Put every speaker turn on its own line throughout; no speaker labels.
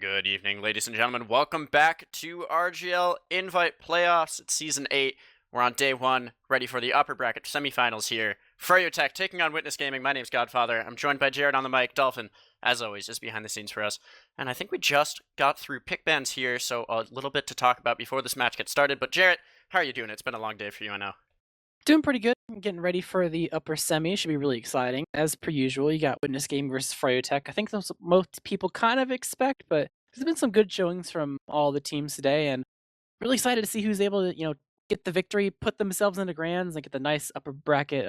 Good evening, ladies and gentlemen. Welcome back to RGL Invite Playoffs. It's Season 8. We're on Day 1, ready for the upper bracket semifinals here. Froyotech taking on Witness Gaming. My name's Godfather. I'm joined by Jared on the mic. Dolphin, as always, is behind the scenes for us. And I think we just got through pick bans here, so a little bit to talk about before this match gets started. But Jared, how are you doing? It's been a long day for you, I know.
Doing pretty good. I'm getting ready for the upper semi. Should be really exciting. As per usual, you got Witness Game versus Froyotech. I think those most people kind of expect, but there's been some good showings from all the teams today, and really excited to see who's able to, get the victory, put themselves into grands, and get the nice upper bracket,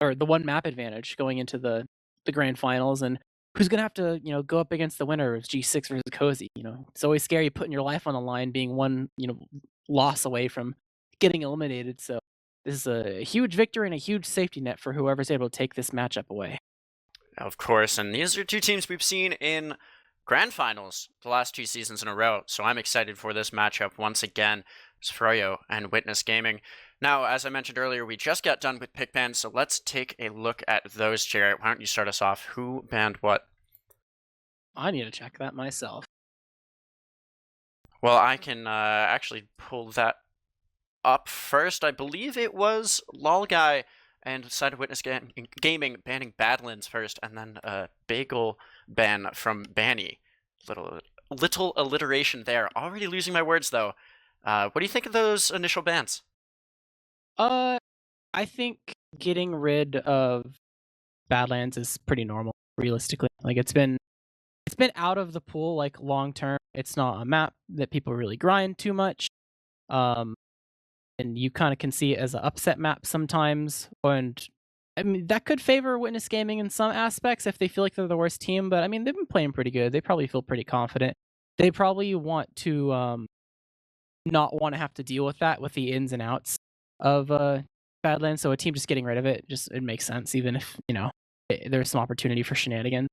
or the one map advantage going into the grand finals, and who's gonna have to, go up against the winner of G6 versus Cozy. It's always scary putting your life on the line, being one, loss away from getting eliminated. So this is a huge victory and a huge safety net for whoever's able to take this matchup away.
Of course, and these are two teams we've seen in grand finals the last 2 seasons in a row, so I'm excited for this matchup once again. It's Froyo and Witness Gaming. Now, as I mentioned earlier, we just got done with pick bans, so let's take a look at those, Jarrett. Why don't you start us off? Who banned what?
I need to check that myself.
Well, I can actually pull that up first. I believe it was LolGuy and Side of Witness Gaming banning Badlands first, and then Bagel ban from Banny. Little alliteration there. Already losing my words, though. What do you think of those initial bans?
I think getting rid of Badlands is pretty normal, realistically. Like it's been out of the pool like long term. It's not a map that people really grind too much. And you kind of can see it as an upset map sometimes. And I mean, that could favor Witness Gaming in some aspects if they feel like they're the worst team. But I mean, they've been playing pretty good. They probably feel pretty confident. They probably want to not want to have to deal with that, with the ins and outs of Badlands. So a team just getting rid of it, it makes sense, even if, there's some opportunity for shenanigans.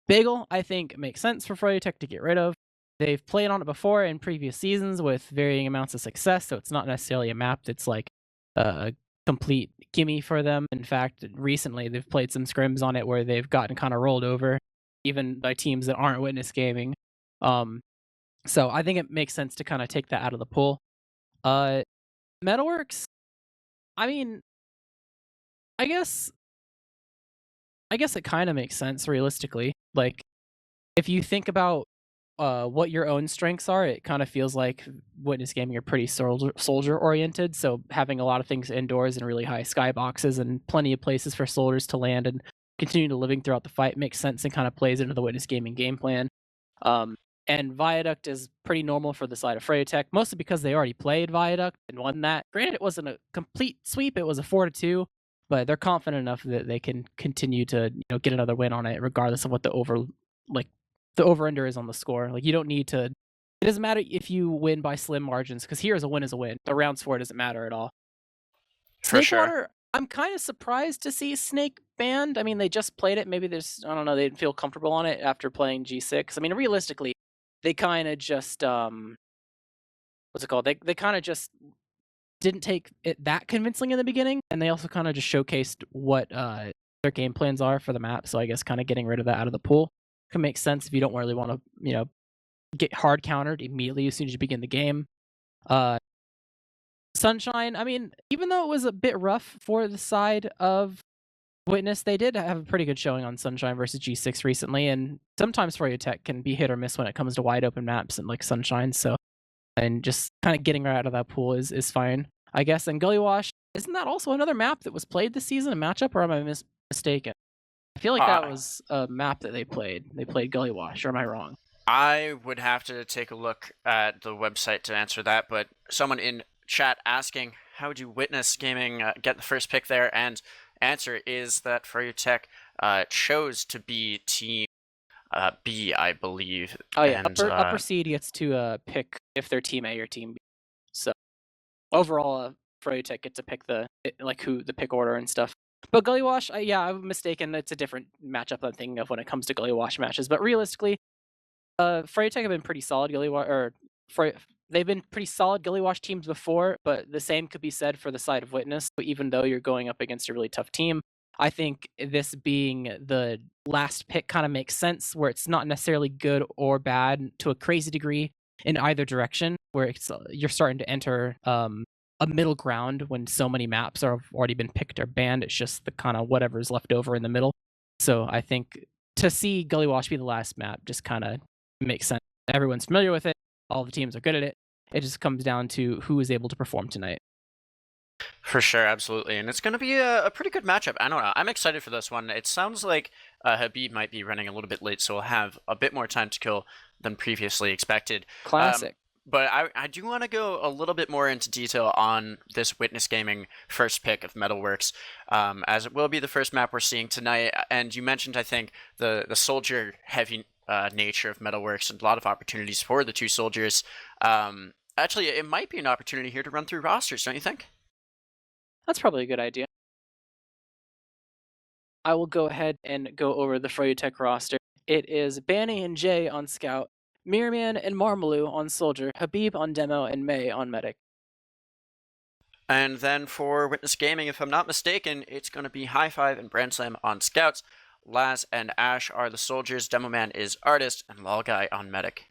Bagel, I think, makes sense for Froyotech to get rid of. They've played on it before in previous seasons with varying amounts of success, so it's not necessarily a map that's like a complete gimme for them. In fact, recently they've played some scrims on it where they've gotten kind of rolled over, even by teams that aren't Witness Gaming. So I think it makes sense to kind of take that out of the pool. Metalworks, I mean, I guess it kind of makes sense realistically. Like, if you think about what your own strengths are, it kind of feels like Witness Gaming are pretty soldier oriented. So having a lot of things indoors and really high skyboxes and plenty of places for soldiers to land and continue to living throughout the fight makes sense and kind of plays into the Witness Gaming game plan. And Viaduct is pretty normal for the side of Froyotech, mostly because they already played Viaduct and won that. Granted, it wasn't a complete sweep; it was a 4-2, but they're confident enough that they can continue to get another win on it, regardless of what the over-under is on the score. Like, you don't need to. It doesn't matter if you win by slim margins, because here is a win is a win. The rounds for it doesn't matter at all.
For sure.
Snakewater, I'm kind of surprised to see Snake banned. I mean, they just played it. Maybe I don't know, they didn't feel comfortable on it after playing G6. I mean, realistically, they kind of just what's it called? They kind of just didn't take it that convincingly in the beginning, and they also kind of just showcased what their game plans are for the map. So I guess kind of getting rid of that out of the pool can make sense if you don't really want to, get hard countered immediately as soon as you begin the game. Sunshine, I mean, even though it was a bit rough for the side of Witness, they did have a pretty good showing on Sunshine versus G6 recently, and sometimes Froyotech can be hit or miss when it comes to wide open maps and like Sunshine. So, and just kind of getting her out of that pool is fine, I guess. And Gully Wash, isn't that also another map that was played this season, a matchup, or am I mistaken? I feel like that was a map that they played. They played Gully Wash, or am I wrong?
I would have to take a look at the website to answer that, but someone in chat asking, how do Witness Gaming get the first pick there? And answer is that Froyotech chose to be Team B, I believe.
Oh yeah, and, upper seed gets to pick if they're Team A or Team B. So overall, Froyotech gets to pick the pick order and stuff. But Gully Wash, yeah, I'm mistaken. It's a different matchup I'm thinking of when it comes to Gully Wash matches. But realistically, Froyotech have been pretty solid they've been pretty solid Gully Wash teams before, but the same could be said for the side of Witness. Even though you're going up against a really tough team, I think this being the last pick kind of makes sense, where it's not necessarily good or bad to a crazy degree in either direction, where it's you're starting to enter a middle ground when so many maps are have already been picked or banned. It's just the kind of whatever's left over in the middle. So I think to see Gully Wash be the last map just kind of makes sense. Everyone's familiar with it. All the teams are good at it. It just comes down to who is able to perform tonight.
For sure, absolutely. And it's going to be a pretty good matchup. I don't know. I'm excited for this one. It sounds like Habib might be running a little bit late, so we'll have a bit more time to kill than previously expected.
Classic.
But I do want to go a little bit more into detail on this Witness Gaming first pick of Metalworks, as it will be the first map we're seeing tonight. And you mentioned, I think, the soldier-heavy nature of Metalworks and a lot of opportunities for the two soldiers. Actually, it might be an opportunity here to run through rosters, don't you think?
That's probably a good idea. I will go ahead and go over the Froyotech roster. It is Banny and Jay on Scout, Mirman and Marmaloo on Soldier, Habib on Demo, and May on Medic.
And then for Witness Gaming, if I'm not mistaken, it's going to be High Five and Brand Slam on Scouts. Laz and Ash are the soldiers, Demo Man is Artist, and Lol Guy on Medic.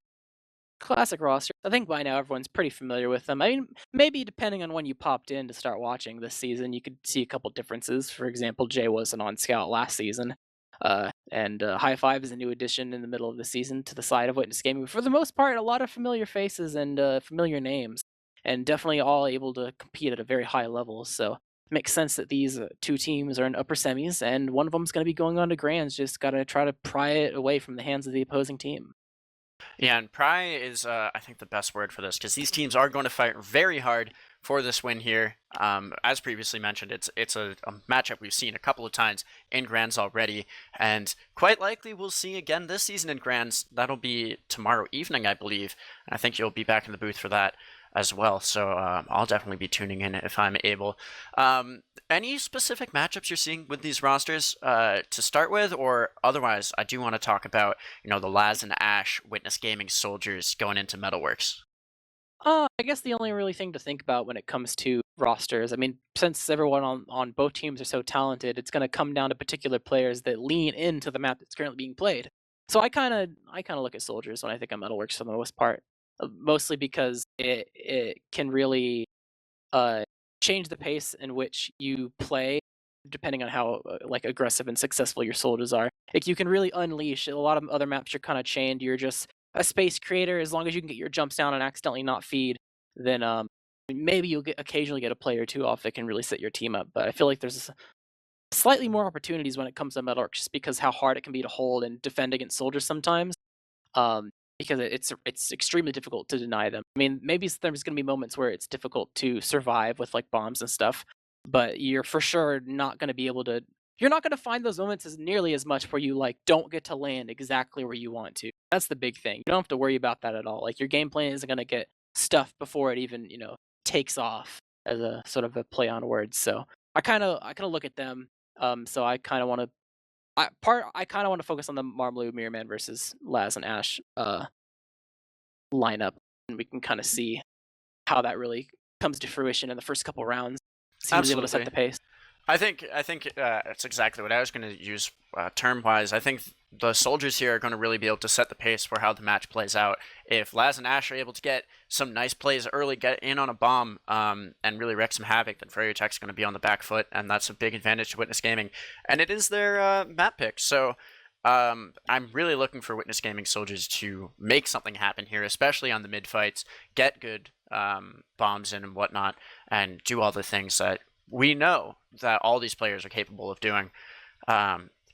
Classic roster. I think by now everyone's pretty familiar with them. I mean, maybe depending on when you popped in to start watching this season, you could see a couple differences. For example, Jay wasn't on Scout last season. And High Five is a new addition in the middle of the season to the side of Witness Gaming. For the most part, a lot of familiar faces and familiar names, and definitely all able to compete at a very high level. So it makes sense that these two teams are in upper semis, and one of them's going to be going on to grands. Just got to try to pry it away from the hands of the opposing team.
Yeah, and pry is, I think, the best word for this, because these teams are going to fight very hard for this win here. As previously mentioned, it's a matchup we've seen a couple of times in Grands already, and quite likely we'll see again this season in Grands. That'll be tomorrow evening, I believe. I think you'll be back in the booth for that as well, so I'll definitely be tuning in if I'm able. Any specific matchups you're seeing with these rosters to start with, or otherwise, I do want to talk about, the Laz and Ash Witness Gaming soldiers going into Metalworks.
I guess the only really thing to think about when it comes to rosters, I mean, since everyone on both teams are so talented, it's going to come down to particular players that lean into the map that's currently being played. So I kind of look at soldiers when I think of Metalworks for the most part, mostly because it can really uh, change the pace in which you play, depending on how like aggressive and successful your soldiers are. Like you can really unleash. A lot of other maps you're kind of chained. You're just a space creator. As long as you can get your jumps down and accidentally not feed, then maybe you'll occasionally get a play or two off that can really set your team up. But I feel like there's slightly more opportunities when it comes to Metalworks, just because how hard it can be to hold and defend against soldiers sometimes. Because it's extremely difficult to deny them. I mean, maybe there's going to be moments where it's difficult to survive with like bombs and stuff, but you're for sure not going to be able to. You're not going to find those moments as nearly as much where you like don't get to land exactly where you want to. That's the big thing. You don't have to worry about that at all. Like your game plan isn't going to get stuffed before it even takes off, as a sort of a play on words. So I kind of look at them. So I kind of want to I kind of want to focus on the Marmaloo Mirror Man versus Laz and Ash lineup, and we can kind of see how that really comes to fruition in the first couple rounds. See who's able to set the pace.
I think that's exactly what I was going to use term-wise. I think the soldiers here are going to really be able to set the pace for how the match plays out. If Laz and Ash are able to get some nice plays early, get in on a bomb, and really wreak some havoc, then Froyotech's going to be on the back foot, and that's a big advantage to Witness Gaming. And it is their map pick, so I'm really looking for Witness Gaming soldiers to make something happen here, especially on the mid fights, get good bombs in and whatnot, and do all the things that we know that all these players are capable of doing.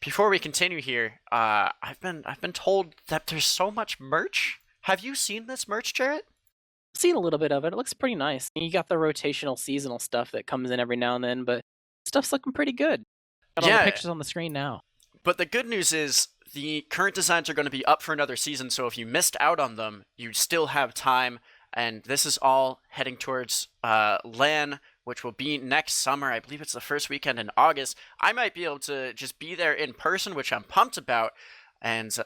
Before we continue here, I've been told that there's so much merch. Have you seen this merch, Jarrett?
Seen a little bit of it. It looks pretty nice. You got the rotational seasonal stuff that comes in every now and then, but stuff's looking pretty good. Got all the pictures on the screen now.
But the good news is the current designs are going to be up for another season, so if you missed out on them, you still have time. And this is all heading towards LAN, which will be next summer. I believe it's the first weekend in August. I might be able to just be there in person, which I'm pumped about. And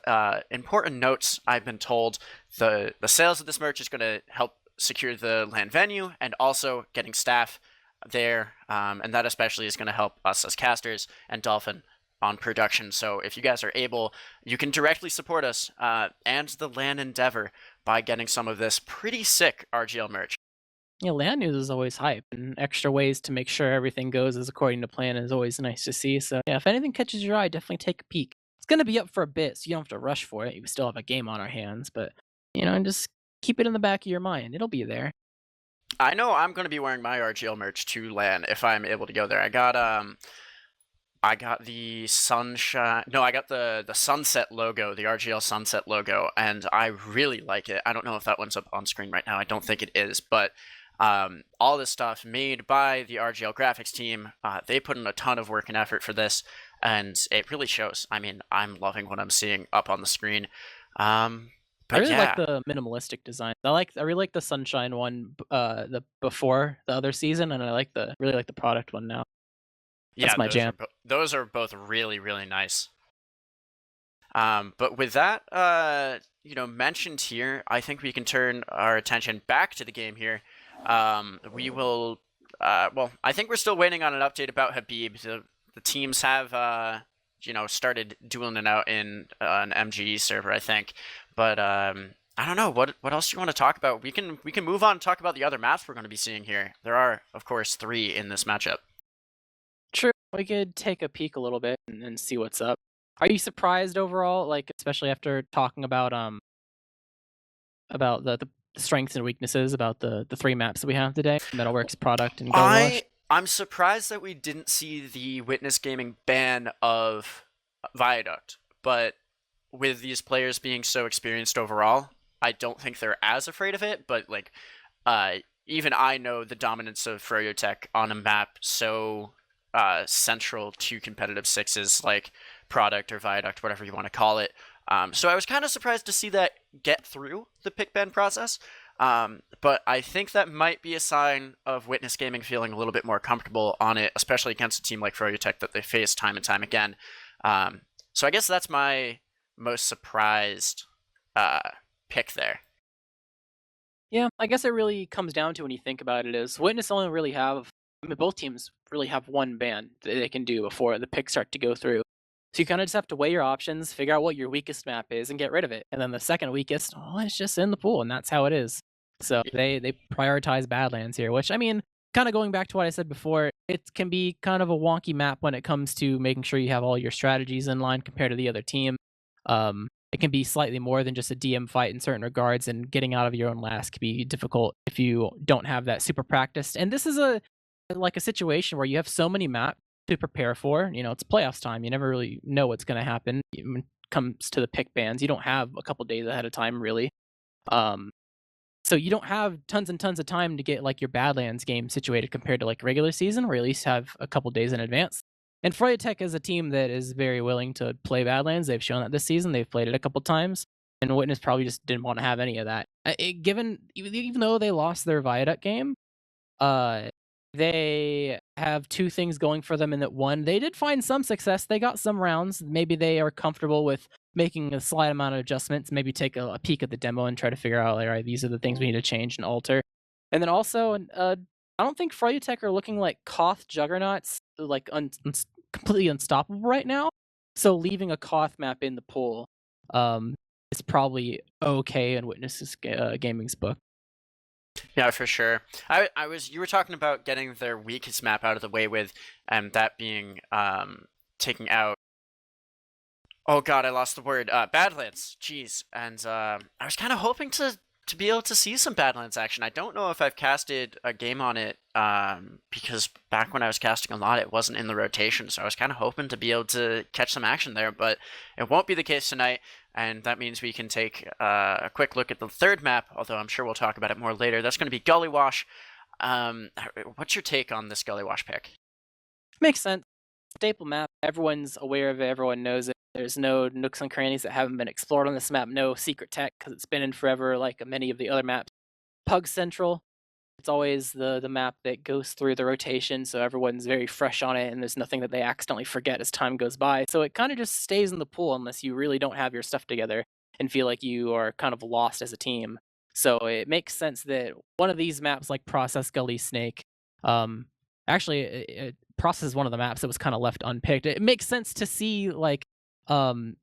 important notes, I've been told the sales of this merch is going to help secure the LAN venue and also getting staff there, and that especially is going to help us as casters and Dolphin on production. So if you guys are able, you can directly support us and the LAN endeavor by getting some of this pretty sick RGL merch.
Yeah, land news is always hype, and extra ways to make sure everything goes as according to plan is always nice to see. So yeah, if anything catches your eye, definitely take a peek. It's gonna be up for a bit, so you don't have to rush for it. We still have a game on our hands, but just keep it in the back of your mind. It'll be there.
I know I'm going to be wearing my RGL merch to LAN if I'm able to go there. I got the sunshine. No, I got the sunset logo, the RGL sunset logo, and I really like it. I don't know if that one's up on screen right now. I don't think it is, but all this stuff made by the RGL graphics team. They put in a ton of work and effort for this, and it really shows. I mean, I'm loving what I'm seeing up on the screen.
I
But
really like
yeah,
the minimalistic design. I really like the sunshine one, the before the other season, and I really like the product one now. That's
yeah,
my jam.
those are both really really nice. But with that, mentioned here, I think we can turn our attention back to the game here. We will, well, I think we're still waiting on an update about Habib. The teams have, started dueling it out in an MGE server, I think. But I don't know what else do you want to talk about. We can move on and talk about the other maps we're going to be seeing here. There are, of course, 3 in this matchup.
True. We could take a peek a little bit and see what's up. Are you surprised overall, like especially after talking about the strengths and weaknesses about the 3 maps that we have today, Metalworks product and Gully Wash?
I'm surprised that we didn't see the Witness Gaming ban of Viaduct, but with these players being so experienced overall, I don't think they're as afraid of it. But like, even I know the dominance of Froyotech on a map so central to competitive sixes like Product or Viaduct, whatever you want to call it. So I was kind of surprised to see that get through the pick ban process. But I think that might be a sign of Witness Gaming feeling a little bit more comfortable on it, especially against a team like Froyotech that they face time and time again. So I guess that's my most surprised pick there.
Yeah, I guess it really comes down to when you think about it is Witness only really have, I mean, both teams really have one ban that they can do before the picks start to go through. So you kind of just have to weigh your options, figure out what your weakest map is, and get rid of it. And then the second weakest, oh, it's just in the pool, and that's how it is. So they prioritize Badlands here, which I mean, kind of going back to what I said before, it can be kind of a wonky map when it comes to making sure you have all your strategies in line compared to the other team. It can be slightly more than just a DM fight in certain regards, and getting out of your own last can be difficult if you don't have that super practiced. And this is a situation where you have so many maps to prepare for. It's playoffs time. You never really know what's going to happen when it comes to the pick bans. You don't have a couple days ahead of time, really. So you don't have tons and tons of time to get like your Badlands game situated compared to like regular season, where you at least have a couple days in advance. And Froyotech is a team that is very willing to play Badlands. They've shown that this season. They've played it a couple times, and Witness probably just didn't want to have any of that. Given even though they lost their Viaduct game, uh, they have 2 things going for them in that one, they did find some success. They got some rounds. Maybe they are comfortable with making a slight amount of adjustments, maybe take a peek at the demo and try to figure out, all right, these are the things we need to change and alter. And then also, I don't think Froyotech are looking like Koth juggernauts, like completely unstoppable right now. So leaving a Koth map in the pool is probably okay in Witness's Gaming's book.
Yeah, for sure. You were talking about getting their weakest map out of the way with, and that being taking out. Oh God, I lost the word. Badlands. Jeez, and I was kind of hoping to be able to see some Badlands action. I don't know if I've casted a game on it because back when I was casting a lot, it wasn't in the rotation, so I was kind of hoping to be able to catch some action there, but it won't be the case tonight. And that means we can take a quick look at the third map, although I'm sure we'll talk about it more later. That's going to be Gully Wash. What's your take on this Gully Wash pick?
Makes sense. Staple map. Everyone's aware of it. Everyone knows it. There's no nooks and crannies that haven't been explored on this map. No secret tech because it's been in forever, like many of the other maps. Pug Central. It's always the map that goes through the rotation, so everyone's very fresh on it, and there's nothing that they accidentally forget as time goes by. So it kind of just stays in the pool unless you really don't have your stuff together and feel like you are kind of lost as a team. So it makes sense that one of these maps, like Process Gully Snake, Actually, Process is one of the maps that was kind of left unpicked. It makes sense to see like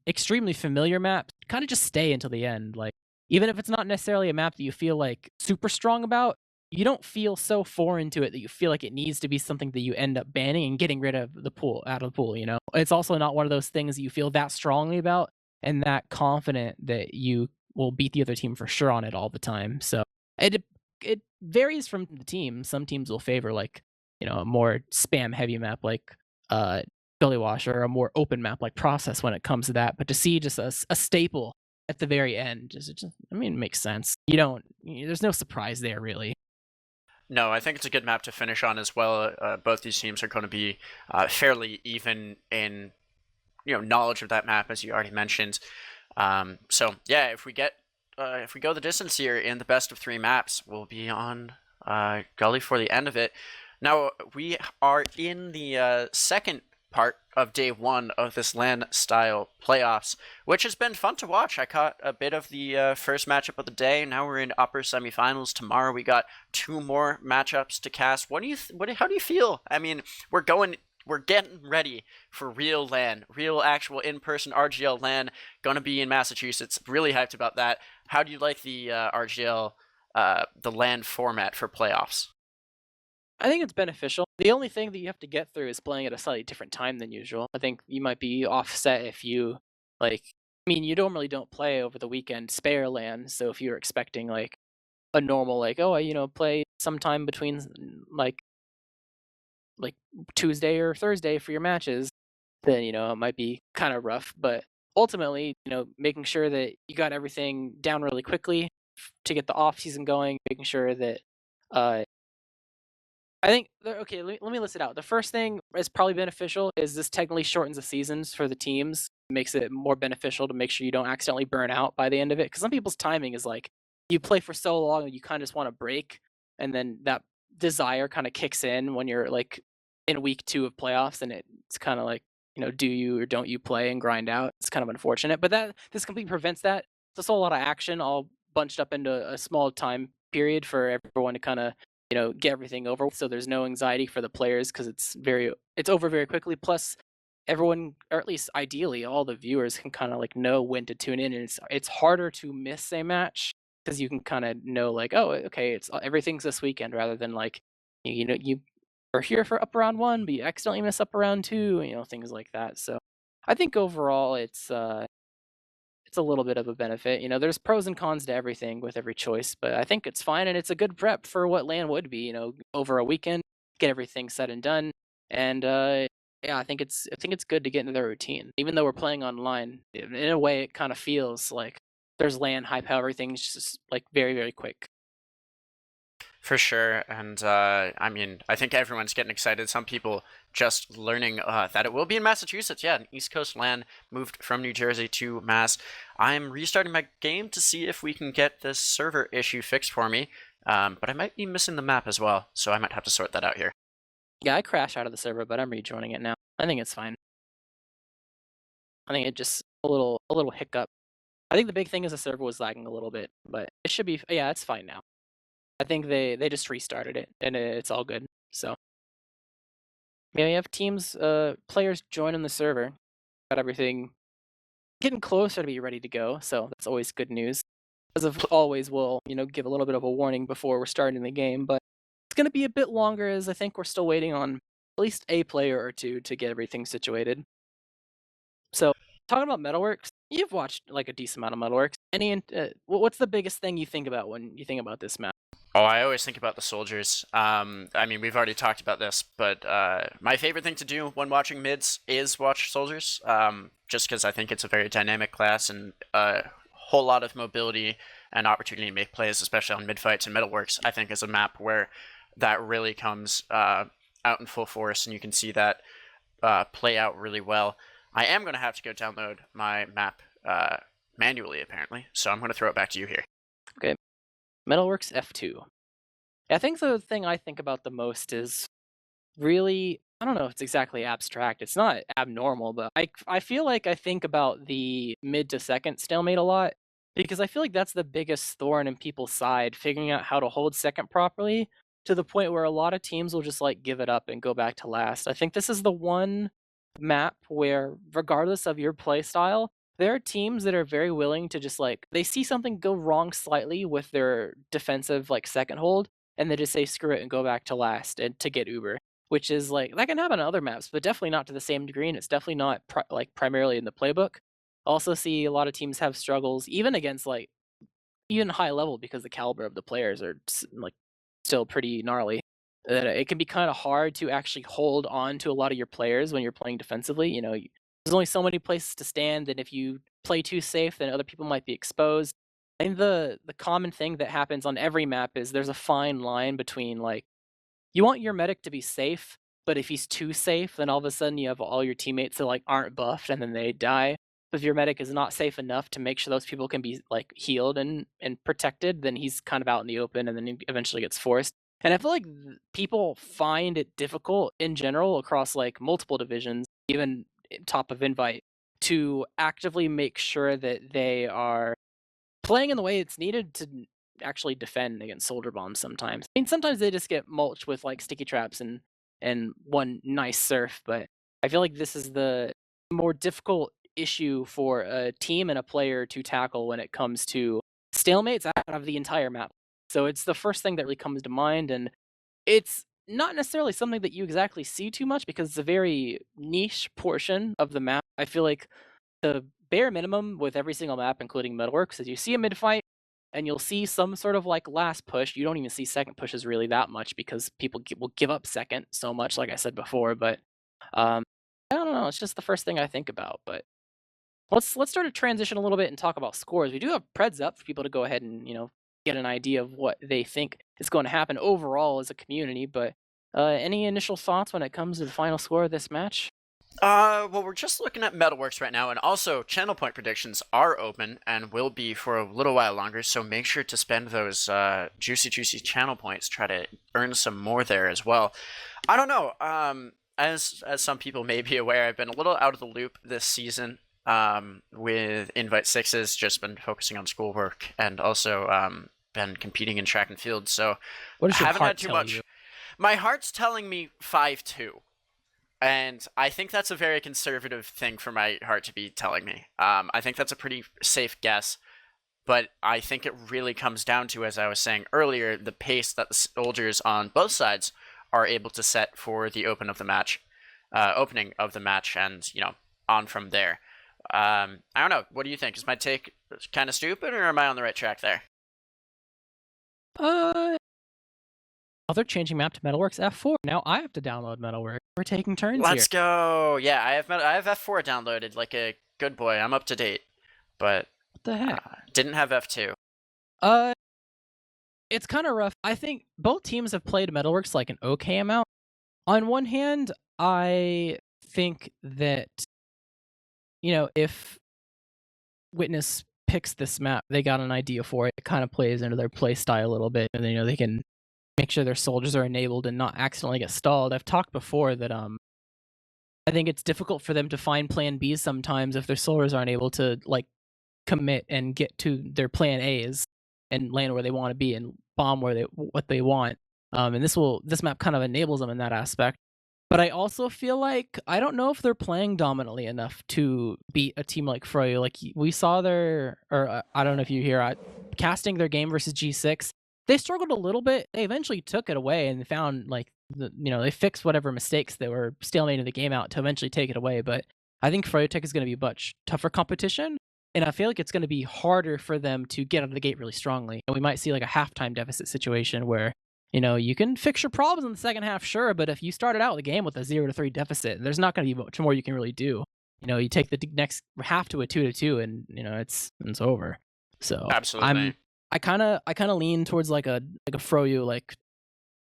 extremely familiar maps kind of just stay until the end. Like even if it's not necessarily a map that you feel like super strong about, you don't feel so foreign to it that you feel like it needs to be something that you end up banning and getting rid of the pool out of the pool, you know? It's also not one of those things that you feel that strongly about and that confident that you will beat the other team for sure on it all the time. So it varies from the team. Some teams will favor like, you know, a more spam heavy map like Gully Wash or a more open map like Process when it comes to that. But to see just a staple at the very end, I mean, it makes sense. There's no surprise there really.
No, I think it's a good map to finish on as well. Both these teams are going to be fairly even in knowledge of that map, as you already mentioned. So yeah, if we go the distance here in the best of 3 maps, we'll be on Gully for the end of it. Now we are in the second part of day 1 of this LAN style playoffs, which has been fun to watch. I caught a bit of the first matchup of the day. Now we're in upper semifinals. Tomorrow we got 2 more matchups to cast. How do you feel? I mean, we're getting ready for real LAN, real actual in-person RGL LAN, gonna be in Massachusetts. Really hyped about that. How do you like the RGL, the LAN format for playoffs?
I think it's beneficial. The only thing that you have to get through is playing at a slightly different time than usual. I think you might be offset if you like. I mean, you normally don't play over the weekend spare LAN, so if you're expecting like a normal like, oh, play sometime between like Tuesday or Thursday for your matches, then it might be kind of rough. But ultimately, making sure that you got everything down really quickly to get the off season going, making sure that uh, I think okay. Let me list it out. The first thing is probably beneficial is this technically shortens the seasons for the teams, makes it more beneficial to make sure you don't accidentally burn out by the end of it. Because some people's timing is like you play for so long and you kind of just want to break, and then that desire kind of kicks in when you're like in week 2 of playoffs, and it's kind of like do you or don't you play and grind out. It's kind of unfortunate, but this completely prevents that. There's a whole lot of action all bunched up into a small time period for everyone to kind of get everything over with, so there's no anxiety for the players because it's over very quickly. Plus, everyone, or at least ideally, all the viewers can kind of like know when to tune in, and it's harder to miss a match because you can kind of know like, oh, okay, it's everything's this weekend rather than like you are here for up round 1, but you accidentally miss up round 2, things like that. So I think overall it's a little bit of a benefit. There's pros and cons to everything with every choice, but I think it's fine and it's a good prep for what LAN would be, over a weekend, get everything said and done. And yeah, I think it's good to get into their routine. Even though we're playing online, in a way it kind of feels like there's LAN hype, how everything's just like very, very quick.
For sure, and I mean, I think everyone's getting excited. Some people just learning that it will be in Massachusetts. Yeah, an East Coast LAN moved from New Jersey to Mass. I'm restarting my game to see if we can get this server issue fixed for me, but I might be missing the map as well, so I might have to sort that out here.
Yeah, I crashed out of the server, but I'm rejoining it now. I think it's fine. I think it just a little hiccup. I think the big thing is the server was lagging a little bit, but it should be yeah, it's fine now. I think they just restarted it and it's all good. So yeah, you have teams, players joining the server, got everything getting closer to be ready to go. So that's always good news. As of always, we'll give a little bit of a warning before we're starting the game, but it's gonna be a bit longer as I think we're still waiting on at least a player or two to get everything situated. So talking about Metalworks, you've watched like a decent amount of Metalworks. What's the biggest thing you think about when you think about this map?
Oh, I always think about the soldiers. I mean, we've already talked about this, but my favorite thing to do when watching mids is watch soldiers, just because I think it's a very dynamic class and a whole lot of mobility and opportunity to make plays, especially on mid fights and Metalworks. I think is a map where that really comes out in full force, and you can see that play out really well. I am going to have to go download my map manually, apparently, so I'm going to throw it back to you here.
Okay, Metalworks F2. I think the thing I think about the most is really, I don't know if it's exactly abstract. It's not abnormal, but I feel like I think about the mid to second stalemate a lot because I feel like that's the biggest thorn in people's side, figuring out how to hold second properly. to the point where a lot of teams will just like give it up and go back to last. I think this is the one map where, regardless of your play style, there are teams that are very willing to just like they see something go wrong slightly with their defensive like second hold, and they just say screw it and go back to last and to get Uber, which is like that can happen on other maps, but definitely not to the same degree, and it's definitely not primarily in the playbook. Also, see a lot of teams have struggles even against like even high level because the caliber of the players are like still pretty gnarly. That it can be kind of hard to actually hold on to a lot of your players when you're playing defensively. There's only so many places to stand, and if you play too safe, then other people might be exposed. I think the common thing that happens on every map is there's a fine line between like you want your medic to be safe, but if he's too safe, then all of a sudden you have all your teammates that like aren't buffed and then they die. If your medic is not safe enough to make sure those people can be like healed and protected, then he's kind of out in the open and then he eventually gets forced. And I feel like people find it difficult in general across like multiple divisions, even top of invite, to actively make sure that they are playing in the way it's needed to actually defend against soldier bombs sometimes. I mean, sometimes they just get mulched with like sticky traps and one nice surf, but I feel like this is the more difficult issue for a team and a player to tackle when it comes to stalemates out of the entire map. So it's the first thing that really comes to mind, and it's not necessarily something that you exactly see too much because it's a very niche portion of the map. I feel like the bare minimum with every single map, including Metalworks, is you see a mid fight and you'll see some sort of like last push. You don't even see second pushes really that much because people will give up second so much, like I said before. But I don't know. It's just the first thing I think about. But let's start to transition a little bit and talk about scores. We do have Preds up for people to go ahead and get an idea of what they think is going to happen overall as a community. But any initial thoughts when it comes to the final score of this match?
Well, we're just looking at Metalworks right now, and also channel point predictions are open and will be for a little while longer, so make sure to spend those juicy channel points, try to earn some more there as well. I don't know, as some people may be aware, I've been a little out of the loop this season with Invite Sixes, just been focusing on schoolwork, and also been competing in track and field, so
What does
I
your
haven't
heart
had too
tell
much.
you?
My heart's telling me 5-2. And I think that's a very conservative thing for my heart to be telling me. I think that's a pretty safe guess, but I think it really comes down to, as I was saying earlier, the pace that the soldiers on both sides are able to set for the opening of the match, and on from there. I don't know. What do you think? Is my take kind of stupid, or am I on the right track there?
They're changing map to Metalworks F4. Now I have to download Metalworks. We're taking turns here.
Let's go. Yeah, I have F4 downloaded like a good boy. I'm up to date, but
What the heck?
didn't have F2.
It's kind of rough. I think both teams have played Metalworks like an okay amount. On one hand, I think that if Witness picks this map, they got an idea for it. It kind of plays into their play style a little bit, and they can make sure their soldiers are enabled and not accidentally get stalled. I've talked before that I think it's difficult for them to find plan Bs sometimes if their soldiers aren't able to like commit and get to their plan As and land where they want to be and bomb what they want. And this map kind of enables them in that aspect. But I also feel like I don't know if they're playing dominantly enough to beat a team like Froyo. Like we saw I don't know if you hear casting their game versus G6. They struggled a little bit. They eventually took it away and found like they fixed whatever mistakes that were stalemating the game out to eventually take it away. But I think Froyotech is going to be much tougher competition, and I feel like it's going to be harder for them to get out of the gate really strongly. And we might see like a halftime deficit situation where you can fix your problems in the second half, sure, but if you started out the game with a 0-3 deficit, there's not going to be much more you can really do. You take the next half to a 2-2, and it's over. So
Absolutely.
I kind of lean towards like a Froyo like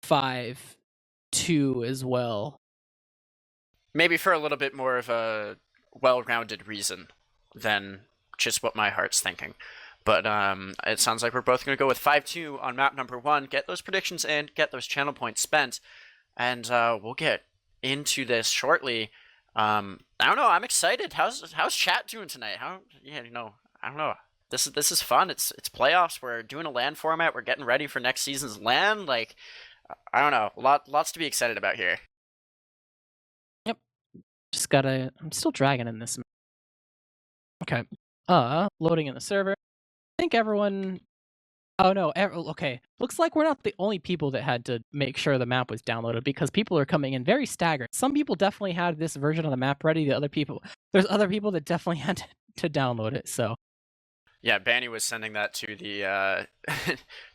5-2 as well.
Maybe for a little bit more of a well-rounded reason than just what my heart's thinking. But it sounds like we're both going to go with 5-2 on map number 1, get those predictions in, get those channel points spent, and we'll get into this shortly. I don't know, I'm excited. How's chat doing tonight? I don't know. This is fun. It's playoffs. We're doing a LAN format. We're getting ready for next season's LAN. Like, I don't know. Lots to be excited about here.
Yep. Just gotta. I'm still dragging in this. Okay. Loading in the server. I think everyone. Oh no. Okay. Looks like we're not the only people that had to make sure the map was downloaded because people are coming in very staggered. Some people definitely had this version of the map ready. There's other people that definitely had to download it. So.
Yeah, Banny was sending that to the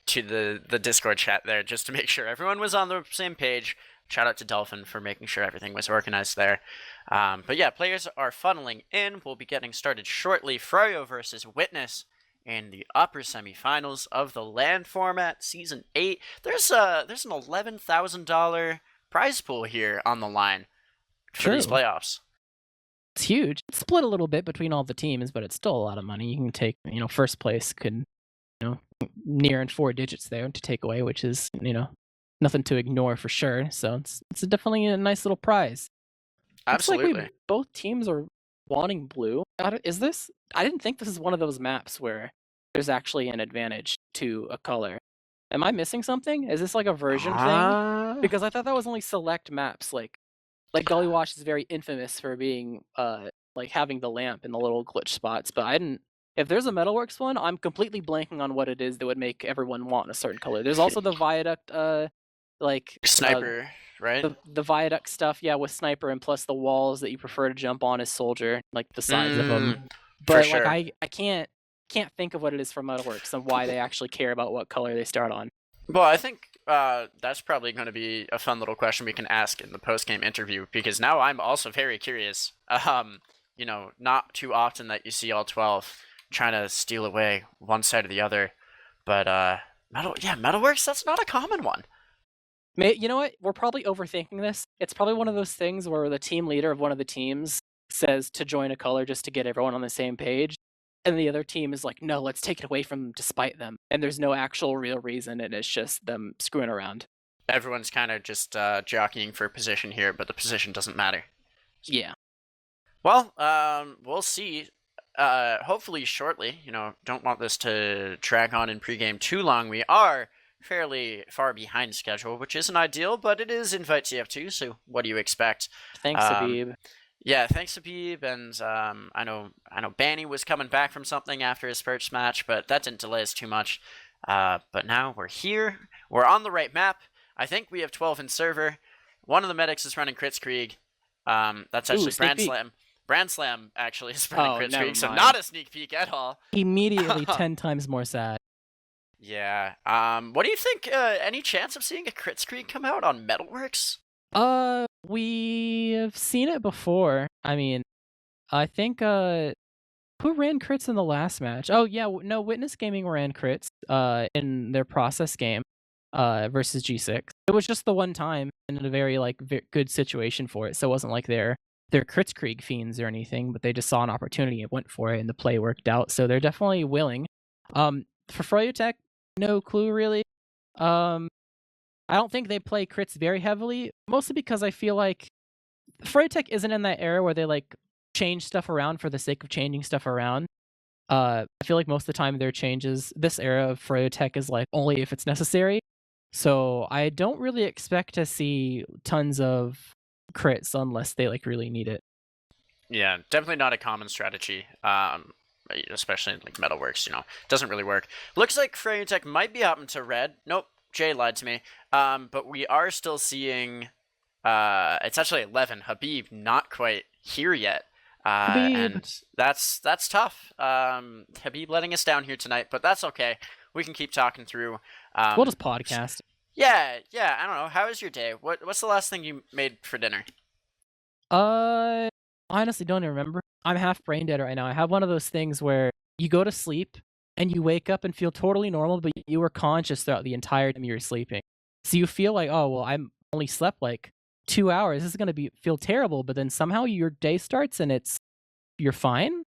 to the Discord chat there just to make sure everyone was on the same page. Shout out to Dolphin for making sure everything was organized there. But yeah, players are funneling in. We'll be getting started shortly. Froyo versus Witness in the upper semifinals of the LAN format, Season 8. There's an $11,000 prize pool here on the line for these playoffs.
It's huge. It's split a little bit between all the teams, but it's still a lot of money. You can take, first place could, near in 4 digits there to take away, which is, nothing to ignore for sure. So it's definitely a nice little prize.
Absolutely.
Looks like both teams are wanting blue. Is this? I didn't think this is one of those maps where there's actually an advantage to a color. Am I missing something? Is this like a version thing? Because I thought that was only select maps. Like Gully Wash is very infamous for being like having the lamp in the little glitch spots, but I didn't. If there's a Metalworks one, I'm completely blanking on what it is that would make everyone want a certain color. There's also the Viaduct,
Sniper, right?
The Viaduct stuff, yeah, with Sniper, and plus the walls that you prefer to jump on as Soldier, like the sides of them. But
sure.
I can't think of what it is from Metalworks and why they actually care about what color they start on.
Well, I think that's probably going to be a fun little question we can ask in the post-game interview, because now I'm also very curious. Not too often that you see all 12 trying to steal away one side or the other, but Metalworks, that's not a common one.
You know what? We're probably overthinking this. It's probably one of those things where the team leader of one of the teams says to join a color just to get everyone on the same page, and the other team is like, no, let's take it away from them despite them. And there's no actual real reason, and it's just them screwing around.
Everyone's kind of just jockeying for position here, but the position doesn't matter.
Yeah.
Well, we'll see. Hopefully shortly. Don't want this to drag on in pregame too long. We are fairly far behind schedule, which isn't ideal, but it is Invite TF2, so what do you expect?
Thanks, Habib.
Yeah, thanks, Habib, and I know Banny was coming back from something after his first match, but that didn't delay us too much. But now we're here. We're on the right map. I think we have 12 in server. One of the medics is running Kritzkrieg. That's actually Brand Slam. Brand Slam actually is running Kritzkrieg, so not a sneak peek at all. Immediately
10 times more sad.
Yeah. What do you think? Any chance of seeing a Kritzkrieg come out on Metalworks?
We have seen it before. I mean, I think who ran crits in the last match? Oh yeah, no, Witness Gaming ran crits in their process game versus G6. It was just the one time and in a very good situation for it. So it wasn't like they're Kritzkrieg fiends or anything, but they just saw an opportunity and went for it, and the play worked out. So they're definitely willing. For Froyotech, no clue really. I don't think they play crits very heavily, mostly because I feel like Froyotech isn't in that era where they change stuff around for the sake of changing stuff around. I feel like most of the time their changes, this era of Froyotech is only if it's necessary. So I don't really expect to see tons of crits unless they really need it.
Yeah, definitely not a common strategy. Especially in Metalworks, doesn't really work. Looks like Froyotech might be up into red. Nope. Jay lied to me. But we are still seeing, it's actually 11. Habib not quite here yet. And that's tough. Habib letting us down here tonight, but that's okay. We can keep talking through.
We'll just podcast.
Yeah, I don't know. How was your day? What's the last thing you made for dinner?
I honestly don't even remember. I'm half brain dead right now. I have one of those things where you go to sleep and you wake up and feel totally normal, but you were conscious throughout the entire time you were sleeping. So you feel like, oh, well, I'm only slept 2 hours. This is going to feel terrible, but then somehow your day starts and you're fine.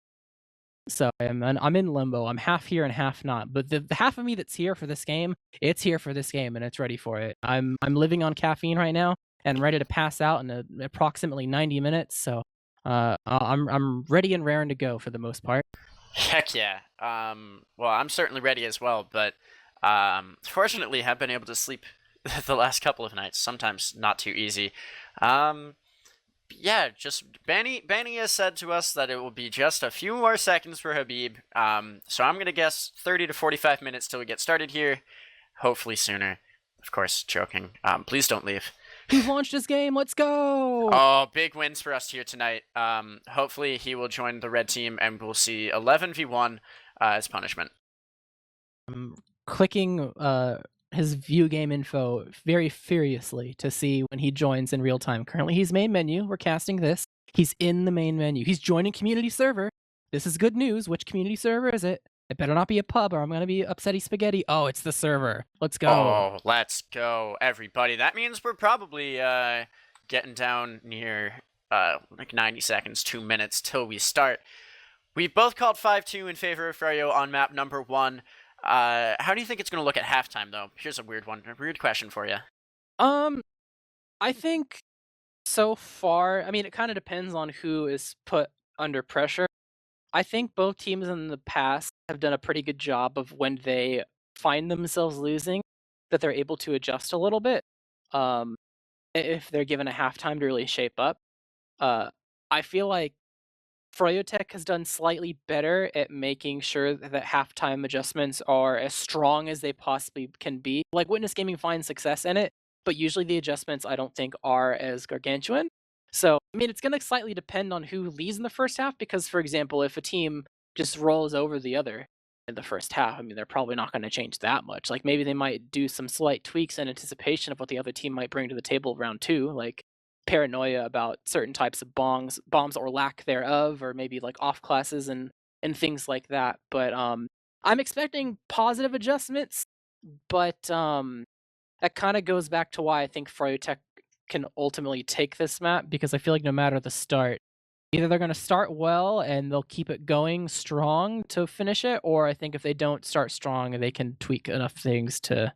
So I'm in limbo. I'm half here and half not. But the half of me that's here for this game, it's here for this game and it's ready for it. I'm living on caffeine right now and ready to pass out in approximately 90 minutes. So I'm ready and raring to go for the most part.
Heck yeah. Well, I'm certainly ready as well, but fortunately have been able to sleep the last couple of nights. Sometimes not too easy. Yeah, just Benny has said to us that it will be just a few more seconds for Habib. So I'm gonna guess 30 to 45 minutes till we get started here. Hopefully sooner. Of course, joking. Please don't leave.
He's launched his game. Let's go!
Oh, big wins for us here tonight. Hopefully he will join the red team and we'll see 11v1 as punishment.
I'm clicking his view game info very furiously to see when he joins in real time. Currently, he's main menu. We're casting this. He's in the main menu. He's joining community server. This is good news. Which community server is it? It better not be a pub or I'm going to be upsetty spaghetti. Oh, it's the server. Let's go.
Oh, let's go, everybody. That means we're probably getting down near like 90 seconds, 2 minutes till we start. We've both called 5-2 in favor of Froyo on map number 1. How do you think it's going to look at halftime, though? Here's a weird question for you.
I think so far, I mean, it kind of depends on who is put under pressure. I think both teams in the past have done a pretty good job of when they find themselves losing, that they're able to adjust a little bit. If they're given a halftime to really shape up. I feel like Froyotech has done slightly better at making sure that halftime adjustments are as strong as they possibly can be. Like Witness Gaming finds success in it, but usually the adjustments I don't think are as gargantuan. So, I mean, it's going to slightly depend on who leads in the first half because, for example, if a team just rolls over the other in the first half, I mean, they're probably not going to change that much. Like maybe they might do some slight tweaks in anticipation of what the other team might bring to the table round 2, like paranoia about certain types of bombs or lack thereof, or maybe like off classes and things like that. But I'm expecting positive adjustments, but that kind of goes back to why I think Froyotech can ultimately take this map, because I feel like no matter the start, either they're going to start well and they'll keep it going strong to finish it, or I think if they don't start strong, they can tweak enough things to,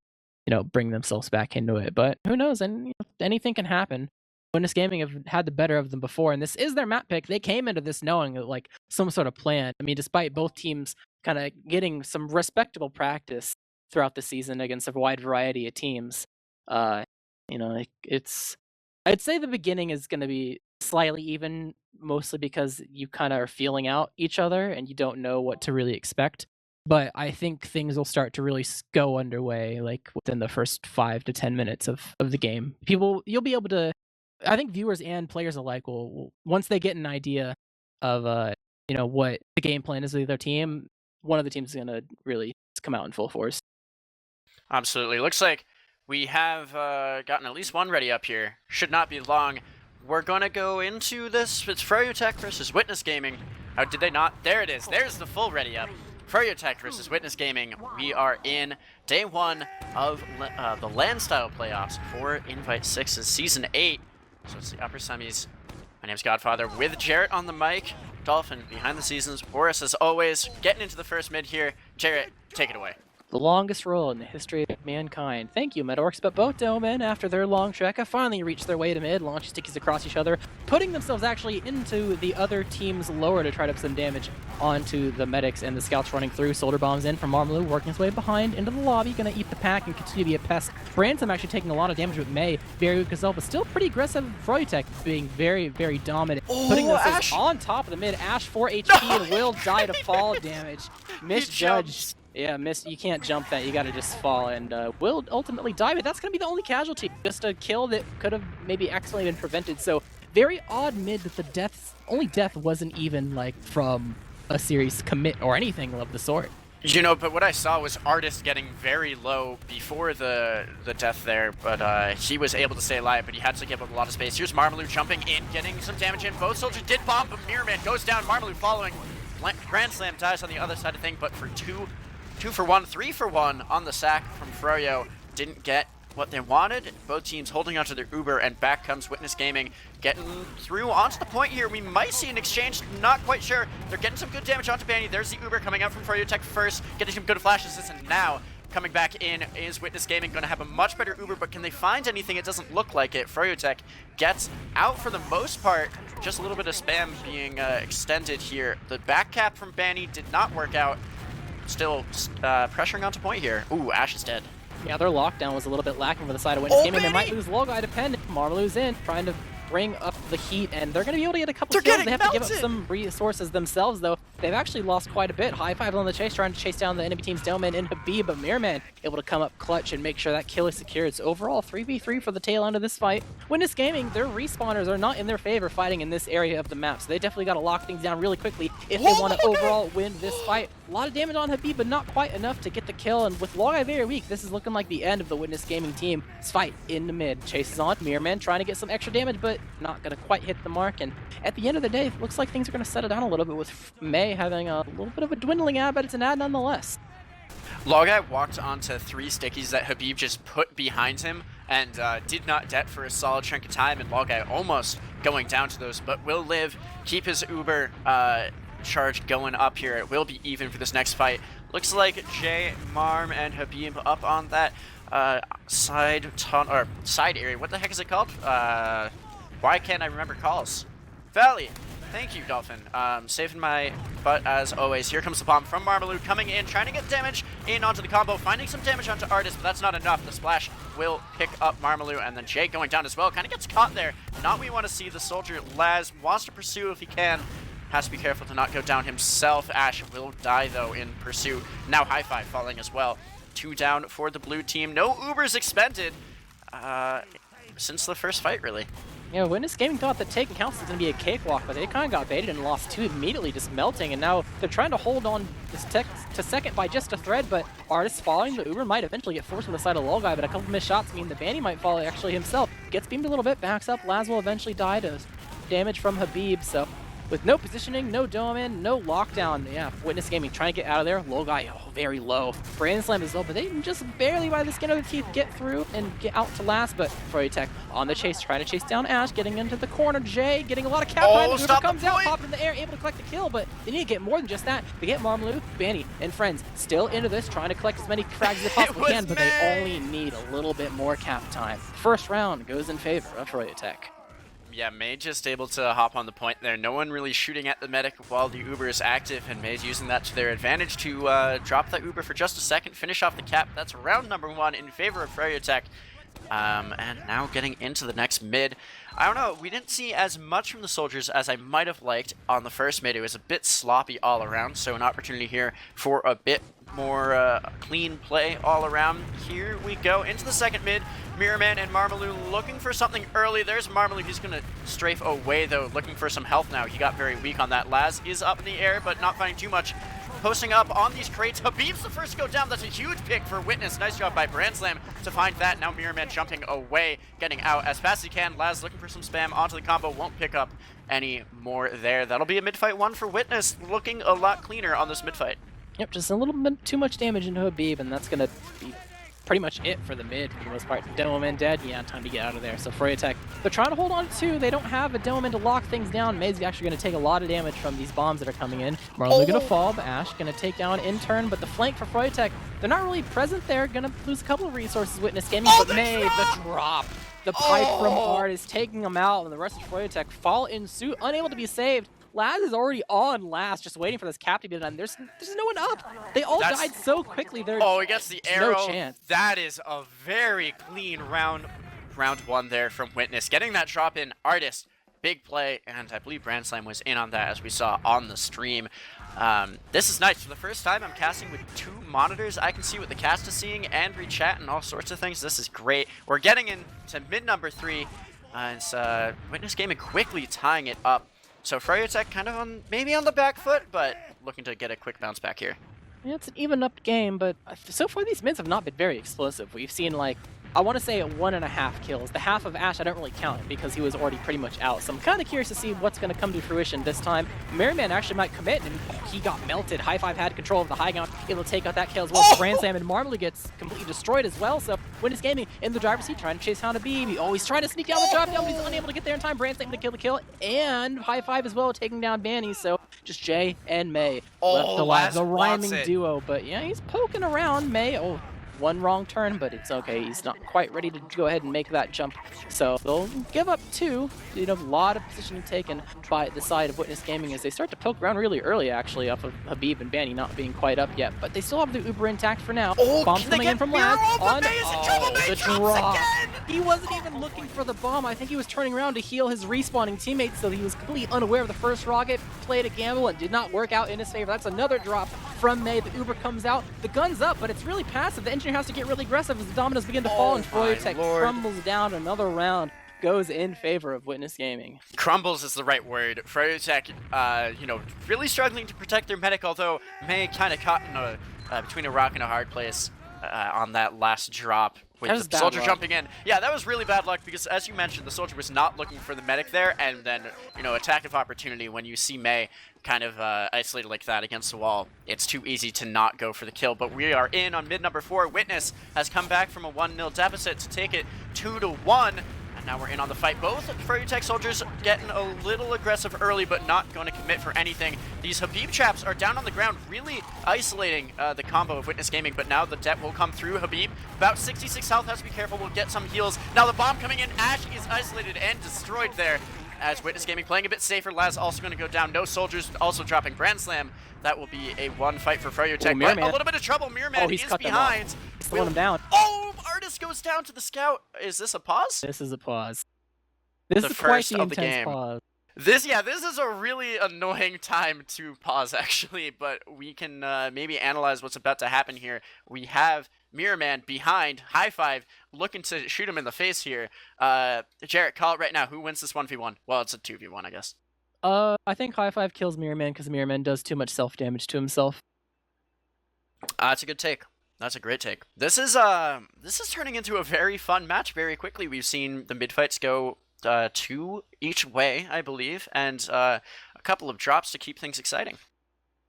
bring themselves back into it. But who knows? And anything can happen. Witness Gaming have had the better of them before, and this is their map pick. They came into this knowing like some sort of plan. I mean, despite both teams kind of getting some respectable practice throughout the season against a wide variety of teams, I'd say the beginning is going to be slightly even, mostly because you kind of are feeling out each other and you don't know what to really expect. But I think things will start to really go underway, like within the first 5 to 10 minutes of the game. You'll be able to. I think viewers and players alike will once they get an idea of what the game plan is of their team, one of the teams is going to really come out in full force.
Absolutely. Looks like we have gotten at least one ready up here. Should not be long. We're going to go into this. It's Froyotech versus Witness Gaming. Oh, did they not? There it is. There's the full ready up. Froyotech versus Witness Gaming. We are in day 1 of the land style playoffs for Invite 6's Season 8. So it's the upper semis. My name's Godfather with Jarrett on the mic. Dolphin behind the seasons. Boris, as always, getting into the first mid here. Jarrett, take it away.
The longest roll in the history of mankind. Thank you, Metalworks, but both Domen, after their long trek, have finally reached their way to mid, launching stickies across each other, putting themselves actually into the other team's lower to try to put some damage onto the medics and the scouts running through. Soldier bombs in from Marmalou, working his way behind into the lobby, gonna eat the pack and continue to be a pest. Ransom actually taking a lot of damage with May. Very good Gazelle, but still pretty aggressive. Froyotech being very, very dominant. Putting themselves
Ash
on top of the mid. Ash 4 HP and will die to fall damage. Misjudged. Yeah, you can't jump that, you gotta just fall, and will ultimately die, but that's gonna be the only casualty. Just a kill that could have maybe accidentally been prevented, so very odd mid that the only death wasn't even like from a serious commit or anything of the sort.
But what I saw was Artist getting very low before the death there, but he was able to stay alive, but he had to give up a lot of space. Here's Marmalou jumping in, getting some damage in. Both soldiers did bomb, but Mirrorman goes down. Marmalou following. Grand Slam dies on the other side of thing, but for 2 for 1, 3 for 1 on the sack from Froyo. Didn't get what they wanted. Both teams holding onto their Uber, and back comes Witness Gaming, getting through onto the point here. We might see an exchange, not quite sure. They're getting some good damage onto Banny. There's the Uber coming out from Froyotech first, getting some good flashes, and now coming back in is Witness Gaming, going to have a much better Uber, but can they find anything? It doesn't look like it. Froyotech gets out for the most part. Just a little bit of spam being extended here. The back cap from Banny did not work out. Still pressuring onto point here. Ooh, Ash is dead.
Yeah, their lockdown was a little bit lacking for the side of Witness Gaming. They
Manny!
might lose Logai dependent. Marmalu's in, trying to bring up the heat, and they're going to be able to get a couple
They're
kills.
getting
They have to give up
melted!
some resources themselves, though. They've actually lost quite a bit. High five on the chase, trying to chase down the enemy team's Delman and Habib, but Mirman able to come up clutch and make sure that kill is secured. It's overall 3v3 for the tail end of this fight. Witness Gaming, their respawners are not in their favor fighting in this area of the map, so they definitely got to lock things down really quickly if they want to overall win this fight. A lot of damage on Habib, but not quite enough to get the kill, and with Logai very weak, this is looking like the end of the Witness Gaming team. This fight in the mid. Chases on, Mirman trying to get some extra damage, but not going to quite hit the mark, and at the end of the day, it looks like things are going to settle down a little bit with May having a little bit of a dwindling ad, but it's an ad nonetheless.
Logai walked onto 3 stickies that Habib just put behind him and did not det for a solid chunk of time, and Logai almost going down to those, but will live, keep his Uber charge going up here. It will be even for this next fight. Looks like Jay, Marm, and Habib up on that side area. What the heck is it called? Why can't I remember calls? Valley. Thank you, Dolphin. Saving my butt as always. Here comes the bomb from Marmalou coming in, trying to get damage in onto the combo, finding some damage onto Artist, but that's not enough. The splash will pick up Marmalou, and then Jay going down as well. Kind of gets caught there. Not what we want to see. The soldier, Laz, wants to pursue if he can. Has to be careful to not go down himself. Ash will die, though, in pursuit. Now High Five falling as well. 2 down for the blue team. No Ubers expended since the first fight, really.
Yeah, Witness Gaming thought that taking Council was going to be a cakewalk, but they kind of got baited and lost 2 immediately, just melting, and now they're trying to hold on this to second by just a thread, but Artist following the Uber might eventually get forced on the side of Logai, but a couple missed shots mean the Banny might fall actually himself. Gets beamed a little bit, backs up, Laz will eventually die to damage from Habib, so with no positioning, no dome in, no lockdown. Yeah, Witness Gaming trying to get out of there. Logai, very low. Brand Slam as well, but they just barely by the skin of their teeth get through and get out to last. But Froyotech on the chase, trying to chase down Ash, getting into the corner. Jay getting a lot of cap time. Uber comes out, popped in the air, able to collect the kill, but they need to get more than just that. They get Marmalou, Banny, and friends still into this, trying to collect as many frags as they possibly can, but they only need a little bit more cap time. First round goes in favor of Froyotech.
Yeah, May just able to hop on the point there. No one really shooting at the medic while the Uber is active, and May's using that to their advantage to drop that Uber for just a second, finish off the cap. That's round number 1 in favor of Froyotech. And now getting into the next mid. I don't know, we didn't see as much from the soldiers as I might have liked on the first mid. It was a bit sloppy all around, so an opportunity here for a bit more clean play all around. Here we go into the second mid. Mirrorman and Marmalou looking for something early. There's Marmalou. He's going to strafe away, though, looking for some health now. He got very weak on that. Laz is up in the air, but not finding too much. Posting up on these crates. Habib's the first to go down. That's a huge pick for Witness. Nice job by Brand Slam to find that. Now Mirrorman jumping away, getting out as fast as he can. Laz looking for some spam onto the combo. Won't pick up any more there. That'll be a mid-fight 1 for Witness. Looking a lot cleaner on this mid-fight.
Yep, just a little bit too much damage into Habib, and that's going to be pretty much it for the mid for the most part. Demoman dead, yeah, time to get out of there. So Froyotech, they're trying to hold on to 2. They don't have a Demoman to lock things down. May's actually going to take a lot of damage from these bombs that are coming in. Marlon going to fall, but Ash going to take down in turn, but the flank for Froyotech, they're not really present there. Going to lose a couple of resources, Witness Gaming, but May, the drop. The pipe from Art is taking them out, and the rest of Froyotech fall in suit, unable to be saved. Laz is already on last, just waiting for this cap to be done. There's no one up. They all died so quickly. There's
he gets the arrow.
No chance.
That is a very clean round 1 there from Witness. Getting that drop in, Artist, big play, and I believe Brand Slam was in on that as we saw on the stream. This is nice. For the first time, I'm casting with 2 monitors. I can see what the cast is seeing and read chat and all sorts of things. This is great. We're getting into mid number 3. It's Witness Gaming quickly tying it up. So Froyotech kind of maybe on the back foot, but looking to get a quick bounce back here.
Yeah, it's an even-up game, but so far these mids have not been very explosive. We've seen, like, I want to say 1.5 kills. The half of Ash I don't really count because he was already pretty much out. So I'm kind of curious to see what's going to come to fruition this time. Merryman actually might commit, and he got melted. High Five had control of the high ground, able to take out that kill as well. Brand Slam and Marmalou gets completely destroyed as well. So Witness Gaming in the driver's seat, trying to chase down a Habib. He always trying to sneak down the drop down, but he's unable to get there in time. Brand Slam to kill the kill, and High Five as well, taking down Banny. So just Jay and May left alive. The rhyming duo, but yeah, he's poking around. May, one wrong turn, but it's okay. He's not quite ready to go ahead and make that jump. So they'll give up 2. You know, a lot of positioning taken by the side of Witness Gaming as they start to poke around really early, actually, off of Habib and Banny not being quite up yet. But they still have the Uber intact for now.
Oh,
Bomb's coming in from Laz on
the
drop. He wasn't even looking for the bomb. I think he was turning around to heal his respawning teammates, so he was completely unaware of the first rocket, played a gamble, and did not work out in his favor. That's another drop from May. The Uber comes out. The gun's up, but it's really passive. The engineer has to get really aggressive as the dominoes begin to fall, and Froyotech crumbles down. Another round goes in favor of Witness Gaming.
Crumbles is the right word. Froyotech, you know, really struggling to protect their medic, although May kind of caught in a, between a rock and a hard place on that last drop. With the soldier jumping in. Yeah, that was really bad luck because, as you mentioned, the soldier was not looking for the medic there, and then, you know, attack of opportunity when you see May kind of isolated like that against the wall. It's too easy to not go for the kill, but we are in on mid number 4. Witness has come back from a 1-0 deficit to take it 2-1. Now we're in on the fight. Both Froyotech soldiers getting a little aggressive early, but not going to commit for anything. These Habib traps are down on the ground, really isolating the combo of Witness Gaming, but now the Det will come through Habib. About 66 health, has to be careful, we'll get some heals. Now the bomb coming in, Ash is isolated and destroyed there. As Witness Gaming playing a bit safer, Laz also going to go down. No soldiers, also dropping Brand Slam. That will be a 1 fight for Froyotech, but a little bit of trouble. Mirrorman is behind.
He's slowing him down.
Oh, Artist goes down to the scout. Is this a pause?
This is a pause. This is quite the intense pause.
This is a really annoying time to pause, actually, but we can maybe analyze what's about to happen here. We have Mirrorman behind, high five, looking to shoot him in the face here. Jarrett, call it right now. Who wins this 1v1? Well, it's a 2v1, I guess.
I think high five kills Mirrorman because Mirrorman does too much self-damage to himself.
That's a good take. That's a great take. This is turning into a very fun match very quickly. We've seen the mid fights go 2 each way, I believe, and a couple of drops to keep things exciting.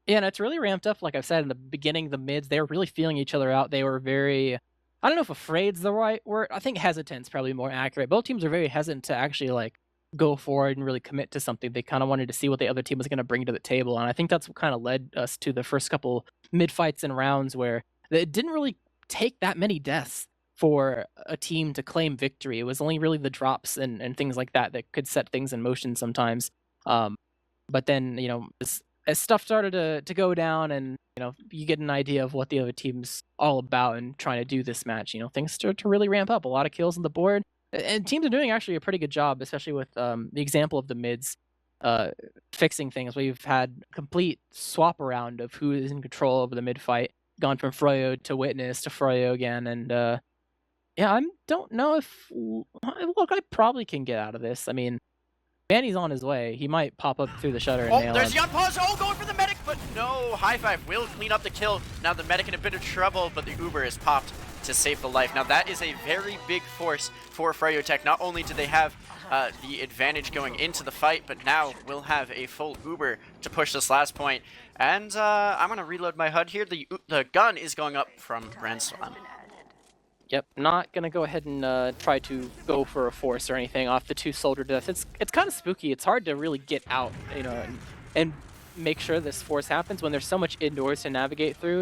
Yeah, and it's really ramped up. Like I've said in the beginning, the mids, they were really feeling each other out. They were very, I don't know if afraid's the right word. I think hesitant's probably more accurate. Both teams are very hesitant to actually like go forward and really commit to something. They kind of wanted to see what the other team was going to bring to the table, and I think that's what kind of led us to the first couple mid fights and rounds where it didn't really take that many deaths for a team to claim victory. It was only really the drops and things like that that could set things in motion sometimes. But then, you know, as stuff started to go down and, you know, you get an idea of what the other team's all about and trying to do this match, you know, things start to really ramp up. A lot of kills on the board. And teams are doing actually a pretty good job, especially with the example of the mids fixing things. We've had complete swap around of who is in control over the mid fight. Gone from Froyo to Witness to Froyo again, and yeah, I don't know if look, I probably can get out of this. I mean, Banny's on his way. He might pop up through the shutter and nail him.
There's the unpause. Oh, going for the medic, but no. High five will clean up the kill. Now the medic in a bit of trouble, but the Uber is popped to save the life. Now that is a very big force for Froyotech. Not only do they have the advantage going into the fight, but now we'll have a full Uber to push this last point. And I'm going to reload my HUD here. The gun is going up from Brand Slam.
Yep, not going to go ahead and try to go for a force or anything off the 2 soldier deaths. It's kind of spooky. It's hard to really get out, you know, and make sure this force happens when there's so much indoors to navigate through.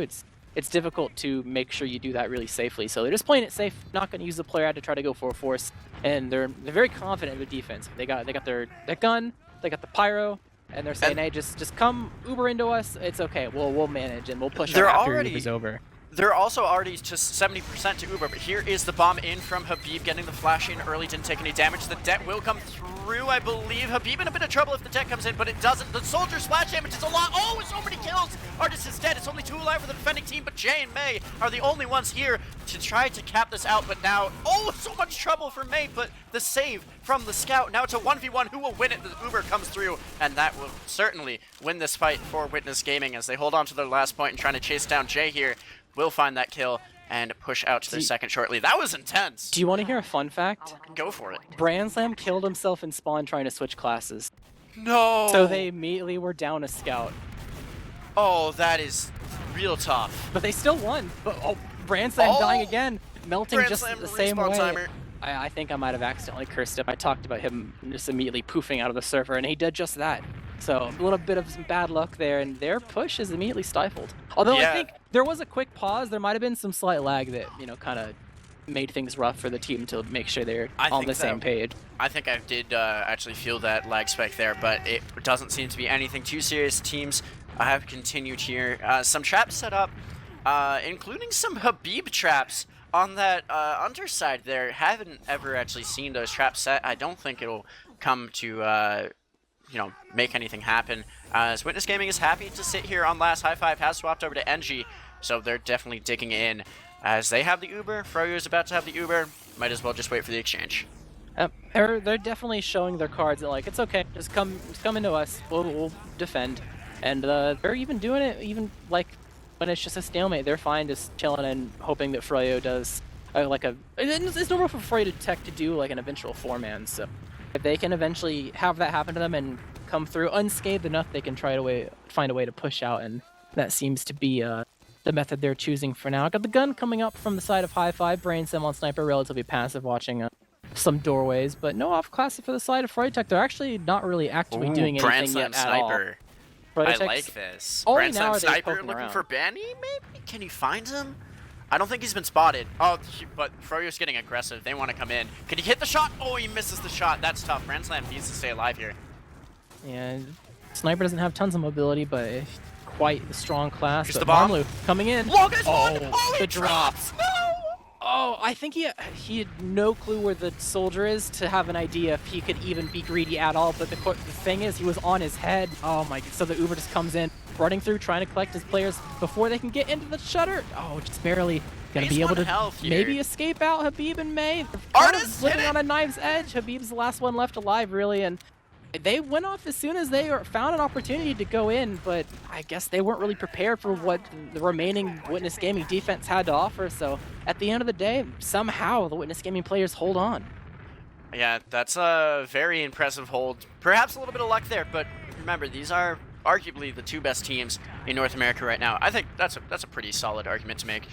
It's difficult to make sure you do that really safely. So they're just playing it safe, not going to use the player out to try to go for a force. And they're very confident in their defense. They got their gun, they got the pyro, and they're saying, hey, just come Uber into us. It's okay. We'll manage and we'll push out after Uber's over.
They're also already just 70% to Uber, but here is the bomb in from Habib, getting the flash in early, didn't take any damage. The Det will come through, I believe. Habib in a bit of trouble if the Det comes in, but it doesn't. The soldier splash damage is a lot. Oh, it's so many kills. Artist is dead. It's only 2 alive for the defending team, but Jay and May are the only ones here to try to cap this out. But now, oh, so much trouble for May, but the save from the scout. Now it's a 1v1. Who will win it? The Uber comes through, and that will certainly win this fight for Witness Gaming as they hold on to their last point and trying to chase down Jay here. Will find that kill and push out to their second shortly. That was intense.
Do you want to hear a fun fact?
Go for it.
Brand Slam killed himself in spawn trying to switch classes.
No!
So they immediately were down a scout.
Oh, that is real tough.
But they still won. But, oh, Brand Slam dying again. Melting
Brand
just
Slam
the same way.
timer.
I think I might have accidentally cursed him. I talked about him just immediately poofing out of the server, and he did just that. So a little bit of some bad luck there, and their push is immediately stifled. Although I think there was a quick pause. There might have been some slight lag that, kind of made things rough for the team to make sure they're on the same page.
I think I did actually feel that lag spike there, but it doesn't seem to be anything too serious. Teams have continued here. Some traps set up, including some Habib traps on that underside there. Haven't ever actually seen those traps set. I don't think it'll come to make anything happen. As Witness Gaming is happy to sit here on last. High Five has swapped over to NG, so they're definitely digging in. As they have the Uber, Froyo is about to have the Uber. Might as well just wait for the exchange.
They're definitely showing their cards that, like, it's okay, just come into us, we'll defend. And they're even doing it, even like when it's just a stalemate, they're fine just chilling and hoping that Froyo does it's normal for Froyotech to do like an eventual 4-man, so if they can eventually have that happen to them and come through unscathed enough, they can find a way to push out, and that seems to be the method they're choosing for now. Got the gun coming up from the side of High Five. Brain Sim on Sniper, relatively passive, watching some doorways, but no off classic for the side of Froyotech. They're actually not really actively doing anything yet at all.
I like this. Brand Slam Sniper looking for Benny, maybe? Can he find him? I don't think he's been spotted. Oh, but Froyo's getting aggressive. They want to come in. Can he hit the shot? Oh, he misses the shot. That's tough. Brand Slam needs to stay alive here.
Yeah, Sniper doesn't have tons of mobility, but quite the strong class.
Here's the bomb.
Marmlu coming in.
Longest one! Oh,
the
he drops! No!
Oh, I think he had no clue where the soldier is to have an idea if he could even be greedy at all, but the thing is, he was on his head. Oh my, so the Uber just comes in, running through, trying to collect his players before they can get into the shutter. Oh, just barely gonna be able to maybe escape out. Habib and May.
Artist
living on a knife's edge. Habib's the last one left alive, really, and they went off as soon as they found an opportunity to go in, but I guess they weren't really prepared for what the remaining Witness Gaming defense had to offer, so at the end of the day, somehow the Witness Gaming players hold on.
Yeah, that's a very impressive hold. Perhaps a little bit of luck there, but remember, these are arguably the two best teams in North America right now. I think that's a pretty solid argument to make.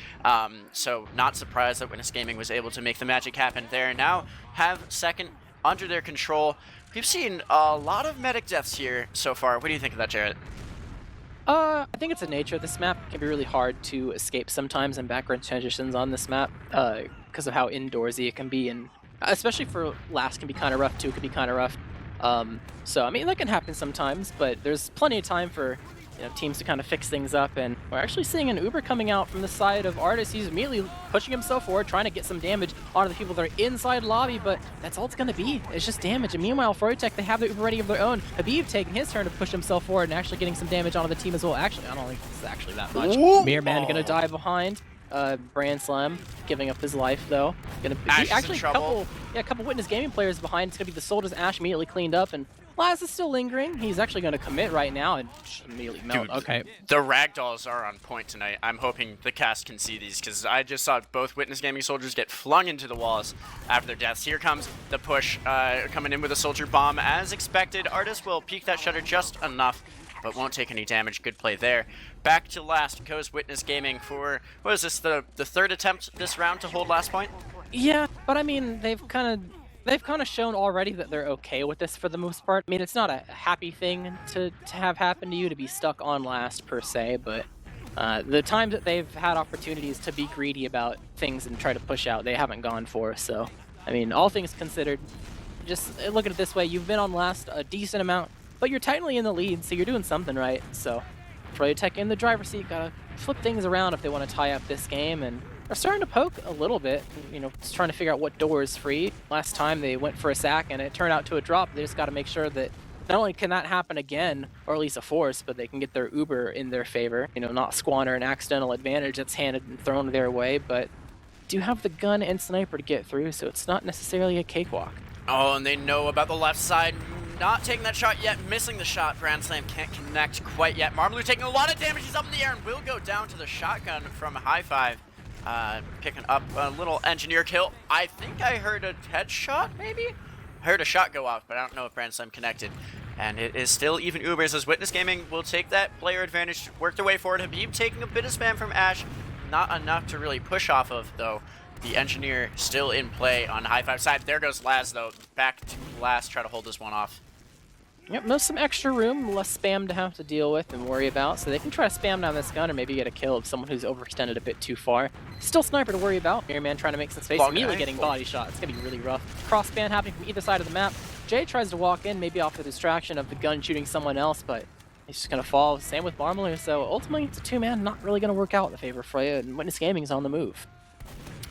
So not surprised that Witness Gaming was able to make the magic happen there. Now have second under their control. We've seen a lot of medic deaths here so far. What do you think of that, Jarrett?
I think it's the nature of this map. It can be really hard to escape sometimes in background transitions on this map because of how indoorsy it can be, and especially for last can be kind of rough too. It can be kind of rough. So I mean that can happen sometimes, but there's plenty of time for teams to kind of fix things up, and we're actually seeing an Uber coming out from the side of Artist. He's immediately pushing himself forward, trying to get some damage onto the people that are inside lobby, but that's all it's going to be. It's just damage. And meanwhile, Froyotech, they have the Uber ready of their own. Habib taking his turn to push himself forward and actually getting some damage onto the team as well. Actually, I don't think it's actually that much. Mere Man going to die behind. Brand Slam giving up his life though. Gonna be actually a couple Witness Gaming players behind. It's gonna be the Soldiers. Ash immediately cleaned up, and Laz is still lingering. He's actually gonna commit right now and immediately melt.
Dude,
okay.
The ragdolls are on point tonight. I'm hoping the cast can see these because I just saw both Witness Gaming soldiers get flung into the walls after their deaths. Here comes the push, coming in with a soldier bomb as expected. Artist will peek that shutter just enough, but won't take any damage. Good play there. Back to last goes Witness Gaming for, what is this, the third attempt this round to hold last point?
Yeah, but I mean, they've kind of shown already that they're okay with this for the most part. I mean, it's not a happy thing to have happen to you, to be stuck on last per se, but the times that they've had opportunities to be greedy about things and try to push out, they haven't gone for. So, I mean, all things considered, just look at it this way. You've been on last a decent amount, but you're tightly in the lead, so you're doing something right. So Froyotech in the driver's seat, gotta flip things around if they want to tie up this game, and are starting to poke a little bit, just trying to figure out what door is free. Last time they went for a sack and it turned out to a drop. They just got to make sure that not only can that happen again, or at least a force, but they can get their Uber in their favor, not squander an accidental advantage that's handed and thrown their way, but do have the gun and sniper to get through, so it's not necessarily a cakewalk.
Oh, and they know about the left side. Not taking that shot yet, missing the shot. Brand Slam can't connect quite yet. Marmlu taking a lot of damage. He's up in the air and will go down to the shotgun from High Five. Picking up a little engineer kill. I think I heard a headshot, maybe? I heard a shot go off, but I don't know if Brand Slam connected. And it is still even Ubers as Witness Gaming will take that player advantage, work their way forward. Habib taking a bit of spam from Ash. Not enough to really push off of, though. The engineer still in play on High Five side. There goes Laz, though. Back to Laz, try to hold this one off.
Yep, no, some extra room, less spam to have to deal with and worry about, so they can try to spam down this gun and maybe get a kill of someone who's overextended a bit too far. Still sniper to worry about. Mirror Man trying to make some space, immediately getting body shot. It's gonna be really rough. Cross span happening from either side of the map. Jay tries to walk in, maybe off the distraction of the gun shooting someone else, but he's just gonna fall. Same with Marmalou, so ultimately it's a two-man, not really gonna work out in the favor of Froyo, and Witness Gaming is on the move.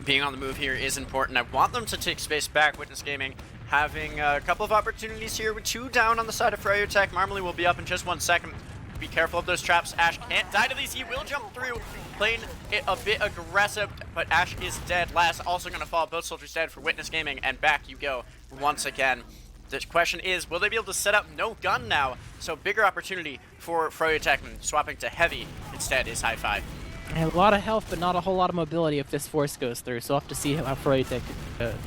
Being on the move here is important. I want them to take space back. Witness Gaming having a couple of opportunities here with 2 down on the side of Froyotech. Marmalou will be up in just 1 second. Be careful of those traps. Ash can't die to these. He will jump through, playing it a bit aggressive, but Ash is dead. Last also going to fall. Both soldiers dead for Witness Gaming, and back you go once again. The question is, will they be able to set up no gun now? So bigger opportunity for Froyotech, and swapping to heavy instead is high five.
And a lot of health, but not a whole lot of mobility if this force goes through, so we'll have to see how Froyotech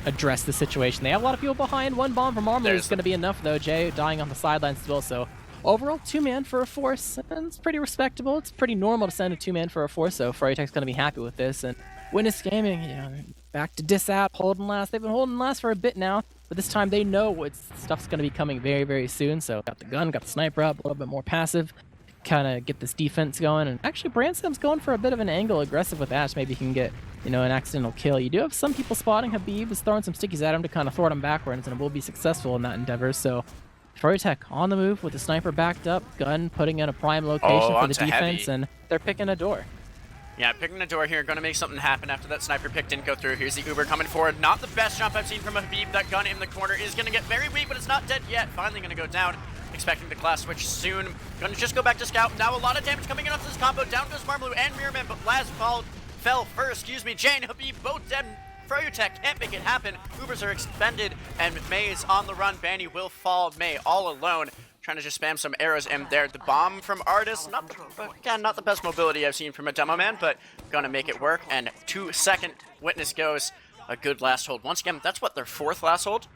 address the situation. They have a lot of people behind. 1 bomb from Marmalou is going to be enough, though. Jay dying on the sidelines as well, so overall 2-man for a force, and it's pretty respectable. It's pretty normal to send a 2-man for a force, so Froyotech's going to be happy with this. And Witness Gaming, you know, back to disat, holding last. They've been holding last for a bit now, but this time they know what stuff's going to be coming very, very soon, so got the gun, got the sniper up, a little bit more passive. Kind of get this defense going, and actually Branson's going for a bit of an angle, aggressive with Ash. Maybe he can get, you know, an accidental kill. You do have some people spotting. Habib is throwing some stickies at him to kind of thwart him backwards, and will be successful in that endeavor. So Froyotech on the move with the sniper backed up, gun putting in a prime location for the defense, and they're picking a door.
Yeah, picking a door here, gonna make something happen after that sniper pick didn't go through. Here's the Uber coming forward. Not the best jump I've seen from Habib. That gun in the corner is gonna get very weak, but it's not dead yet. Finally gonna go down. Expecting the class switch soon. Gonna just go back to Scout. Now a lot of damage coming in off this combo. Down goes Marmalou and Mirrorman, but Laz fell first. Excuse me, Jane, Habib, both dead. Froyotech can't make it happen. Ubers are expended, and May is on the run. Banny will fall. May all alone. Trying to just spam some arrows in there. The bomb from Artis, again, not the best mobility I've seen from a demo man, but gonna make it work. And 2-second Witness goes. A good last hold. Once again, that's what, their 4th last hold?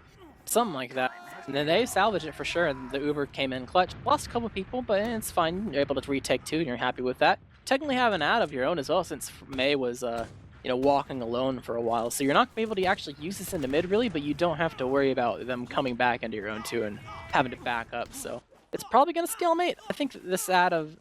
Something like that. And then they salvaged it for sure, and the Uber came in clutch. Lost a couple people, but it's fine. You're able to retake 2, and you're happy with that. Technically have an ad of your own as well, since May was, you know, walking alone for a while. So you're not going to be able to actually use this into mid, really, but you don't have to worry about them coming back into your own, too, and having to back up. So it's probably going to stalemate. I think this ad of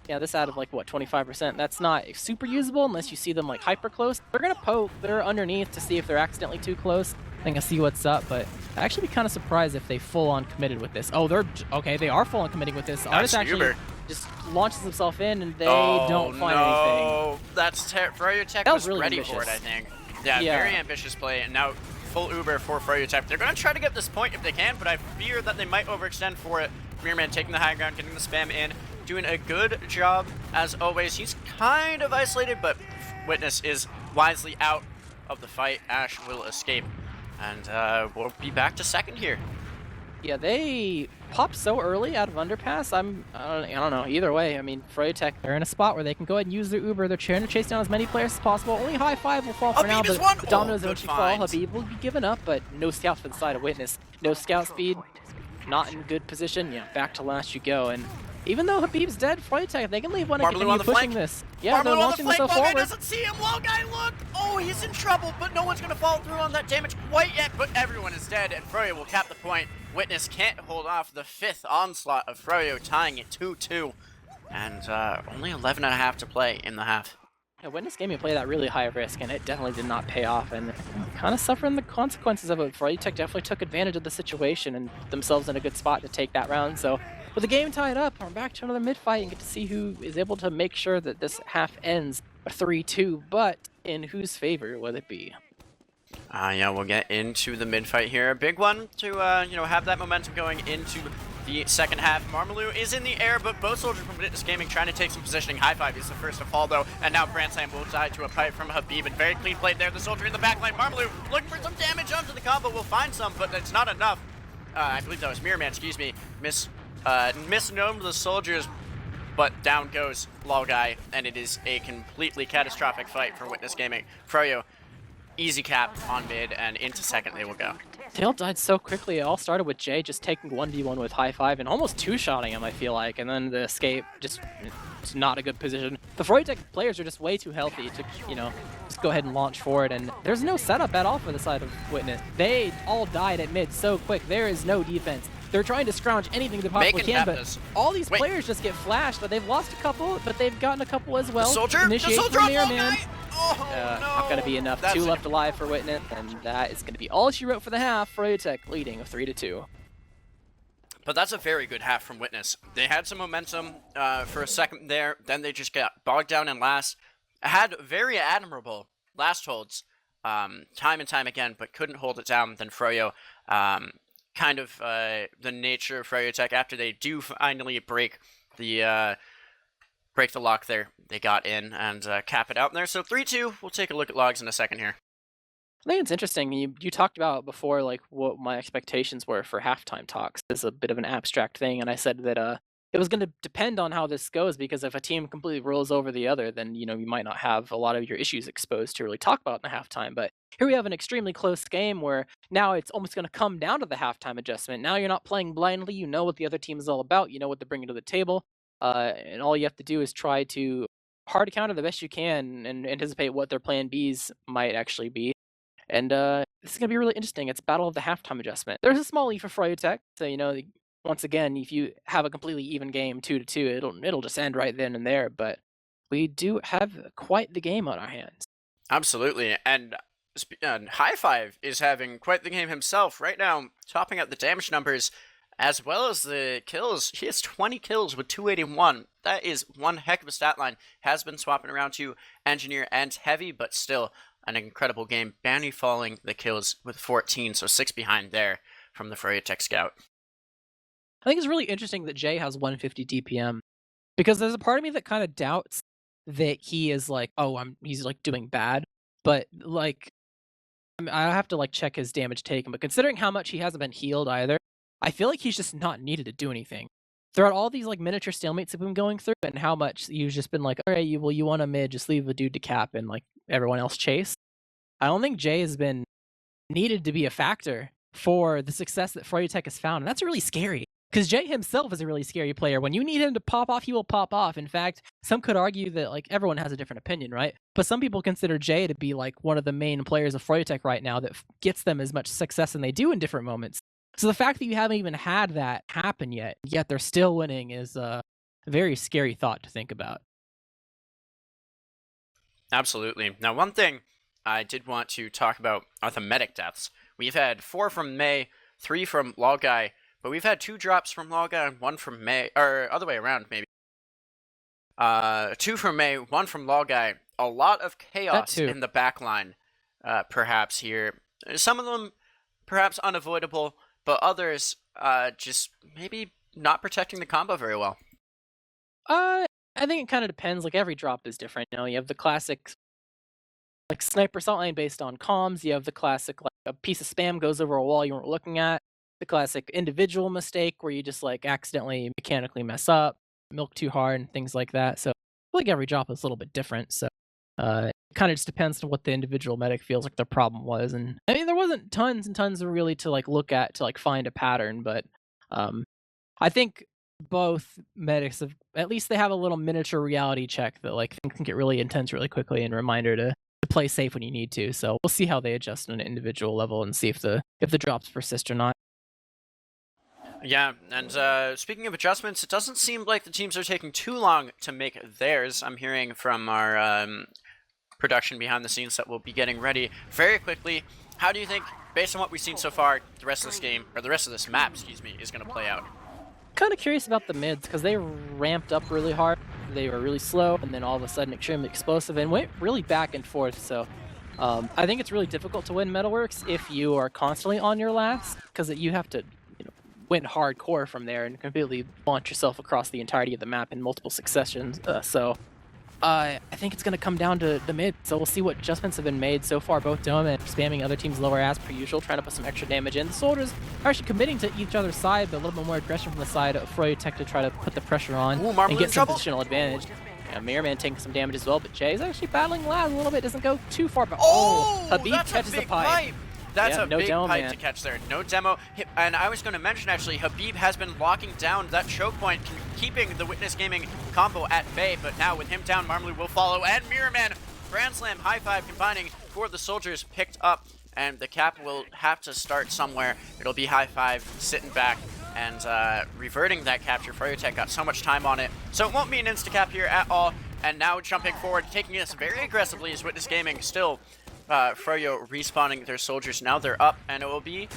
like, what, 25%, that's not super usable unless you see them, like, hyper close. They're going to poke. They're underneath to see if they're accidentally too close. I think I see what's up, but I'd actually be kind of surprised if they full-on committed with this. Oh, okay, they are full-on committing with this. Artis actually just launches himself in, and they don't find anything.
That's Froyotech was really ready for it, I think. Yeah, very ambitious play, and now full Uber for Froyotech. They're going to try to get this point if they can, but I fear that they might overextend for it. Mirrorman taking the high ground, getting the spam in, doing a good job, as always. He's kind of isolated, but Witness is wisely out of the fight. Ash will escape. And we'll be back to 2nd here.
Yeah, they popped so early out of underpass. I don't know. Either way, I mean, Froyotech, they're in a spot where they can go ahead and use their Uber. They're trying to chase down as many players as possible. Only high 5 will fall for now, but the dominoes eventually fall. Habib will be given up, but no scouts for the side of Witness. No scout speed, not in good position. Yeah, back to last you go. And even though Habib's dead, Froyotech, they can leave one and continue pushing this. Yeah, they're launching themselves forward.
Doesn't see him. Low guy, look! Oh, he's in trouble, but no one's going to follow through on that damage quite yet, but everyone is dead, and Froyo will cap the point. Witness can't hold off the 5th onslaught of Froyo, tying it 2-2. And only 11.5 to play in the half.
Yeah, Witness Gaming played that really high risk, and it definitely did not pay off, and kind of suffering the consequences of it. Froyotech definitely took advantage of the situation and put themselves in a good spot to take that round. So with the game tied up, we're back to another mid-fight and get to see who is able to make sure that this half ends 3-2, but in whose favor will it be?
Yeah, we'll get into the mid-fight here. A big one to, you know, have that momentum going into the 2nd half. Marmalou is in the air, but both soldiers from Witness Gaming trying to take some positioning. High 5 is the first to fall, though, and now Brandslam will die to a pipe from Habib, and very clean play there. The soldier in the back line. Marmalou looking for some damage onto the combo. Will find some, but it's not enough. I believe that was Mirrorman, excuse me. Misnomed the soldiers, but down goes Lol Guy, and it is a completely catastrophic fight for Witness Gaming. Froyo, easy cap on mid, and into 2nd they will go.
They all died so quickly. It all started with Jay just taking 1v1 with high 5 and almost 2-shotting him, I feel like, and then the escape just it's not a good position. The Froyotech players are just way too healthy to, you know, just go ahead and launch forward, and there's no setup at all for the side of Witness. They all died at mid so quick. There is no defense. they're trying to scrounge anything they possibly can, but
this.
all these players just get flashed. But they've lost a couple, but they've gotten a couple as well.
The soldier
from Mirrorman.
Oh, no.
Not going to be enough. Two left alive for Witness, and that is going to be all she wrote for the half. Froyotech leading of 3-2.
But that's a very good half from Witness. They had some momentum for a second there, then they just got bogged down in last. Had very admirable last holds, time and time again, but couldn't hold it down. Then Froyo, kind of the nature of Froyotech, after they do finally break the lock there, they got in and cap it out there. So 3-2, we'll take a look at logs in a second here.
I think it's interesting. You talked about before, like, what my expectations were for halftime talks. It's a bit of an abstract thing, and I said that it was going to depend on how this goes, because if a team completely rolls over the other, then, you know, you might not have a lot of your issues exposed to really talk about in the halftime. But here we have an extremely close game where now it's almost going to come down to the halftime adjustment. Now you're not playing blindly. You know what the other team is all about. You know what they're bringing to the table. And all you have to do is try to hard counter the best you can and anticipate what their plan Bs might actually be. And this is going to be really interesting. It's battle of the halftime adjustment. There's a small lead for Froyotech, so, you know, once again, if you have a completely even game, 2-2, it'll just end right then and there. But we do have quite the game on our hands.
Absolutely, and High Five is having quite the game himself right now, topping out the damage numbers as well as the kills. He has 20 kills with 281. That is one heck of a stat line. Has been swapping around to Engineer and Heavy, but still an incredible game. Banny falling the kills with 14, so 6 behind there from the Froyotech scout.
I think it's really interesting that Jay has 150 DPM, because there's a part of me that kind of doubts that he is like, he's like doing bad, but like, I have to like check his damage taken. But considering how much he hasn't been healed either, I feel like he's just not needed to do anything throughout all these like miniature stalemates that we've been going through, and how much you've just been like, all right, you want a mid, just leave a dude to cap and like everyone else chase. I don't think Jay has been needed to be a factor for the success that Froyotech has found, and that's really scary. Because Jay himself is a really scary player. When you need him to pop off, he will pop off. In fact, some could argue that, like, everyone has a different opinion, right? But some people consider Jay to be like one of the main players of Froyotech right now that gets them as much success than they do in different moments. So the fact that you haven't even had that happen yet they're still winning, is a very scary thought to think about.
Absolutely. Now, one thing I did want to talk about are the medic deaths. We've had 4 from May, 3 from RGLgg, but we've had 2 drops from RGLgg and 1 from May, or other way around, maybe. 2 from May, 1 from RGLgg. A lot of chaos in the backline, perhaps here. Some of them perhaps unavoidable, but others just maybe not protecting the combo very well.
I think it kind of depends. Like, every drop is different. You know, you have the classic like sniper assault line based on comms. You have the classic, like, a piece of spam goes over a wall you weren't looking at. The classic individual mistake where you just like accidentally mechanically mess up, milk too hard, and things like that. So I feel like every drop is a little bit different. So it kind of just depends on what the individual medic feels like their problem was. And I mean, there wasn't tons and tons of really to like look at to like find a pattern, but I think both medics have, at least they have a little miniature reality check that like things can get really intense really quickly, and a reminder to play safe when you need to. So we'll see how they adjust on an individual level and see if the drops persist or not.
Yeah, and speaking of adjustments, it doesn't seem like the teams are taking too long to make theirs. I'm hearing from our production behind the scenes that we'll be getting ready very quickly. How do you think, based on what we've seen so far, the rest of this game, or the rest of this map, excuse me, is going to play out?
Kind of curious about the mids, because they ramped up really hard. They were really slow, and then all of a sudden extremely explosive, and went really back and forth. So I think it's really difficult to win Metalworks if you are constantly on your last, because you have to went hardcore from there and completely launch yourself across the entirety of the map in multiple successions. So I think it's going to come down to the mid. So we'll see what adjustments have been made so far. Both Dome and spamming other teams lower as per usual, trying to put some extra damage in. The soldiers are actually committing to each other's side, but a little bit more aggression from the side of Froyotech to try to put the pressure on and get some positional advantage. Mirrorman taking some damage as well, but Jay's actually battling Laz a little bit. Doesn't go too far, but Habib catches the pipe.
That's a
no
big
demo,
pipe to catch there. No demo. And I was going to mention, actually, Habib has been locking down that choke point, keeping the Witness Gaming combo at bay. But now with him down, Marmaloo will follow. And Mirrorman, Grand Slam, high five combining for the soldiers picked up. And the cap will have to start somewhere. It'll be high five, sitting back. and reverting that capture. Froyotech got so much time on it, so it won't be an insta-cap here at all. And now jumping forward, taking this very aggressively is Witness Gaming. Still, Froyo respawning their soldiers. Now they're up, and it will be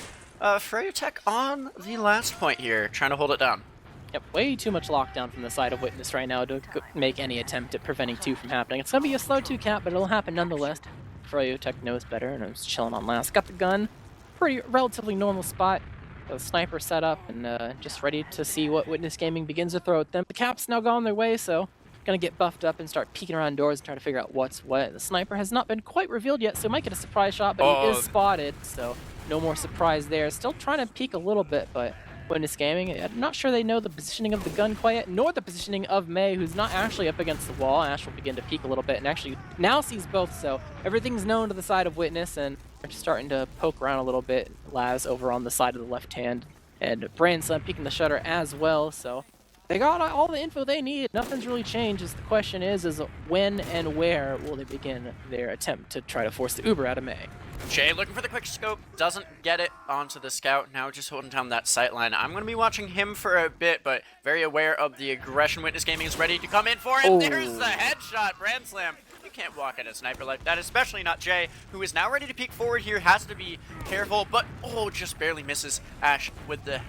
Froyotech on the last point here, trying to hold it down.
Yep, way too much lockdown from the side of Witness right now to make any attempt at preventing 2 from happening. It's going to be a slow 2 cap, but it'll happen nonetheless. Froyotech knows better, and is chilling on last. Got the gun, pretty relatively normal spot. The sniper set up, and just ready to see what Witness Gaming begins to throw at them. The cap's now gone their way, so gonna get buffed up and start peeking around doors and try to figure out what's what. The sniper has not been quite revealed yet, so he might get a surprise shot, but he is spotted, so no more surprise there. Still trying to peek a little bit, but Witness Gaming, I'm not sure they know the positioning of the gun quite yet, nor the positioning of May, who's not actually up against the wall. Ash will begin to peek a little bit and actually now sees both, so everything's known to the side of Witness, and they're just starting to poke around a little bit. Laz over on the side of the left hand, and Branson peeking the shutter as well, so they got all the info they need. Nothing's really changed. Just the question is when and where will they begin their attempt to try to force the Uber out of May?
Jay looking for the quick scope, doesn't get it onto the scout. Now just holding down that sight line. I'm going to be watching him for a bit, but very aware of the aggression Witness Gaming is ready to come in for him. Oh. There's the headshot, Brand Slam. You can't walk at a sniper like that, especially not Jay, who is now ready to peek forward here. Has to be careful, but just barely misses Ash with the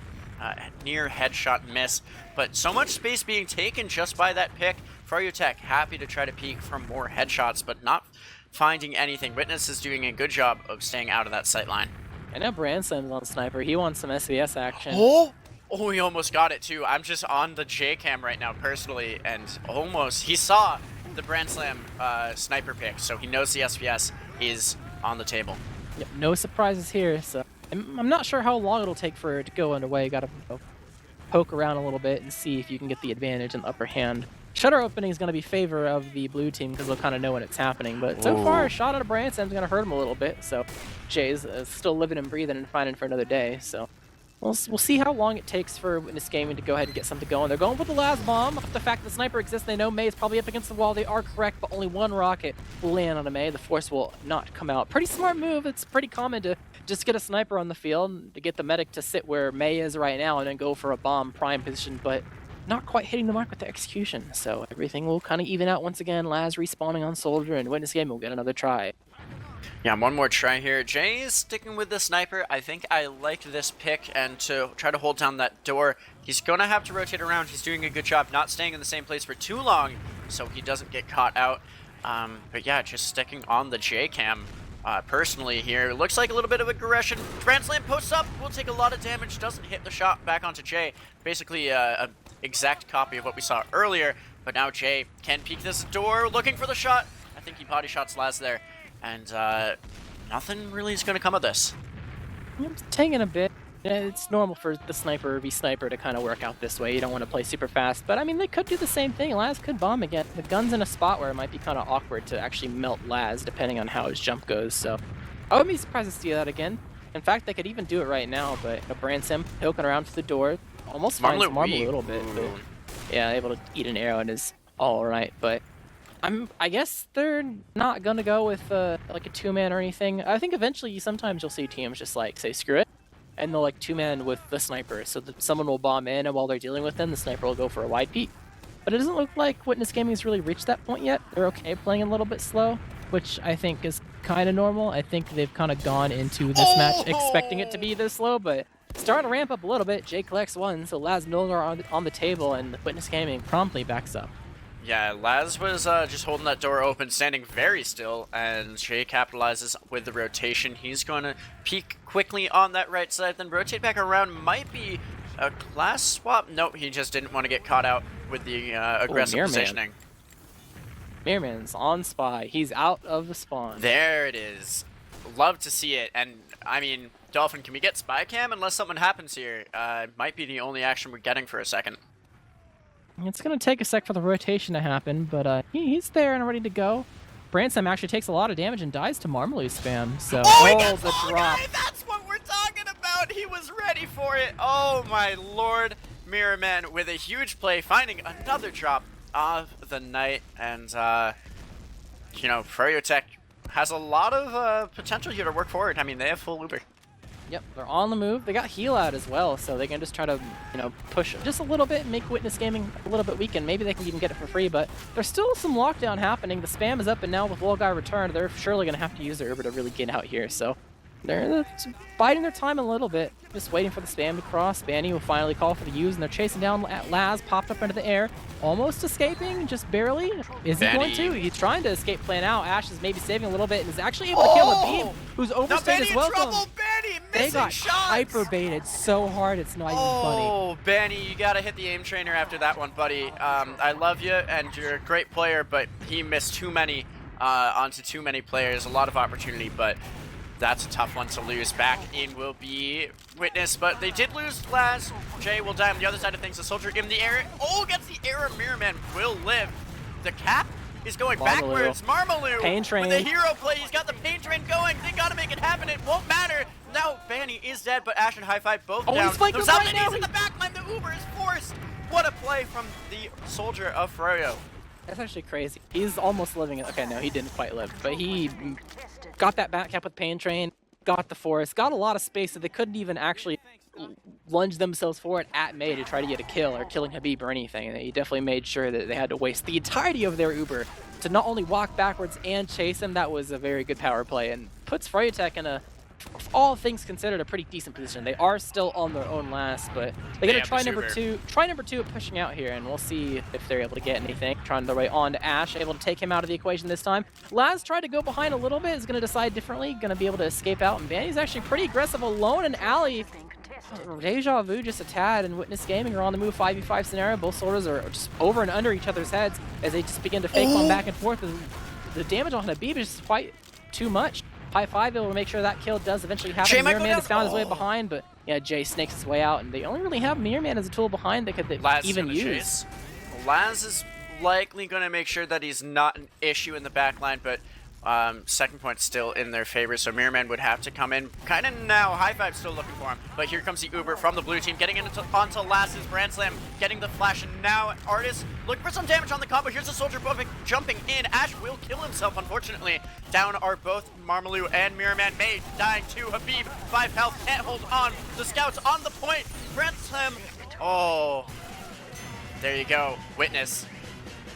near headshot miss, but so much space being taken just by that pick. Froyotech happy to try to peek for more headshots, but not finding anything. Witness is doing a good job of staying out of that sight line.
I know Branson's on sniper. He wants some SVS action.
Oh, he almost got it too. I'm just on the J cam right now personally, and he saw the Brand Slam sniper pick, so he knows the SVS is on the table.
Yep, no surprises here, so I'm not sure how long it'll take for it to go underway. You gotta poke around a little bit and see if you can get the advantage in the upper hand. Shutter opening is going to be favor of the blue team because they'll kind of know when it's happening. But so far, a shot out of Branson is going to hurt him a little bit. So Jay's still living and breathing and finding for another day. So we'll see how long it takes for Witness Gaming to go ahead and get something going. They're going with the last bomb. The fact the sniper exists, they know May is probably up against the wall. They are correct, but only one rocket will land on a May. The force will not come out. Pretty smart move. It's pretty common to just get a sniper on the field to get the medic to sit where May is right now and then go for a bomb prime position, but not quite hitting the mark with the execution. So everything will kind of even out once again. Laz respawning on Soldier, and Witness Gaming will get another try.
Yeah, one more try here. Jay is sticking with the sniper. I think I like this pick, and to try to hold down that door, he's going to have to rotate around. He's doing a good job not staying in the same place for too long so he doesn't get caught out. But yeah, just sticking on the J cam. Personally here, looks like a little bit of aggression. Grand Slam posts up, will take a lot of damage, doesn't hit the shot back onto Jay. Basically an exact copy of what we saw earlier, but now Jay can peek this door, looking for the shot. I think he body shots Laz there, and nothing really is going to come of this.
It's taking a bit. It's normal for the sniper v sniper to kind of work out this way. You don't want to play super fast, but I mean, they could do the same thing. Laz could bomb again. The gun's in a spot where it might be kind of awkward to actually melt Laz, depending on how his jump goes. So I wouldn't be surprised to see that again. In fact, they could even do it right now, but Branson poking around to the door. Almost finds Marble a little bit, but yeah, able to eat an arrow and is all right. But I guess they're not gonna go with like a 2-man or anything. I think eventually sometimes you'll see teams just like say screw it, and they'll like 2-man with the sniper, so that someone will bomb in, and while they're dealing with them, the sniper will go for a wide peek. But it doesn't look like Witness Gaming has really reached that point yet. They're okay playing a little bit slow, which I think is kind of normal. I think they've kind of gone into this match expecting it to be this slow, but starting to ramp up a little bit. Jay collects one, so Laz Miller on the table, and Witness Gaming promptly backs up.
Yeah, Laz was just holding that door open, standing very still, and Jay capitalizes with the rotation. He's going to peek quickly on that right side, then rotate back around. Might be a class swap. Nope, he just didn't want to get caught out with the aggressive positioning.
Mirman's on spy. He's out of the spawn.
There it is. Love to see it, and I mean, Dolphin, can we get spy cam unless something happens here? Might be the only action we're getting for a second.
It's going to take a sec for the rotation to happen, but he's there and ready to go. Branson actually takes a lot of damage and dies to Marmalade spam, so...
the drop! That's what we're talking about! He was ready for it! Oh my lord! Mirrorman with a huge play, finding another drop of the night, and, you know, Froyotech has a lot of potential here to work forward. I mean, they have full Uber.
Yep, they're on the move. They got heal out as well, so they can just try to, push just a little bit, make Witness Gaming a little bit weakened. Maybe they can even get it for free, but there's still some lockdown happening. The spam is up, and now with Guy returned, they're surely going to have to use their Uber to really get out here. So they're biding their time a little bit, just waiting for the spam to cross. Banny will finally call for the use, and they're chasing down Laz, popped up into the air, almost escaping, just barely. Is he going to? He's trying to escape plan out. Ash is maybe saving a little bit and is actually able to kill Habib, who's overstayed as well. They got hyper baited so hard, it's not even funny.
Oh, Banny, you gotta hit the aim trainer after that one, buddy. I love you, and you're a great player, but he missed too many onto too many players. A lot of opportunity, but that's a tough one to lose. Back in will be Witness, but they did lose Laz. Jay will die on the other side of things. The soldier in the air. Oh, gets the arrow. Mirrorman will live. The cap is going backwards. Marmaloo
Pain train.
with a hero play. He's got the pain train going. They gotta make it happen. It won't matter. Now Banny is dead, but Ash and High Five both down.
He's flanking right now.
He's in the backline. The Uber is forced. What a play from the soldier of Froyo.
That's actually crazy. He's almost living it. Okay, no, he didn't quite live, but he got that back cap with Pain Train, got the forest, got a lot of space so they couldn't even actually lunge themselves forward at May to try to get a kill or killing Habib or anything. And he definitely made sure that they had to waste the entirety of their Uber to not only walk backwards and chase him. That was a very good power play and puts Froyotech in a, all things considered, a pretty decent position. They are still on their own last, but they gotta try number two at pushing out here, and we'll see if they're able to get anything. Trying their way on to Ash, able to take him out of the equation this time. Laz tried to go behind a little bit, is gonna decide differently, gonna be able to escape out, and Banny's actually pretty aggressive alone in alley. Deja vu just a tad, and Witness Gaming are on the move 5v5 scenario. Both soldiers are just over and under each other's heads as they just begin to fake one back and forth. The damage on Habib is quite too much. High Five able to make sure that kill does eventually happen. Mirror Man has found his way behind, but yeah, Jay snakes his way out, and they only really have Mirror Man as a tool behind that could even use.
Laz is likely going to make sure that he's not an issue in the backline, but second point still in their favor, so Mirror Man would have to come in kind of now. High Five still looking for him, but here comes the Uber from the blue team, getting onto Laz's Brand Slam, getting the flash, and now Artist looking for some damage on the combo. Here's the soldier jumping in. Ash will kill himself, unfortunately. Down are both Marmaloo and Mirror Man. May dying to Habib, 5 health, can't hold on. The scouts on the point. Brand Slam. Oh, there you go. Witness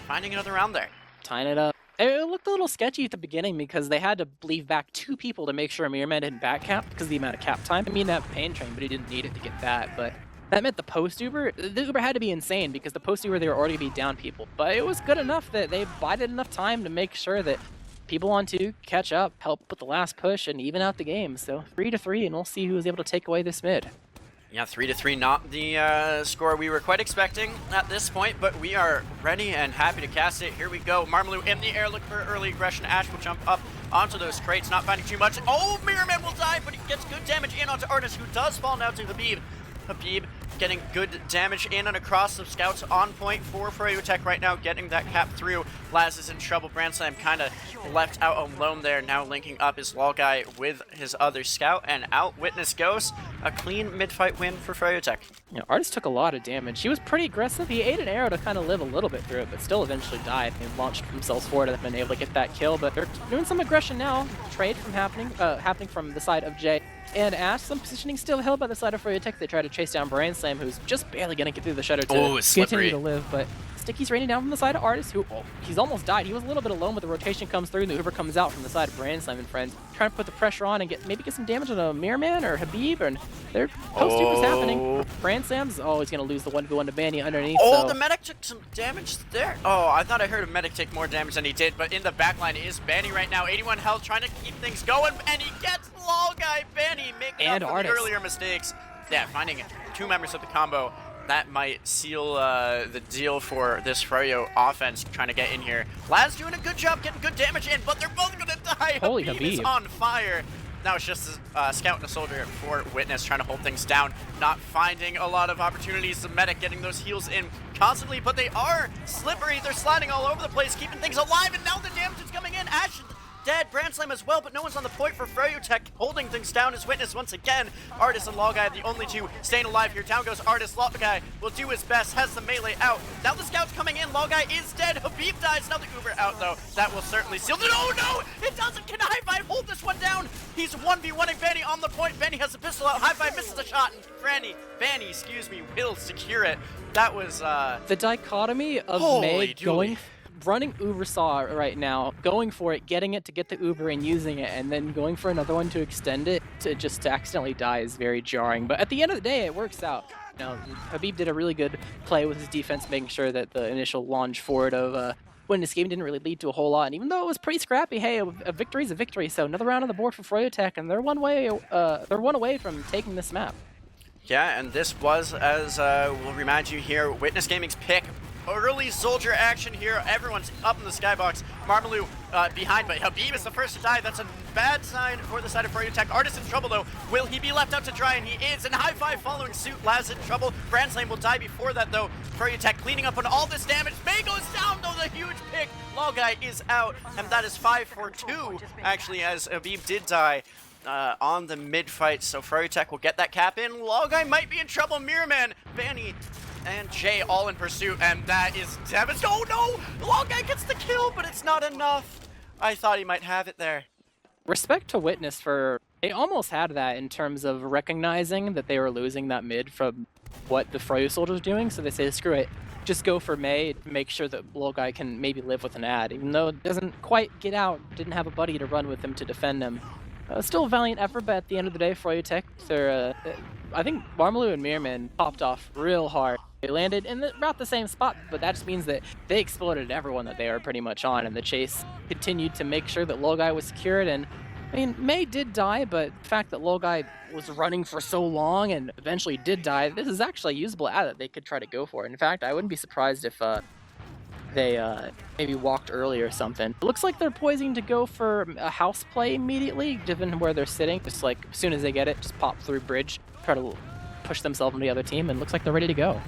finding another round there.
Tying it up. It looked a little sketchy at the beginning because they had to leave back 2 people to make sure Mirror Man didn't back cap because of the amount of cap time. I mean, that Pain Train, but he didn't need it to get that. But that meant the post-Uber had to be insane because the post-Uber, they were already going to be down people. But it was good enough that they bided enough time to make sure that people on 2 catch up, help with the last push, and even out the game. So 3-3, and we'll see who is able to take away this mid.
Yeah, 3-3, not the score we were quite expecting at this point, but we are ready and happy to cast it. Here we go. Marmaloo in the air, look for early aggression. Ash will jump up onto those crates, not finding too much. Oh, Mirror Man will die, but he gets good damage in onto Artist, who does fall now to Habib. Habib getting good damage in and across. The scouts on point for Froyotech right now, getting that cap through. Laz is in trouble. Brand Slam kind of left out alone there. Now linking up his Law Guy with his other scout, and out Witness goes. A clean mid-fight win for Froyotech.
Yeah, Artist took a lot of damage. He was pretty aggressive. He ate an arrow to kind of live a little bit through it, but still eventually died and launched themselves forward and been able to get that kill. But they're doing some aggression now. Trade from happening from the side of Jay and Ash. Some positioning still held by the side of Froyotech. They try to chase down Brand Slam, who's just barely going to get through the shutter to continue to live. But Sticky's raining down from the side of Artist, who he's almost died. He was a little bit alone, but the rotation comes through, and the Uber comes out from the side of Brand Slam and friends, trying to put the pressure on and maybe get some damage on a Mirror Man or Habib, and their post-Uber's happening. Brand Sam's, he's going to lose the 1v1 to Banny underneath.
Oh, the medic took some damage there. Oh, I thought I heard a medic take more damage than he did, but in the backline is Banny right now. 81 health, trying to keep things going, and he gets Law Guy. Banny making up for the earlier mistakes. Yeah, finding 2 members of the combo. That might seal the deal for this Froyo offense trying to get in here. Laz doing a good job getting good damage in, but they're both going to die.
Holy
Habib
Habib
is on fire. Now it's just a scout and a soldier for Witness trying to hold things down. Not finding a lot of opportunities. The medic getting those heals in constantly, but they are slippery. They're sliding all over the place, keeping things alive, and now the damage is coming in. Ash dead, Brand Slam as well, but no one's on the point for Froyotech, holding things down as Witness once again. Artist and Law Guy, the only 2 staying alive here. Down goes Artist. Law Guy will do his best, has the melee out. Now the scout's coming in. Law Guy is dead. Habib dies. Now the Uber out, though. That will certainly seal it. Oh, no! It doesn't. Can High Five hold this one down? He's 1v1ing Vanny on the point. Vanny has the pistol out. High five, misses the shot, and Vanny, will secure it. That was
the dichotomy of May running Uber Saw right now, going for it, getting it to get the Uber and using it, and then going for another one to extend it to just accidentally die is very jarring. But at the end of the day, it works out. You know, Habib did a really good play with his defense, making sure that the initial launch forward of Witness Game didn't really lead to a whole lot. And even though it was pretty scrappy, hey, a victory's a victory. So another round on the board for Froyotech, and they're one away from taking this map.
Yeah, and this was, as we'll remind you here, Witness Gaming's pick. Early soldier action here. Everyone's up in the skybox. Marmaloo behind, but Habib is the first to die. That's a bad sign for the side of Froyotech. Artist in trouble, though. Will he be left out to dry? And he is. And high five following suit. Laz in trouble. Brandslam will die before that, though. Froyotech cleaning up on all this damage. May goes down, though. The huge pick. Lolguy is out. And that is 5 for 2, actually, as Habib did die on the mid-fight. So Froyotech will get that cap in. Lolguy might be in trouble. Mirrorman, Vanny, and Jay all in pursuit, and that is devastating. Oh no! Lolguy gets the kill, but it's not enough. I thought he might have it there.
Respect to Witness for, they almost had that in terms of recognizing that they were losing that mid from what the Froyo soldiers were doing, so they say, screw it, just go for May, make sure that Lolguy can maybe live with an ad, even though it doesn't quite get out, didn't have a buddy to run with him to defend him. Still a valiant effort, but at the end of the day, Froyotech, I think Marmaloo and Mirman popped off real hard. They landed in about the same spot, but that just means that they exploded everyone that they were pretty much on, and the chase continued to make sure that Lolguy was secured. And I mean, May did die, but the fact that Lolguy was running for so long and eventually did die, this is actually a usable ad that they could try to go for. In fact, I wouldn't be surprised if they maybe walked early or something. It looks like they're poising to go for a house play immediately, given where they're sitting. Just like, as soon as they get it, just pop through bridge, try to push themselves on the other team, and looks like they're ready to go.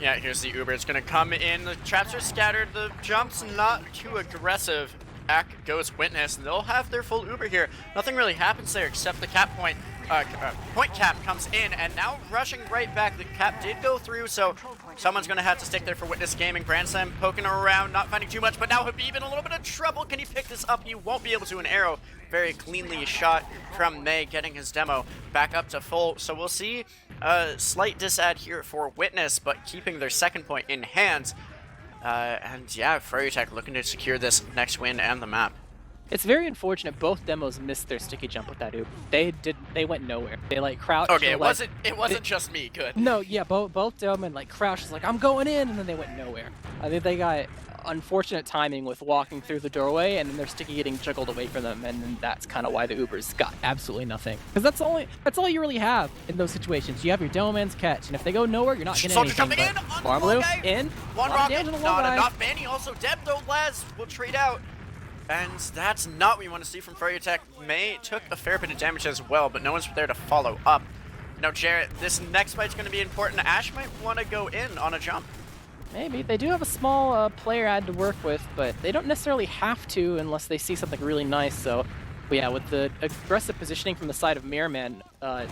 Yeah, here's the Uber. It's going to come in. The traps are scattered. The jump's not too aggressive. Back goes Witness, and they'll have their full Uber here. Nothing really happens there except the cap point. Point cap comes in, and now rushing right back. The cap did go through, so someone's going to have to stick there for Witness Gaming. Brandslam poking around, not finding too much, but now Habib in a little bit of trouble. Can he pick this up? He won't be able to. An arrow very cleanly shot from May, getting his demo back up to full. So we'll see a slight disad here for Witness, but keeping their second point in hand. And yeah, Froyotech looking to secure this next win and the map.
It's very unfortunate both demos missed their sticky jump with that Uber. They went nowhere. They like crouched.
Okay, it wasn't just me. Good.
No, yeah, both Delman like crouched, like I'm going in, and then they went nowhere. I think they got unfortunate timing with walking through the doorway, and then their sticky getting juggled away from them, and then that's kind of why the Ubers got absolutely nothing. Because that's all you really have in those situations. You have your Delman's catch, and if they go nowhere, you're not getting anything.
Soldier coming in.
Marmaloo in.
One rocket, not enough. Vanny also dead though. Laz will trade out. And that's not what we want to see from Froyotech. May took a fair bit of damage as well, but no one's there to follow up. Now, Jarrett, this next fight's going to be important. Ash might want to go in on a jump.
Maybe. They do have a small player ad to work with, but they don't necessarily have to unless they see something really nice. So, but yeah, with the aggressive positioning from the side of Mirrorman,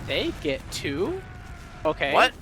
they get 2. Okay.
What?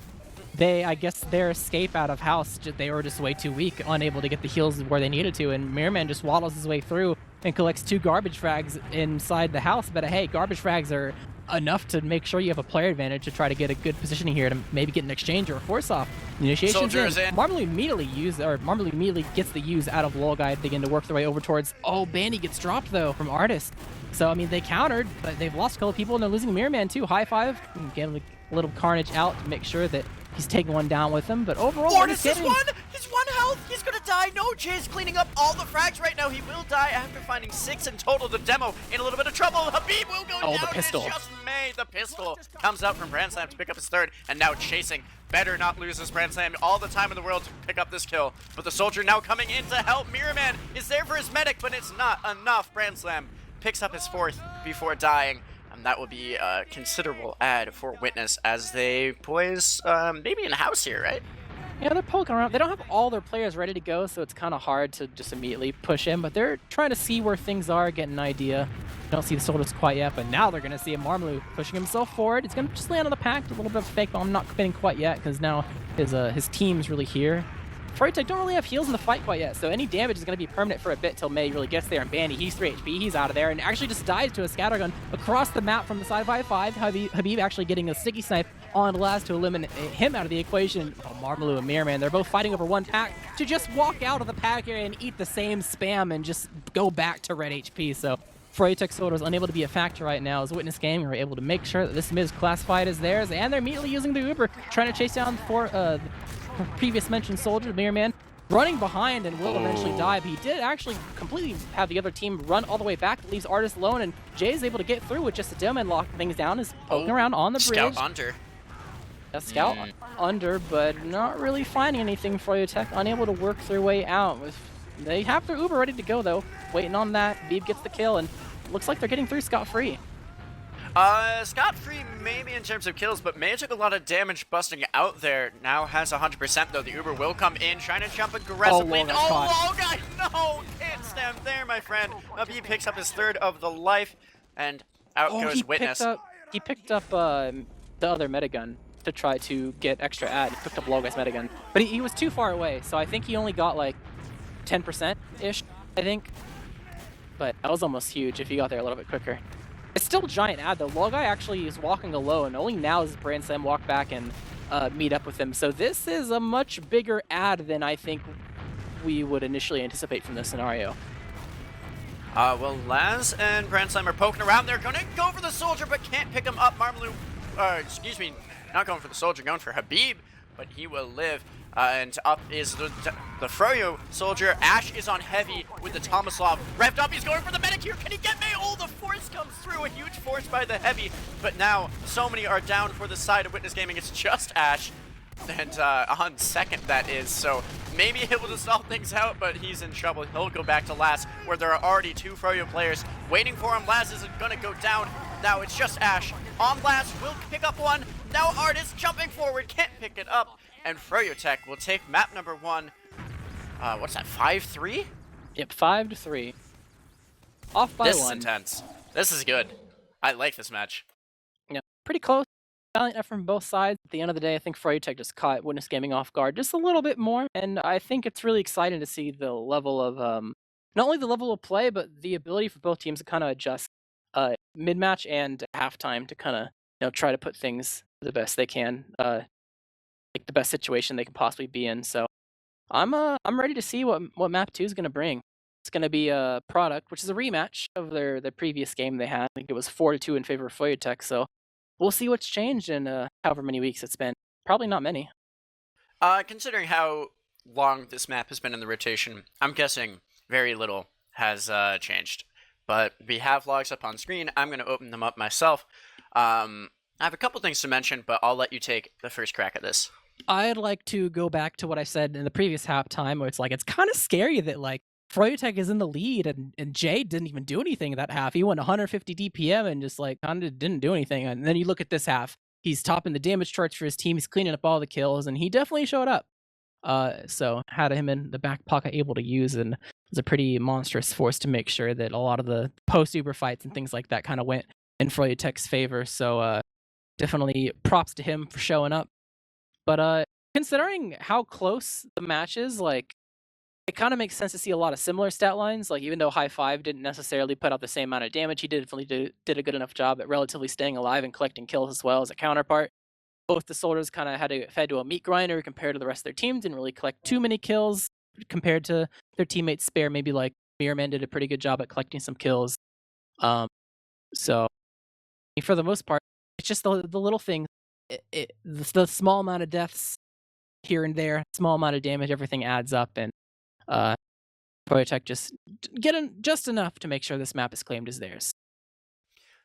I guess their escape out of house, they were just way too weak, unable to get the heals where they needed to, and Mirrorman just waddles his way through and collects 2 garbage frags inside the house. But hey, garbage frags are enough to make sure you have a player advantage to try to get a good positioning here to maybe get an exchange or a force-off. Initiation's in. Marmaloo immediately gets the use out of Lolguy to begin to work their way over towards... Oh, Bandy gets dropped, though, from Artist. So, I mean, they countered, but they've lost a couple people, and they're losing Mirrorman, too. High five, and get a little carnage out to make sure that he's taking one down with him, but overall...
Artist is one! He's 1 health! He's gonna die! No, Jay's cleaning up all the frags right now. He will die after finding 6 in total. The demo in a little bit of trouble. Habib will go down.
The pistol.
It's just May. The pistol comes out from Brandslam to pick up his 3rd, and now chasing. Better not lose this Brandslam all the time in the world to pick up this kill. But the soldier now coming in to help. Mirrorman is there for his medic, but it's not enough. Brandslam picks up his 4th before dying. And that will be a considerable ad for Witness as they poise maybe in house here, right?
Yeah, they're poking around. They don't have all their players ready to go, so it's kind of hard to just immediately push in, but they're trying to see where things are, get an idea. Don't see the soldiers quite yet, but now they're going to see a Marmaloo pushing himself forward. He's going to just land on the pack, a little bit of a fake bomb, not committing quite yet, because now his team's really here. Froyotech don't really have heals in the fight quite yet, so any damage is going to be permanent for a bit till May really gets there. And Bandy, he's 3 HP, he's out of there, and actually just dies to a scattergun across the map from the side of I-5. Habib actually getting a sticky snipe on Laz to eliminate him out of the equation. Oh, Marmalou and Mirrorman, they're both fighting over one pack to just walk out of the pack area and eat the same spam and just go back to red HP. So Froyotech Soldier is unable to be a factor right now as Witness Gaming are able to make sure that this mid is classified as theirs, and they're immediately using the Uber, trying to chase down the previous mentioned Soldier, Mirrorman, running behind and will eventually die, but he did actually completely have the other team run all the way back, leaves Artist alone, and Jay is able to get through with just a dome and lock things down, is poking around on the bridge.
Scout under.
A scout under, but not really finding anything. Froyotech unable to work their way out. They have their Uber ready to go though, waiting on that. Beeb gets the kill, and looks like they're getting through scot-free.
Scot-free maybe in terms of kills, but May took a lot of damage busting out there. Now has 100% though. The Uber will come in, trying to jump aggressively. Oh, guy, no! Can't stand there, my friend. Habib picks up his third of the life, and out goes Witness.
He picked up the other metagun to try to get extra ad. He picked up Low Guy's metagun, but he was too far away, so I think he only got like 10%-ish, I think. But that was almost huge if he got there a little bit quicker. It's still a giant ad though. Low Guy actually is walking alone. Only now does Brand Slam walk back and meet up with him. So this is a much bigger ad than I think we would initially anticipate from this scenario.
Well, Laz and Brand Slam are poking around. They're gonna go for the Soldier, but can't pick him up. Marmalou, excuse me, not going for the Soldier, going for Habib, but he will live. And up is the Froyo Soldier. Ash is on heavy with the Tomislav revved up. He's going for the medic here. Can he get May? Oh, the force comes through. A huge force by the heavy. But now so many are down for the side of Witness Gaming. It's just Ash. And on second, that is. So maybe able to solve things out, but he's in trouble. He'll go back to Laz, where there are already 2 Froyo players waiting for him. Laz isn't going to go down. Now it's just Ash. On Laz, will pick up one. Now Artist jumping forward, can't pick it up. And Froyotech will take map number 1. What's that, 5-3?
Yep, 5-3. Off by 1.
This is intense. This is good. I like this match.
Yeah, pretty close. Valiant effort from both sides. At the end of the day, I think Froyotech just caught Witness Gaming off guard just a little bit more, and I think it's really exciting to see the level of, not only the level of play, but the ability for both teams to kind of adjust mid-match and halftime to kind of, try to put things the best they can, like the best situation they can possibly be in. So I'm ready to see what map 2 is going to bring. It's going to be a product, which is a rematch of their previous game they had. I think it was 4-2 in favor of Froyotech. So we'll see what's changed in however many weeks it's been. Probably not many.
Considering how long this map has been in the rotation, I'm guessing very little has changed. But we have logs up on screen. I'm going to open them up myself. I have a couple things to mention, but I'll let you take the first crack at this.
I'd like to go back to what I said in the previous halftime, where it's kind of scary that Froyotech is in the lead and Jay didn't even do anything that half. He went 150 DPM and just kind of didn't do anything. And then you look at this half, he's topping the damage charts for his team. He's cleaning up all the kills, and he definitely showed up. So had him in the back pocket able to use, and was a pretty monstrous force to make sure that a lot of the post-Uber fights and things like that kind of went in Froyotech's favor. So definitely props to him for showing up. But considering how close the match is, it kind of makes sense to see a lot of similar stat lines. Even though High Five didn't necessarily put out the same amount of damage, he definitely did a good enough job at relatively staying alive and collecting kills as well as a counterpart. Both the Soldiers kind of fed to a meat grinder compared to the rest of their team, didn't really collect too many kills compared to their teammates Spare. Maybe Mirrorman did a pretty good job at collecting some kills. So for the most part, it's just the little things. The small amount of deaths here and there, small amount of damage, everything adds up, and Froyotech just getting just enough to make sure this map is claimed as theirs.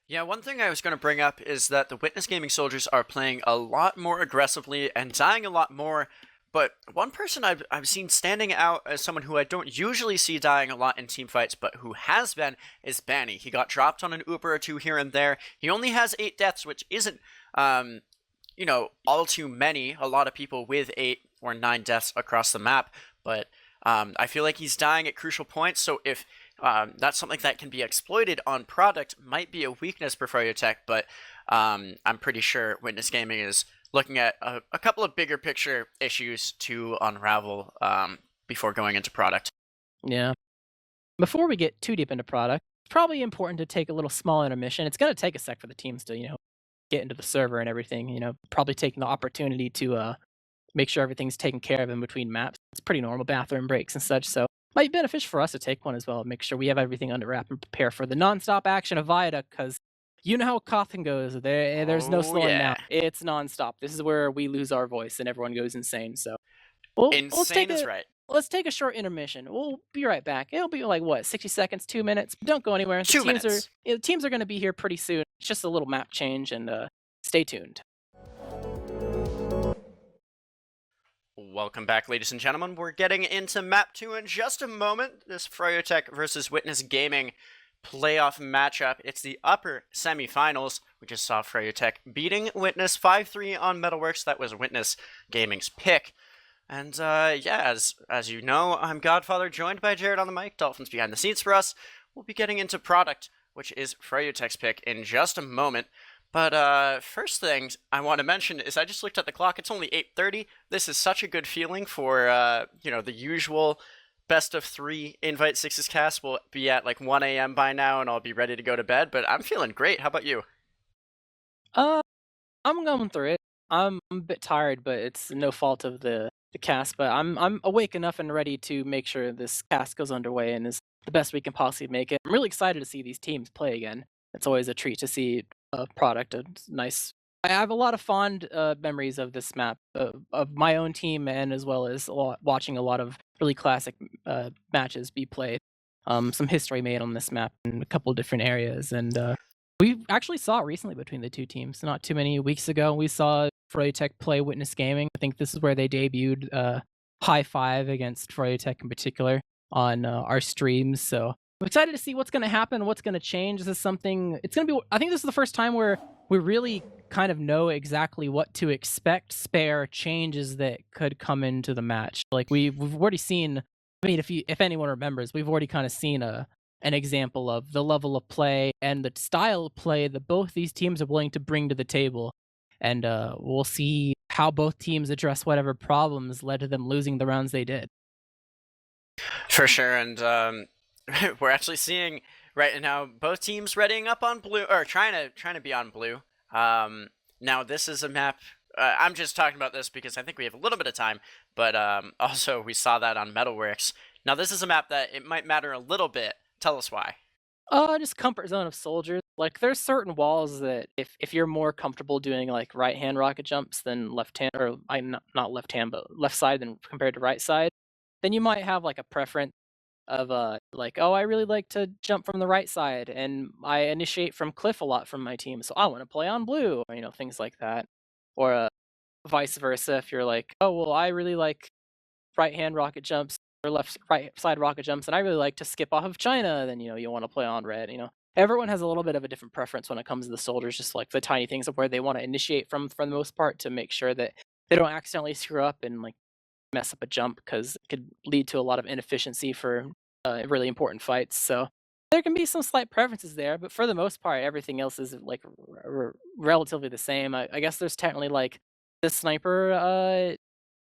Yeah, one thing I was going to bring up is that the Witness Gaming Soldiers are playing a lot more aggressively and dying a lot more, but one person I've seen standing out as someone who I don't usually see dying a lot in team fights, but who has been, is Banny. He got dropped on an Uber or 2 here and there. He only has 8 deaths, which isn't all too many. A lot of people with 8 or 9 deaths across the map, but I feel like he's dying at crucial points, so if that's something that can be exploited on product, might be a weakness for Froyotech, but I'm pretty sure Witness Gaming is looking at a couple of bigger picture issues to unravel before going into product.
Yeah. Before we get too deep into product, it's probably important to take a little small intermission. It's going to take a sec for the teams to, get into the server and everything, probably taking the opportunity to make sure everything's taken care of in between maps. It's pretty normal, bathroom breaks and such, so might be beneficial for us to take one as well, make sure we have everything under wrap and prepare for the nonstop action of Viaduct, because you know how Cothan goes. There's no
Oh
slowing down.
yeah,
It's nonstop. This is where we lose our voice and everyone goes insane. So well,
insane is right.
let's take a short intermission. We'll be right back. It'll be like what, 60 seconds, 2 minutes. Don't go anywhere.
Two minutes.
The teams are going to be here pretty soon. It's just a little map change, and stay tuned.
Welcome back, ladies and gentlemen. We're getting into Map 2 in just a moment. This Froyotech versus Witness Gaming playoff matchup. It's the upper semifinals. We just saw Froyotech beating Witness 5-3 on Metalworks. That was Witness Gaming's pick. And yeah, as you know, I'm Godfather, joined by Jared on the mic. Dolphins behind the scenes for us. We'll be getting into product, which is Froyotech's pick, in just a moment. But first things I want to mention is I just looked at the clock. It's only 8:30. This is such a good feeling for the usual best of 3 Invite Sixes cast. Will be at like 1 a.m. by now, and I'll be ready to go to bed. But I'm feeling great. How about you?
Uh, I'm going through it. I'm a bit tired, but it's no fault of the cast. But I'm awake enough and ready to make sure this cast goes underway and is the best we can possibly make it. I'm really excited to see these teams play again. It's always a treat to see a product. It's nice. I have a lot of fond memories of this map, of my own team, and as well as watching a lot of really classic matches be played. Some history made on this map in a couple of different areas, and we actually saw it recently between the two teams. Not too many weeks ago, we saw Froyotech play Witness Gaming. I think this is where they debuted High Five against Froyotech in particular on our streams. So I'm excited to see what's going to happen, what's going to change. This is something. It's going to be. I think this is the first time where we really kind of know exactly what to expect. Spare changes that could come into the match. Like we've already seen. I mean, if anyone remembers, we've already kind of seen an example of the level of play and the style of play that both these teams are willing to bring to the table. And we'll see how both teams address whatever problems led to them losing the rounds they did.
For sure, and we're actually seeing right now both teams readying up on blue, or trying to be on blue. Now this is a map. I'm just talking about this because I think we have a little bit of time, but also we saw that on Metalworks. Now this is a map that it might matter a little bit. Tell us why.
Just comfort zone of soldiers. Like there's certain walls that if you're more comfortable doing like right hand rocket jumps than left hand, or not left hand but left side than compared to right side, then you might have like a preference of like, oh, I really like to jump from the right side and I initiate from cliff a lot from my team, so I want to play on blue, or things like that. Or vice versa, if you're like, oh well, I really like right hand rocket jumps or right side rocket jumps, and I really like to skip off of China, then you want to play on red. Everyone has a little bit of a different preference when it comes to the soldiers, just like the tiny things of where they want to initiate from for the most part, to make sure that they don't accidentally screw up and like mess up a jump, because it could lead to a lot of inefficiency for really important fights. So there can be some slight preferences there, but for the most part, everything else is like relatively the same. I guess there's technically like the sniper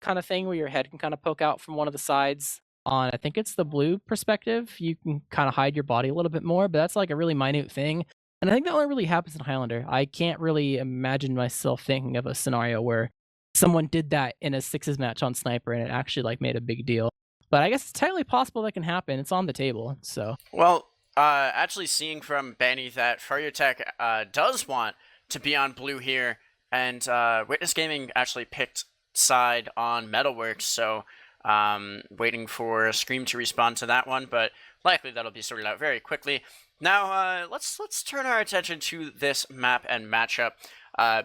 kind of thing where your head can kind of poke out from one of the sides. On, I think it's the blue perspective, you can kind of hide your body a little bit more, but that's like a really minute thing. And I think that only really happens in Highlander. I can't really imagine myself thinking of a scenario where someone did that in a sixes match on Sniper and it actually like made a big deal. But I guess it's entirely possible that can happen. It's on the table, so.
Well, actually seeing from Benny that Froyotech does want to be on blue here, and Witness Gaming actually picked side on Metalworks, so waiting for Scream to respond to that one, but likely that'll be sorted out very quickly. Now, let's turn our attention to this map and matchup.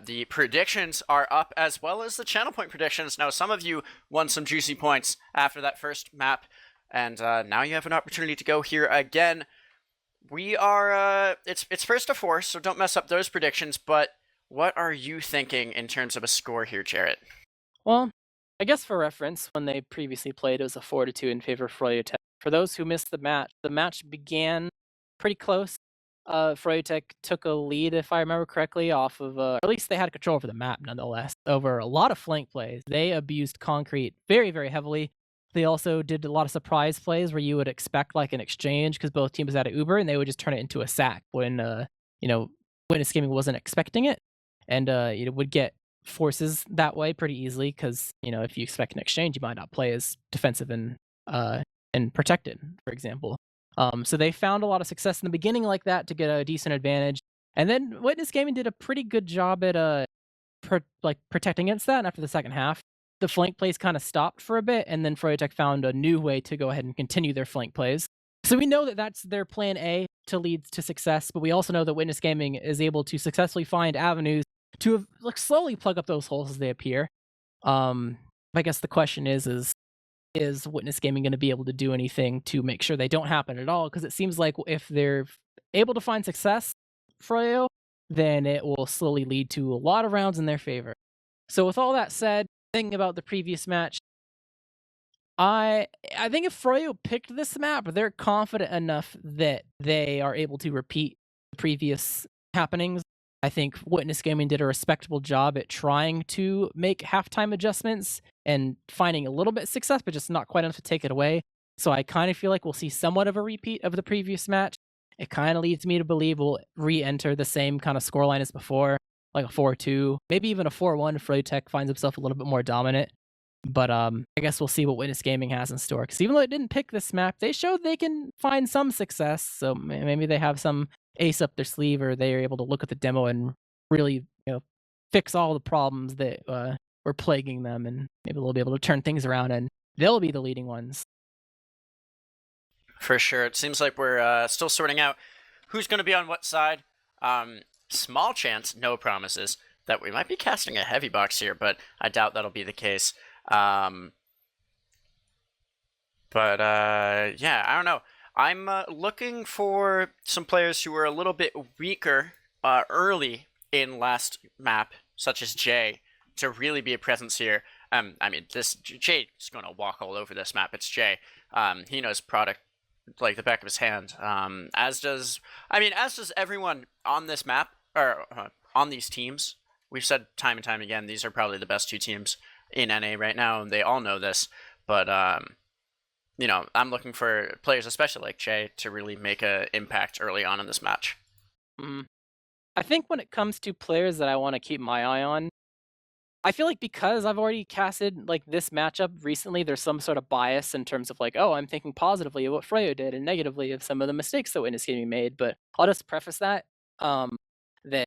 The predictions are up, as well as the channel point predictions. Now, some of you won some juicy points after that first map, and now you have an opportunity to go here again. We are, it's first to four, so don't mess up those predictions, but what are you thinking in terms of a score here, Jarrett?
Well, I guess for reference, when they previously played, it was a 4-2 in favor of Froyotech. For those who missed the match began pretty close. Froyotech took a lead, if I remember correctly, off of, at least they had control over the map nonetheless, over a lot of flank plays. They abused concrete very, very heavily. They also did a lot of surprise plays where you would expect like an exchange because both teams had an Uber and they would just turn it into a sack when, you know, Witness Gaming wasn't expecting it. And, it would get forces that way pretty easily because, if you expect an exchange, you might not play as defensive and protected, for example. So they found a lot of success in the beginning like that to get a decent advantage. And then Witness Gaming did a pretty good job at protecting against that. And after the second half, the flank plays kind of stopped for a bit, and then Froyotech found a new way to go ahead and continue their flank plays. So we know that that's their plan A to lead to success, but we also know that Witness Gaming is able to successfully find avenues to slowly plug up those holes as they appear. I guess the question is Witness Gaming going to be able to do anything to make sure they don't happen at all? Because it seems like if they're able to find success, Froyo, then it will slowly lead to a lot of rounds in their favor. So with all that said, thinking about the previous match, I think if Froyo picked this map, they're confident enough that they are able to repeat the previous happenings. I think Witness Gaming did a respectable job at trying to make halftime adjustments and finding a little bit of success, but just not quite enough to take it away. So I kind of feel like we'll see somewhat of a repeat of the previous match. It kind of leads me to believe we'll re-enter the same kind of scoreline as before, like a 4-2, maybe even a 4-1 if Froyotech finds himself a little bit more dominant. But I guess we'll see what Witness Gaming has in store. Because even though it didn't pick this map, they showed they can find some success. So maybe they have some ace up their sleeve, or they are able to look at the demo and really, fix all the problems that were plaguing them, and maybe they'll be able to turn things around, and they'll be the leading ones.
For sure. It seems like we're still sorting out who's going to be on what side. Small chance, no promises, that we might be casting a heavy box here, but I doubt that'll be the case. Yeah, I don't know. I'm looking for some players who were a little bit weaker early in last map, such as Jay, to really be a presence here. I mean, Jay is going to walk all over this map. It's Jay. He knows product like the back of his hand. As does everyone on this map, or on these teams. We've said time and time again, these are probably the best two teams in NA right now, and they all know this. But I'm looking for players, especially like Jay, to really make an impact early on in this match.
I think when it comes to players that I want to keep my eye on, I feel like because I've already casted like this matchup recently, there's some sort of bias in terms of like, oh, I'm thinking positively of what Freyo did and negatively of some of the mistakes that Witness Gaming made. But I'll just preface that that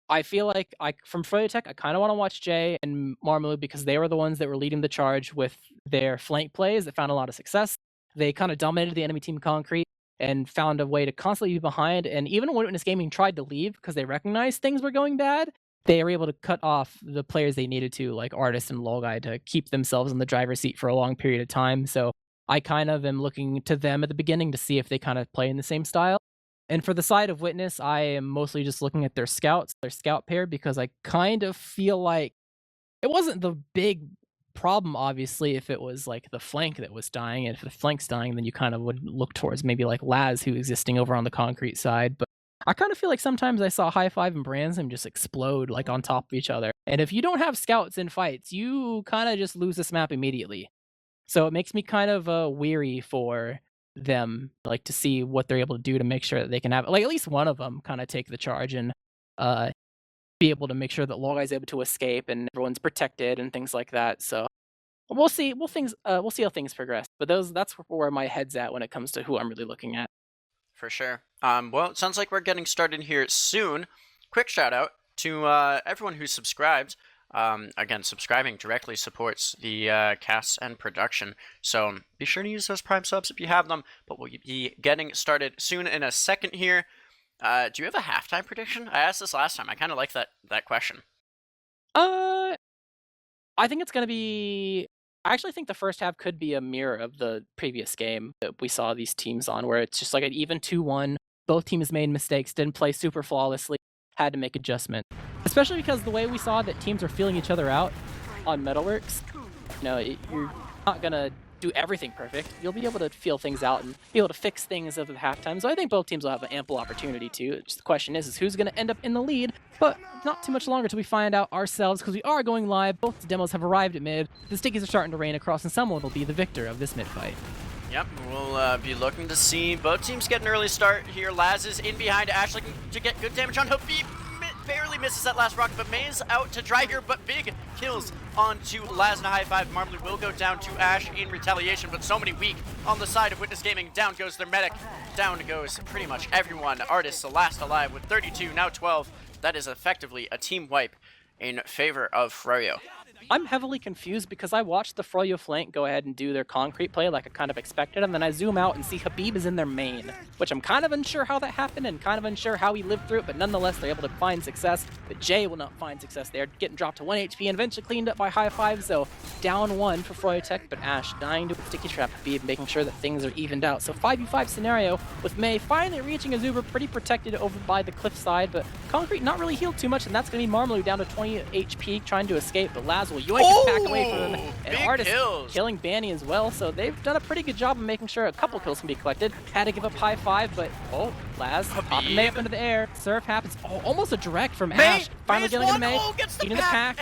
I feel like from Froyotech, I kind of want to watch Jay and Marmalou because they were the ones that were leading the charge with their flank plays that found a lot of success. They kind of dominated the enemy team concrete and found a way to constantly be behind. And even when Witness Gaming tried to leave because they recognized things were going bad, they were able to cut off the players they needed to, like Artist and RGLgg, to keep themselves in the driver's seat for a long period of time. So I kind of am looking to them at the beginning to see if they kind of play in the same style. And for the side of Witness, I am mostly just looking at their scouts, their scout pair, because I kind of feel like it wasn't the big problem, obviously, if it was like the flank that was dying. And if the flank's dying, then you kind of would look towards maybe like Laz, who existing over on the concrete side. But I kind of feel like sometimes I saw High Five and Bransum just explode like on top of each other. And if you don't have scouts in fights, you kind of just lose this map immediately. So it makes me kind of weary for them, like, to see what they're able to do to make sure that they can have like at least one of them kind of take the charge and be able to make sure that RGLgg is able to escape and everyone's protected and things like that. So we'll see. We'll see how things progress. But that's where my head's at when it comes to who I'm really looking at.
For sure. Well, it sounds like we're getting started here soon. Quick shout out to everyone who's subscribed. Again, subscribing directly supports the cast and production, so be sure to use those Prime subs if you have them, but we'll be getting started soon in a second here. Do you have a halftime prediction? I asked this last time. I kind of like that question.
I think it's going to be... I actually think the first half could be a mirror of the previous game that we saw these teams on, where it's just like an even 2-1. Both teams made mistakes, didn't play super flawlessly, had to make adjustments. Especially because the way we saw that teams are feeling each other out on Metalworks, you're not going to do everything perfect. You'll be able to feel things out and be able to fix things over the halftime. So I think both teams will have an ample opportunity to. Just the question is who's going to end up in the lead? But not too much longer till we find out ourselves, because we are going live. Both demos have arrived at mid. The stickies are starting to rain across, and someone will be the victor of this mid fight.
Yep, we'll be looking to see both teams get an early start here. Laz is in behind Ash, looking to get good damage on Habib. Barely misses that last rocket, but May's out to dry here, but big kills onto Laz and a high five. Marmaloo will go down to Ash in retaliation, but so many weak on the side of Witness Gaming. Down goes their medic. Down goes pretty much everyone. Artists, the last alive with 32, now 12. That is effectively a team wipe in favor of Froyo.
I'm heavily confused because I watched the Froyo flank go ahead and do their concrete play like I kind of expected, and then I zoom out and see Habib is in their main, which I'm kind of unsure how that happened and kind of unsure how he lived through it, but nonetheless they're able to find success. But Jay will not find success there, getting dropped to 1 HP and eventually cleaned up by high five, so down 1 for Froyotech, but Ash dying to a sticky trap Habib, making sure that things are evened out. So 5v5 scenario with May finally reaching Azuba, pretty protected over by the cliff side, but concrete not really healed too much, and that's going to be Marmaloo down to 20 HP trying to escape, but Laz will yoink his pack away from him, and Artist killing Banny as well, so they've done a pretty good job of making sure a couple kills can be collected. Had to give up high five, but Laz popping May up into the air. Surf happens. Almost a direct from Ash. Finally getting into May. Eating the pack.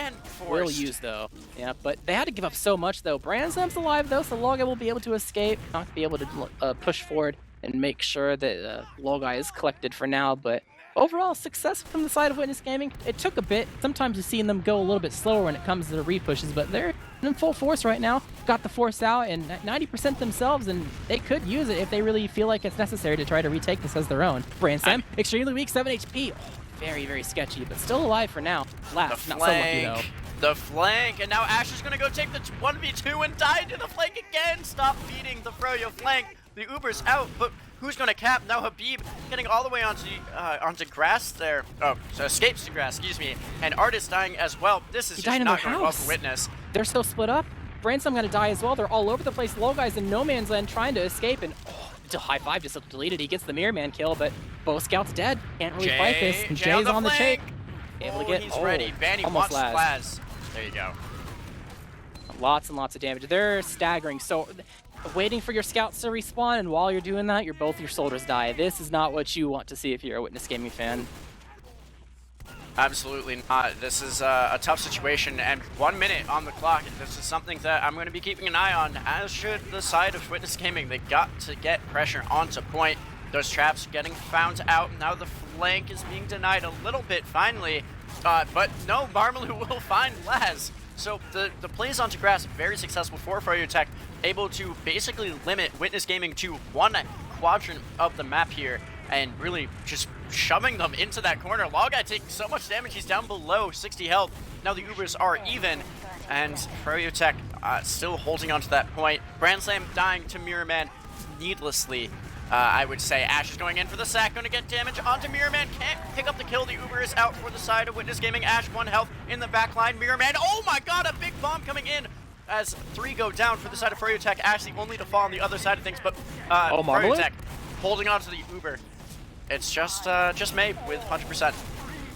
Will use though. Yeah, but they had to give up so much though. Branslam's alive though, so Logai will be able to escape. Not to be able to push forward and make sure that Logai is collected for now, but overall, success from the side of Witness Gaming. It took a bit. Sometimes you've seen them go a little bit slower when it comes to the repushes, but they're in full force right now. Got the force out and 90% themselves, and they could use it if they really feel like it's necessary to try to retake this as their own. Brandslam, extremely weak, 7 HP. Very, very sketchy, but still alive for now. Last, not so lucky though.
The flank, and now Ash is going to go take the 1v2 and die to the flank again. Stop feeding the Froyo flank. The Uber's out, but who's going to cap? Now Habib getting all the way onto grass there. Oh, so escapes to grass, excuse me. And Artist dying as well. This is just not going well for Witness.
They're so split up. Brandslam going to die as well. They're all over the place. Low guys in no man's land trying to escape, and high five just deleted. He gets the Mirror Man kill, but Bow Scout's dead. Can't really fight this. And Jay's on the chase. Able to get.
He's ready. Banny wants Laz. There you go.
Lots and lots of damage. They're staggering. So waiting for your scouts to respawn, and while you're doing that, both your soldiers die. This is not what you want to see if you're a Witness Gaming fan.
Absolutely not. This is a tough situation, and 1 minute on the clock. This is something that I'm going to be keeping an eye on, as should the side of Witness Gaming. They got to get pressure onto point. Those traps getting found out. Now the flank is being denied a little bit, finally. But no, Marmaloo will find Laz. So the plays onto grass, very successful for Froyotech, able to basically limit Witness Gaming to one quadrant of the map here, and really just shoving them into that corner. Logai taking so much damage, he's down below 60 health. Now the Ubers are even, and Froyotech still holding on to that point. Brandslam dying to Mirror Man needlessly. I would say Ash is going in for the sack, going to get damage onto Mirror Man. Can't pick up the kill. The Uber is out for the side of Witness Gaming. Ash 1 health in the back line. Mirror Man, oh my god, a big bomb coming in as 3 go down for the side of Froyotech. Ash the only to fall on the other side of things, but Froyotech holding on to the Uber. It's just May with 100%.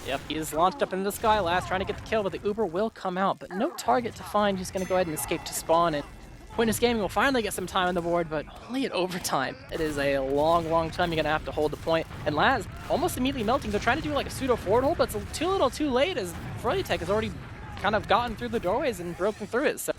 Yep, he is launched up into the sky last, trying to get the kill, but the Uber will come out, but no target to find. He's going to go ahead and escape to spawn, and Witness Gaming will finally get some time on the board, but only at overtime. It is a long, long time you're going to have to hold the point. And Laz almost immediately melting. They're trying to do like a pseudo forward hold, but it's too little too late, as Froyotech has already kind of gotten through the doorways and broken through it. So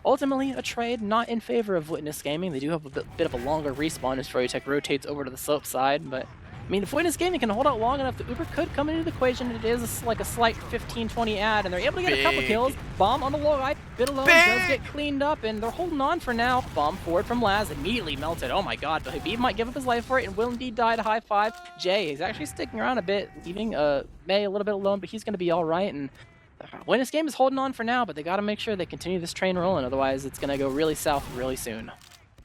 ultimately, a trade not in favor of Witness Gaming. They do have a bit of a longer respawn as Froyotech rotates over to the slope side, but I mean, if Witness Gaming can hold out long enough, the Uber could come into the equation. It is like a slight 15-20 ad, and they're able to get a couple kills. Bomb on the low eye, bit alone, does get cleaned up, and they're holding on for now. Bomb forward from Laz, immediately melted. Oh my god, but Habib might give up his life for it, and will indeed die to high five. Jay is actually sticking around a bit, leaving May a little bit alone, but he's going to be all right. And Witness Game is holding on for now, but they got to make sure they continue this train rolling, otherwise it's going to go really south really soon.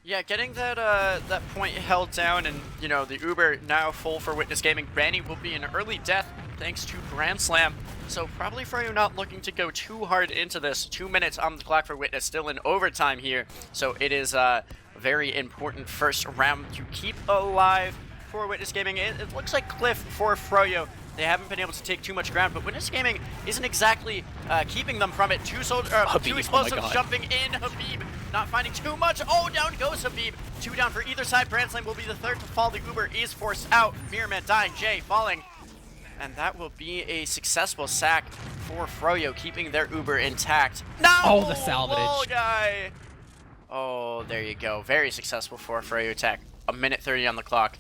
Yeah, getting that that point held down, and you know the Uber now full for Witness Gaming. Branny will be an early death thanks to Brandslam. So probably Froyo not looking to go too hard into this. 2 minutes on the clock for Witness, still in overtime here. So it is a very important first round to keep alive for Witness Gaming. It looks like Cliff for Froyo They haven't been able to take too much ground, but Witness Gaming isn't exactly keeping them from it. Two explosives jumping in. Habib not finding too much. Oh, down goes Habib. 2 down for either side. Brandslam will be the third to fall. The Uber is forced out. Mirrorman dying. Jay falling. And that will be a successful sack for Froyo, keeping their Uber intact. No!
Oh, the salvage.
Wall guy. Oh, there you go. Very successful for Froyotech. 1:30 on the clock.